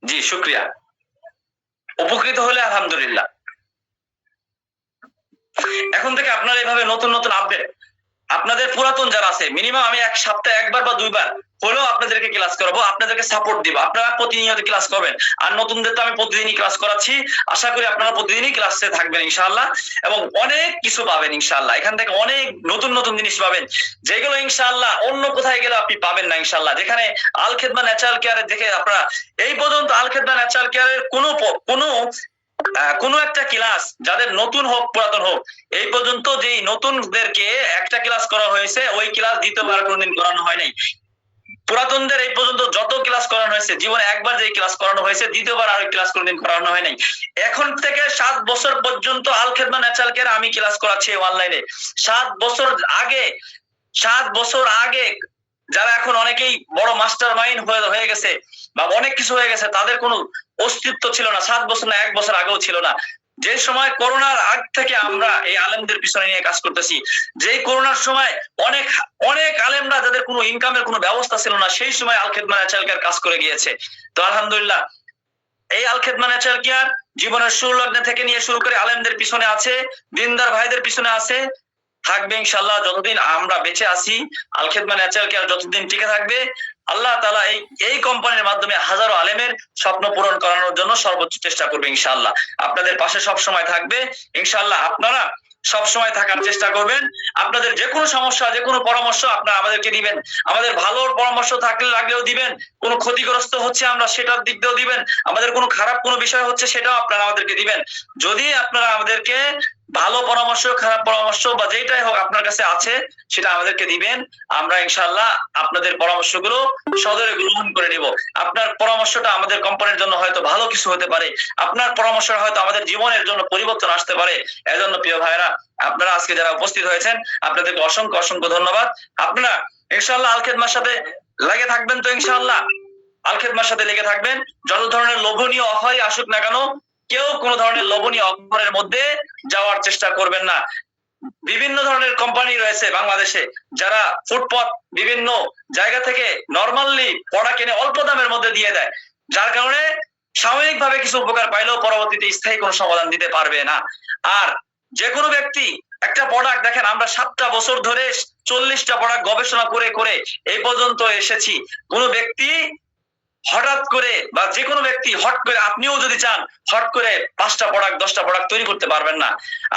জি শুকরিয়া, উপকৃত হলে আলহামদুলিল্লাহ। এখন থেকে আপনারা এইভাবে নতুন নতুন আপডেট, আপনাদের পুরাতন যারা আছে মিনিমাম আমি এক সপ্তাহে একবার বা দুইবার হলেও আপনাদেরকে ক্লাস করাবো, আপনাদেরকে সাপোর্ট দিব, আপনারা প্রতিনিয়ত ক্লাস করবেন। আর নতুনদের তো আমি প্রতিদিনই ক্লাস করাচ্ছি, আশা করি আপনারা প্রতিদিনই ক্লাসে থাকবেন ইনশাআল্লাহ এবং অনেক কিছু পাবেন ইনশাআল্লাহ। এখান থেকে অনেক নতুন নতুন জিনিস পাবেন, যেগুলো ইনশাআল্লাহ অন্য কোথায় গেলে আপনি পাবেন না ইনশাআল্লাহ। যেখানে আল খেদমা ন্যাচারাল কেয়ারে দেখে আপনারা এই পর্যন্ত আল খেদমা ন্যাচারাল কেয়ারের কোনো একটা ক্লাস, যাদের নতুন হোক পুরাতন হোক, এই পর্যন্ত যেই নতুনদেরকে একটা ক্লাস করা হয়েছে, ওই ক্লাস দ্বিতীয়বার কোনদিন করানো হয় নাই। পুরাতনদের এই পর্যন্ত যত ক্লাস করানো হয়েছে, জীবনে একবার যে ক্লাস করানো হয়েছে, দ্বিতীয়বার আর ক্লাস কোনদিন করানো হয় নাই। এখন থেকে 7 বছর পর্যন্ত আল খেদমা ন্যাচারাল কেয়ার আমি ক্লাস করাচ্ছি অনলাইনে। 7 বছর আগে যারা এখন অনেকেই বড় মাস্টার মাইন্ড হয়ে গেছে বা অনেক কিছু হয়ে গেছে, তাদের কোনো অস্তিত্ব ছিল না 7 বছর না 1 বছর আগেও ছিল না। যে সময় করোনার আগ থেকে আমরা এই আলেমদের পিছনে নিয়ে কাজ করতেছি, যে করোনার সময় অনেক অনেক আলেমরা যাদের কোনো ইনকামের কোনো ব্যবস্থা ছিল না, সেই সময় আল খেদমা ন্যাচারাল কেয়ার কাজ করে গিয়েছে। তো আলহামদুলিল্লাহ এই আল খেদমা ন্যাচারাল কেয়ার জীবনের শুরু লগ্নে থেকে নিয়ে শুরু করে আলেমদের পিছনে আছে, দিনদার ভাইদের পিছনে আছে, থাকবে ইনশাআল্লাহ। যতদিন আমরা বেঁচে আছি আল খেদমা ন্যাচারাল কেয়ার যতদিন টিকে থাকবে, আল্লাহ তাআলা এই কোম্পানির মাধ্যমে হাজারো আলেমের স্বপ্ন পূরণ করানোর জন্য সর্বোচ্চ চেষ্টা করবে ইনশাআল্লাহ। আপনাদের পাশে সব সময় থাকবে ইনশাআল্লাহ। আপনারা সব সময় থাকার চেষ্টা করবেন। আপনাদের যে কোনো সমস্যা, যে কোনো পরামর্শ আপনারা আমাদেরকে দিবেন। আমাদের ভালোর পরামর্শ লাগলেও দিবেন, কোনো ক্ষতিগ্রস্ত হচ্ছে আমরা সেটার দিক দিয়েও দিবেন, আমাদের কোনো খারাপ কোনো বিষয় হচ্ছে সেটাও আপনারা আমাদেরকে দিবেন। যদি আপনারা আমাদেরকে ভালো পরামর্শ, খারাপ পরামর্শ বা যেটাই হোক আপনার কাছে আছে, সেটা আমাদেরকে দিবেন। আমরা ইনশাআল্লাহ আপনাদের পরামর্শগুলো সদরে গ্রহণ করে নিব। আপনার পরামর্শটা আমাদের কোম্পানির জন্য হয়তো ভালো কিছু হতে পারে, আপনার পরামর্শ হয়তো আমাদের জীবনের জন্য পরিবর্তন আসতে পারে। এজন্য প্রিয় ভাইরা, আপনারা আজকে যারা উপস্থিত হয়েছেন, আপনাদেরকে অসংখ্য অসংখ্য ধন্যবাদ। আপনারা ইনশাআল্লাহ আল খেদমার সাথে লেগে থাকবেন তো ইনশাআল্লাহ আল খেদমার সাথে লেগে থাকবেন। যত ধরনের লোভনীয় অফারই আসুক না কেন, কেউ কোনো ধরনের লোভনীয় অফারের মধ্যে যাওয়ার চেষ্টা করবেন না। বিভিন্ন ধরনের কোম্পানি রয়েছে বাংলাদেশে, যারা ফুটপাত বিভিন্ন জায়গা থেকে নরমালি পড়া কিনে অল্প দামের মধ্যে দিয়ে দেয়, যার কারণে সাময়িকভাবে কিছু উপকার পাইলেও পরবর্তীতে স্থায়ী কোনো সমাধান দিতে পারবে না। আর যে কোনো ব্যক্তি একটা প্রোডাক্ট দেখেন, আমরা 7টা বছর ধরে 40টা প্রোডাক্ট গবেষণা করে করে এই পর্যন্ত এসেছি। কোনো ব্যক্তি হঠাৎ করে বা যে কোনো ব্যক্তি হট করে, আপনিও যদি চান হট করে 5টা প্রোডাক্ট 10টা প্রোডাক্ট তৈরি করতে পারবেন না।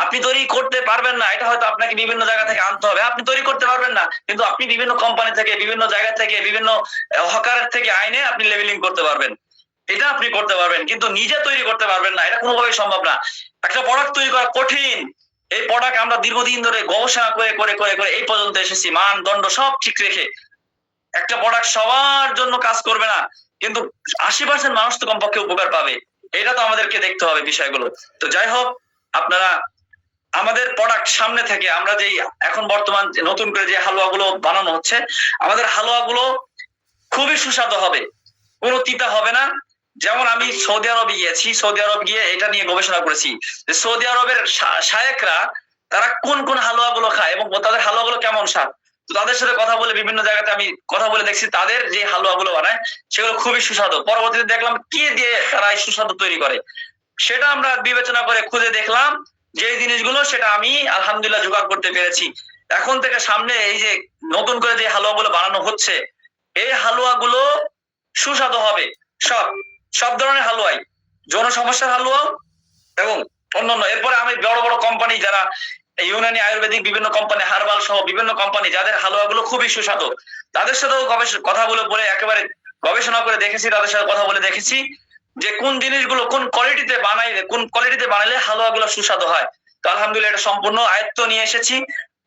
আপনি তৈরি করতে পারবেন না, এটা হয়তো আপনাকে বিভিন্ন জায়গা থেকে আনতে হবে। আপনি তৈরি করতে পারবেন না, কিন্তু আপনি বিভিন্ন কোম্পানি থেকে, বিভিন্ন জায়গা থেকে, বিভিন্ন হকারের থেকে আইনে আপনি লেভেলিং করতে পারবেন, এটা আপনি করতে পারবেন, কিন্তু নিজে তৈরি করতে পারবেন না, এটা কোনোভাবেই সম্ভব না। একটা প্রোডাক্ট তৈরি করা কঠিন। এই প্রোডাক্ট আমরা দীর্ঘদিন ধরে গবেষণা করে করে করে করে এই পর্যন্ত এসেছি, মানদণ্ড সব ঠিক রেখে। একটা প্রোডাক্ট সবার জন্য কাজ করবে না, কিন্তু 80% মানুষ তো কমপক্ষে উপকার পাবে, এটা তো আমাদেরকে দেখতে হবে বিষয়গুলো। তো যাই হোক, আপনারা আমাদের প্রোডাক্ট সামনে থেকে, আমরা যেই এখন বর্তমান নতুন করে যে হালুয়াগুলো বানানো হচ্ছে, আমাদের হালুয়াগুলো খুবই সুস্বাদু হবে, কোনো তিতা হবে না। যেমন আমি সৌদি আরবে গিয়েছি, সৌদি আরব গিয়ে এটা নিয়ে গবেষণা করেছি যে সৌদি আরবের শায়েকরা তারা কোন কোন হালুয়া গুলো খায় এবং তাদের হালুয়া গুলো কেমন স্বাদ। তো তাদের সাথে কথা বলে বিভিন্ন জায়গাতে আমি কথা বলে দেখছি তাদের যে হালুয়া গুলো বানায় সেগুলো খুবই সুস্বাদু। পরবর্তীতে দেখলাম কি দিয়ে তারা এই সুস্বাদু তৈরি করে, সেটা আমরা বিবেচনা করে খুঁজে দেখলাম যে জিনিসগুলো সেটা আমি আলহামদুলিল্লাহ জোগাড় করতে পেরেছি। এখন থেকে সামনে এই যে নতুন করে যে হালুয়া গুলো বানানো হচ্ছে এই হালুয়া গুলো সুস্বাদু হবে। সব সব ধরনের হালুয়াই, যৌন সমস্যার হালুয়া এবং অন্যান্য। এরপরে আমি বড় বড় কোম্পানি যারা ইউনানি আয়ুর্বেদিক বিভিন্ন কোম্পানি, হার্বাল সহ বিভিন্ন কোম্পানি যাদের হালুয়া গুলো খুবই সুস্বাদু, তাদের সাথেও কথাগুলো বলে একেবারে গবেষণা করে দেখেছি, তাদের সাথে কথা বলে দেখেছি যে কোন জিনিসগুলো কোন কোয়ালিটিতে বানাইলে হালুয়া গুলো সুস্বাদু হয়। তো আলহামদুলিল্লাহ এটা সম্পূর্ণ আয়ত্ত নিয়ে এসেছি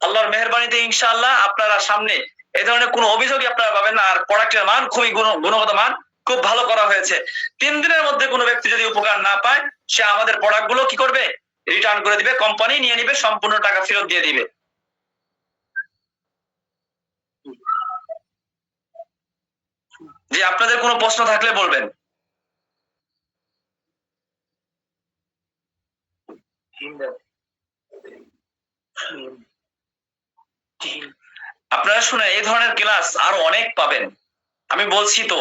আল্লাহর মেহেরবানিতে। ইনশাআল্লাহ আপনারা সামনে এই ধরনের কোনো অভিযোগই আপনারা পাবেন না। আর প্রোডাক্টের মান খুবই গুণগত মান খুব ভালো করা হয়েছে। 3 দিনের মধ্যে কোনো ব্যক্তি যদি উপকার না পায় সে আমাদের প্রোডাক্ট গুলো কি করবে, রিটার্ন করে দিবে, কোম্পানি নিয়ে নিবে, সম্পূর্ণ টাকা ফেরত দিয়ে দিবে। যে আপনাদের কোনো প্রশ্ন থাকলে বলবেন। আপনারা শুনে এই ধরনের ক্লাস আরো অনেক পাবেন, আমি বলছি তো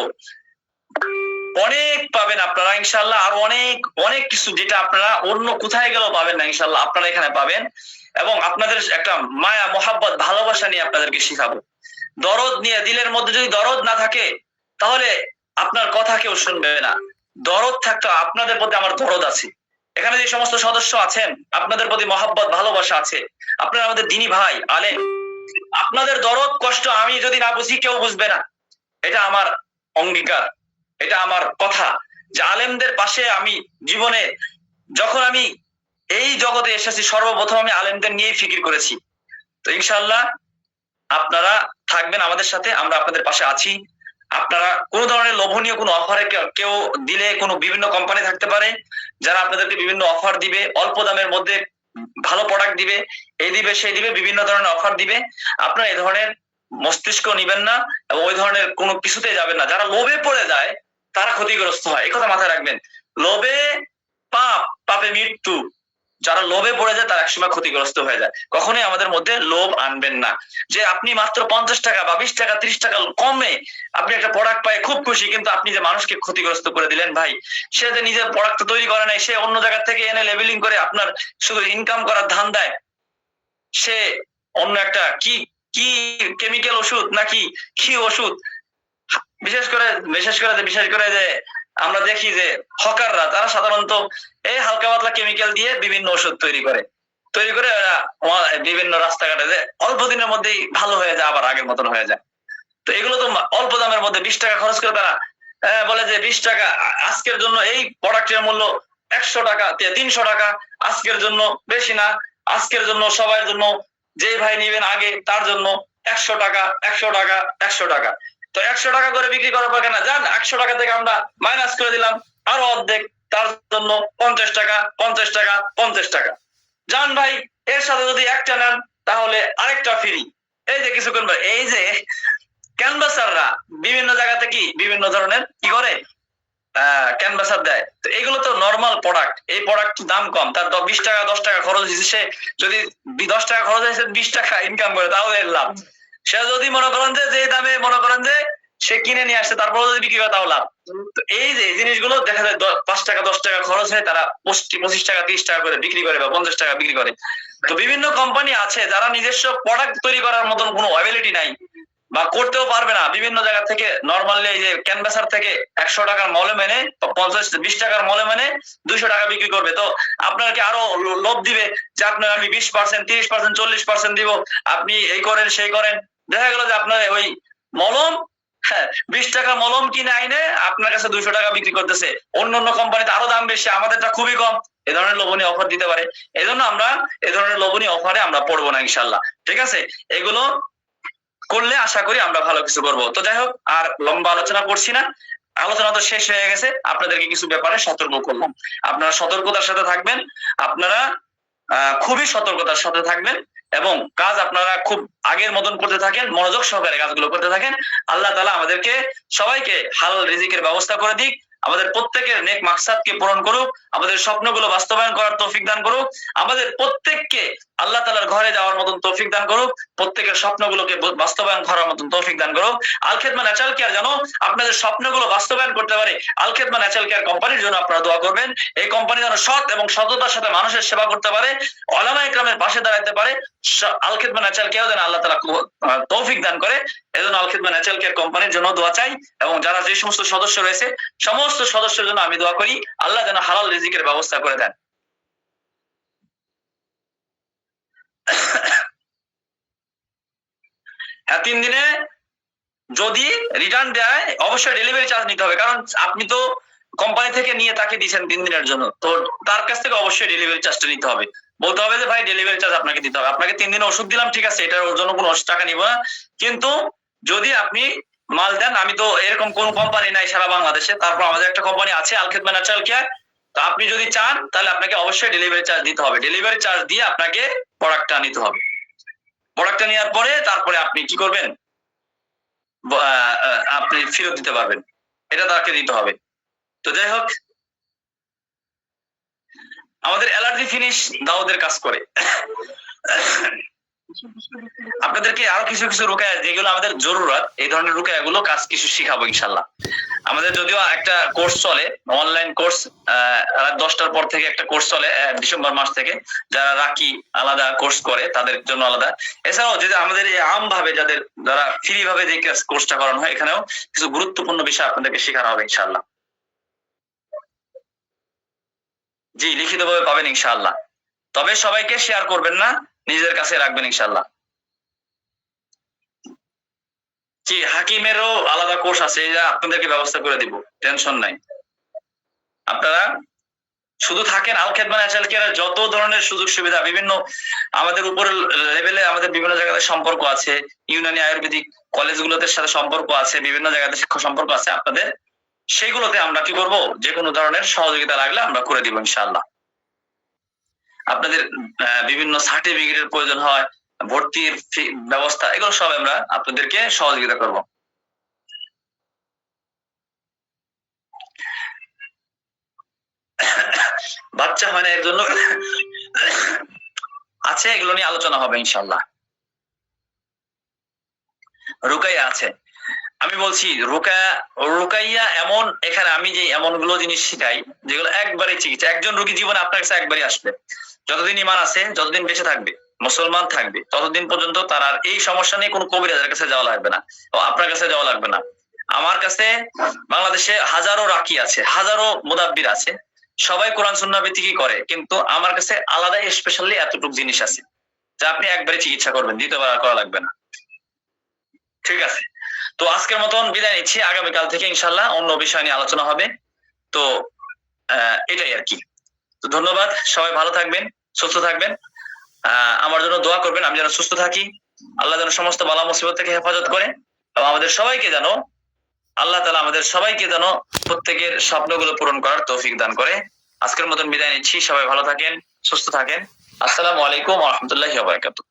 অনেক পাবেন আপনারা ইনশাআল্লাহ। আরো অনেক অনেক কিছু যেটা আপনারা অন্য কোথায় গেলেও পাবেন না ইনশাআল্লাহ আপনারা এখানে পাবেন। এবং আপনাদের একটা মায়া মোহাব্বত ভালোবাসা নিয়ে আপনাদেরকে শিখাবো, দরদ নিয়ে। দিলের মধ্যে যদি দরদ না থাকে তাহলে আপনার কথা কেউ শুনবে না। দরদ থাকতে আপনাদের প্রতি আমার দরদ আছে, এখানে যে সমস্ত সদস্য আছেন আপনাদের প্রতি মহাব্বত ভালোবাসা আছে, আপনারা আমাদের দিনী ভাই আলেম। আপনাদের দরদ কষ্ট আমি যদি না বুঝি কেউ বুঝবে না, এটা আমার অঙ্গীকার, এটা আমার কথা যে আলেমদের পাশে আমি জীবনে যখন আমি এই জগতে এসেছি সর্বপ্রথম আমি আলেমদের নিয়েই ফিকির করেছি। তো ইনশাআল্লাহ আপনারা থাকবেন আমাদের সাথে, আমরা আপনাদের পাশে আছি। আপনারা কোন ধরনের লোভনীয় কোনো অফারে কেউ দিলে, কোনো বিভিন্ন কোম্পানি থাকতে পারে যারা আপনাদেরকে বিভিন্ন অফার দিবে, অল্প দামের মধ্যে ভালো প্রোডাক্ট দিবে, এই দিবে সেই দিবে, বিভিন্ন ধরনের অফার দিবে। আপনারা এই ধরনের মস্তিষ্ক নিবেন না এবং ওই ধরনের কোনো কিছুতে যাবেন না। যারা লোভে পড়ে যায় তারা ক্ষতিগ্রস্ত হয়, এই কথা মাথায় রাখবেন। লোভে পাপ, পাপে মৃত্যু। যারা লোভে পড়ে যায় তারা একসময় ক্ষতিগ্রস্ত হয়ে যায়। কখনোই আমাদের মধ্যে লোভ আনবেন না যে আপনি মাত্র 50 টাকা বা 20 টাকা 30 টাকা কমে আপনি একটা প্রোডাক্ট পাই খুব খুশি, কিন্তু আপনি যে মানুষকে ক্ষতিগ্রস্ত করে দিলেন ভাই। সে যে নিজের প্রোডাক্ট তৈরি করে নাই, সে অন্য জায়গা থেকে এনে লেবেলিং করে আপনার শুধু ইনকাম করার ধান্দায় সে অন্য একটা কি কি কেমিক্যাল ওষুধ নাকি কি ওষুধ, বিশেষ করে যে আমরা দেখি যে হকাররা তারা সাধারণত এই হালকা পাতলা কেমিক্যাল দিয়ে বিভিন্ন ওষুধ তৈরি করে বিভিন্ন রাস্তাঘাটে, যে অল্প দিনের মধ্যেই ভালো হয়ে যায় আবার আগের মতন হয়ে যায়। তো এগুলো তো অল্প দামের মধ্যে 20 টাকা খরচ করে তারা বলে যে 20 টাকা আজকের জন্য, এই প্রোডাক্টের মূল্য 100 টাকা 300 টাকা আজকের জন্য, বেশি না, আজকের জন্য সবার জন্য, যে ভাই নিবেন আগে তার জন্য 100 টাকা 100 টাকা 100 টাকা। তো 100 টাকা করে বিক্রি করার পর কেন যান 100 টাকা থেকে আমরা মাইনাস করে দিলাম আরো অর্ধেক, তার জন্য 50 টাকা 50 টাকা 50 টাকা। যান ভাই এর সাথে যদি একটা নেন তাহলে আরেকটা ফ্রি। এই যে কিছুক্ষণ এই যে ক্যানভাসাররা বিভিন্ন জায়গা থেকে বিভিন্ন ধরনের কি করে ক্যানভাসার দেয়। তো এগুলো তো নর্মাল প্রোডাক্ট, এই প্রোডাক্ট দাম কম, তার 20 টাকা 10 টাকা খরচ হয়েছে, সে যদি 10 টাকা খরচ হয়েছে 20 টাকা ইনকাম করে তাও এর লাভ। সে যদি মনে করেন যে দামে মনে করেন যে সে কিনে নিয়ে আসছে তারপর যদি বিক্রি করে তাও লাভ। তো এই যে জিনিসগুলো দেখা যায় 5 টাকা 10 টাকা খরচ হয়, তারা 25 টাকা 30 টাকা করে বিক্রি করে বা 50 টাকা বিক্রি করে। তো বিভিন্ন কোম্পানি আছে যারা নিজস্ব প্রোডাক্ট তৈরি করার মতন কোনো অ্যাবিলিটি নাই বা করতেও পারবে না, বিভিন্ন জায়গা থেকে নর্মালি এই যে ক্যানভাসার থেকে 100 টাকার মলে মেনে 20 টাকার মলে মেনে 200 টাকা বিক্রি করবে। তো আপনাকে আরো লোভ দিবে যে আপনার আমি 20% 30% 40% দিব, আপনি এই করেন সেই করেন। দেখা গেল যে আপনার ওই মলম 20 টাকা মলম কিনে আইনে আপনার কাছে 200 টাকা বিক্রি করতেছে, অন্য অন্য কোম্পানিতে আরো দাম বেশি, আমাদেরটা খুবই কম। এ ধরনের লোভনীয় অফার দিতে পারে, এই জন্য আমরা এ ধরনের লোভনীয় অফারে আমরা পড়বো না ইনশাল্লাহ। ঠিক আছে, এগুলো করলে আশা করি আমরা ভালো কিছু করব। তো যাই হোক, আর লম্বা আলোচনা করছি না, আলোচনা তো শেষ হয়ে গেছে। আপনাদেরকে কিছু ব্যাপারে সতর্ক করলাম, আপনারা সতর্কতার সাথে থাকবেন, আপনারা খুবই সতর্কতার সাথে থাকবেন এবং কাজ আপনারা খুব আগের মতন করতে থাকেন, মনোযোগ সহকারে কাজগুলো করতে থাকেন। আল্লাহ তাআলা আমাদেরকে সবাইকে হালাল রিজিকের ব্যবস্থা করে দিক। আমাদের প্রত্যেকের নেক মাকসাদকে পূরণ করুক, আমাদের স্বপ্নগুলো বাস্তবায়ন করার তৌফিক দান করুক, আমাদের প্রত্যেককে আল্লাহ তাআলার ঘরে যাওয়ার মতন তৌফিক দান করুক, প্রত্যেকের স্বপ্নগুলোকে বাস্তবায়ন করার মতন তৌফিক দান করুক। আল খেদমা ন্যাচারাল কেয়ার যেন আপনাদের স্বপ্নগুলো বাস্তবায়ন করতে পারে, আল খেদমা ন্যাচারাল কেয়ার কোম্পানির জন্য আপনারা দোয়া করবেন। এই কোম্পানি যেন সৎ এবং সততার সাথে মানুষের সেবা করতে পারে, উলামা ইকরামের পাশে দাঁড়াতে পারে। আল খেদমা ন্যাচারাল কেয়ার যেন আল্লাহ তাআলা তৌফিক দান করে, এজন্য আল খেদমা ন্যাচারাল কেয়ার কোম্পানির জন্য দোয়া চাই। এবং যারা যে সমস্ত সদস্য রয়েছে সমস্ত সদস্যের জন্য আমি দোয়া করি, আল্লাহ যেন হালাল রিজিকের ব্যবস্থা করে দেন। হ্যাঁ, 3 দিনে যদি রিটার্ন দেয় অবশ্যই ডেলিভারি চার্জ নিতে হবে, কারণ আপনি তো কোম্পানি থেকে নিয়ে তাকে দিয়েছেন 3 দিনের জন্য, তো তার কাছ থেকে অবশ্যই ডেলিভারি চার্জটা নিতে হবে। বলতে হবে যে ভাই ডেলিভারি চার্জ আপনাকে দিতে হবে, আপনাকে 3 দিনে ওষুধ দিলাম, ঠিক আছে, এটার জন্য কোনো টাকা নিব না, কিন্তু যদি আপনি মাল দেন, আমি তো এরকম কোন কোম্পানি নাই সারা বাংলাদেশে, তারপর আমাদের একটা কোম্পানি আছে আল খেদমা ন্যাচারাল কেয়ার, তো আপনি যদি চান তাহলে আপনাকে অবশ্যই ডেলিভারি চার্জ দিতে হবে। ডেলিভারি চার্জ দিয়ে আপনাকে প্রোডাক্টটা নিতে হবে। প্রোডাক্টটা নেওয়ার পরে তারপরে আপনি কি করবেন, আপনি ফেরত দিতে পারবেন, এটা তাকে দিতে হবে। তো যাই হোক, আমাদের অ্যালার্জি ফিনিশ দাউদের কাজ করে। আপনাদেরকে আরো কিছু কিছু রুকায়া যেগুলো আমাদের জরুরত, এই ধরনের রুকায়াগুলো কাজ কিছু শিখাবো ইনশাল্লাহ। আমাদের যদিও একটা কোর্স চলে, অনলাইন কোর্স, রাত 10টার পর থেকে একটা কোর্স চলে ডিসেম্বর মাস থেকে, যারা রাকি আলাদা কোর্স করে তাদের জন্য আলাদা। এছাড়াও যদি আমাদের এই আম ভাবে যারা ফ্রি ভাবে যে কোর্সটা করানো হয়, এখানেও কিছু গুরুত্বপূর্ণ বিষয় আপনাদেরকে শেখানো হবে ইনশাল্লাহ। জি, লিখিতভাবে পাবেন ইনশাআল্লাহ, তবে সবাইকে শেয়ার করবেন না, নিজের কাছে রাখবেন ইনশাআল্লাহ। জি, হাকিমেরও আলাদা কোর্স আছে, এটা আপনাদেরকে ব্যবস্থা করে দিব, টেনশন নাই। আপনারা শুধু থাকেন, আল খেদমা ন্যাচারাল কেয়ারের যত ধরনের সুযোগ সুবিধা বিভিন্ন আমাদের উপরের লেভেলে, আমাদের বিভিন্ন জায়গাতে সম্পর্ক আছে, ইউনানি আয়ুর্বেদিক কলেজগুলোতে সাথে সম্পর্ক আছে, বিভিন্ন জায়গাতে শিক্ষা সম্পর্ক আছে আপনাদের, সেগুলোতে আমরা কি করব, যে কোনো ধরনের সহযোগিতা লাগলে আমরা করে দিব ইনশাআল্লাহ। আপনাদের বিভিন্ন সার্টিফিকেটের প্রয়োজন হয়, ভর্তির ব্যবস্থা, এগুলো সব আমরা আপনাদেরকে সহযোগিতা করব। বাচ্চা হয় না এর জন্য আছে, এগুলো নিয়ে আলোচনা হবে ইনশাআল্লাহ। রুকাইয়া আছে, আমি বলছি রুকাইয়া এমন, এখানে আমি যে এমন গুলো জিনিস শিখাই যেগুলো একবারে চিকিৎসা, একজন রোগী জীবনে আপনার কাছে একবারই আসবে, যতদিন ঈমান আছে, যতদিন বেঁচে থাকবে, মুসলমান থাকবে, ততদিন পর্যন্ত তার আর এই সমস্যা নিয়ে কোনো কবিরাজের কাছে যাওয়া লাগবে না, ও আপনার কাছে যাওয়া লাগবে না। আমার কাছে বাংলাদেশে হাজারো রাকি আছে, হাজারো মুদাব্বির আছে, সবাই কোরআন সুন্নাহ ভিত্তিকই করে, কিন্তু আমার কাছে আলাদা স্পেশালি এতটুকু জিনিস আছে যা আপনি একবারে চিকিৎসা করবেন, দ্বিতীয়বার করা লাগবে না। ঠিক আছে, তো আজকের মতন বিদায় নিচ্ছি, আগামীকাল থেকে ইনশাল্লাহ অন্য বিষয় নিয়ে আলোচনা হবে। তো এটাই আর কি। তো ধন্যবাদ, সবাই ভালো থাকবেন, সুস্থ থাকবেন, আমার জন্য দোয়া করবেন, আমি যেন সুস্থ থাকি, আল্লাহ যেন সমস্ত বালা মুসিবত থেকে হেফাজত করে, এবং আমাদের সবাইকে যেন আল্লাহ তাআলা আমাদের সবাইকে যেন প্রত্যেকের স্বপ্নগুলো পূরণ করার তৌফিক দান করে। আজকের মতন বিদায় নিচ্ছি, সবাই ভালো থাকেন, সুস্থ থাকেন। আসসালামু আলাইকুম ওয়া রাহমাতুল্লাহি ওয়া বারাকাতুহু।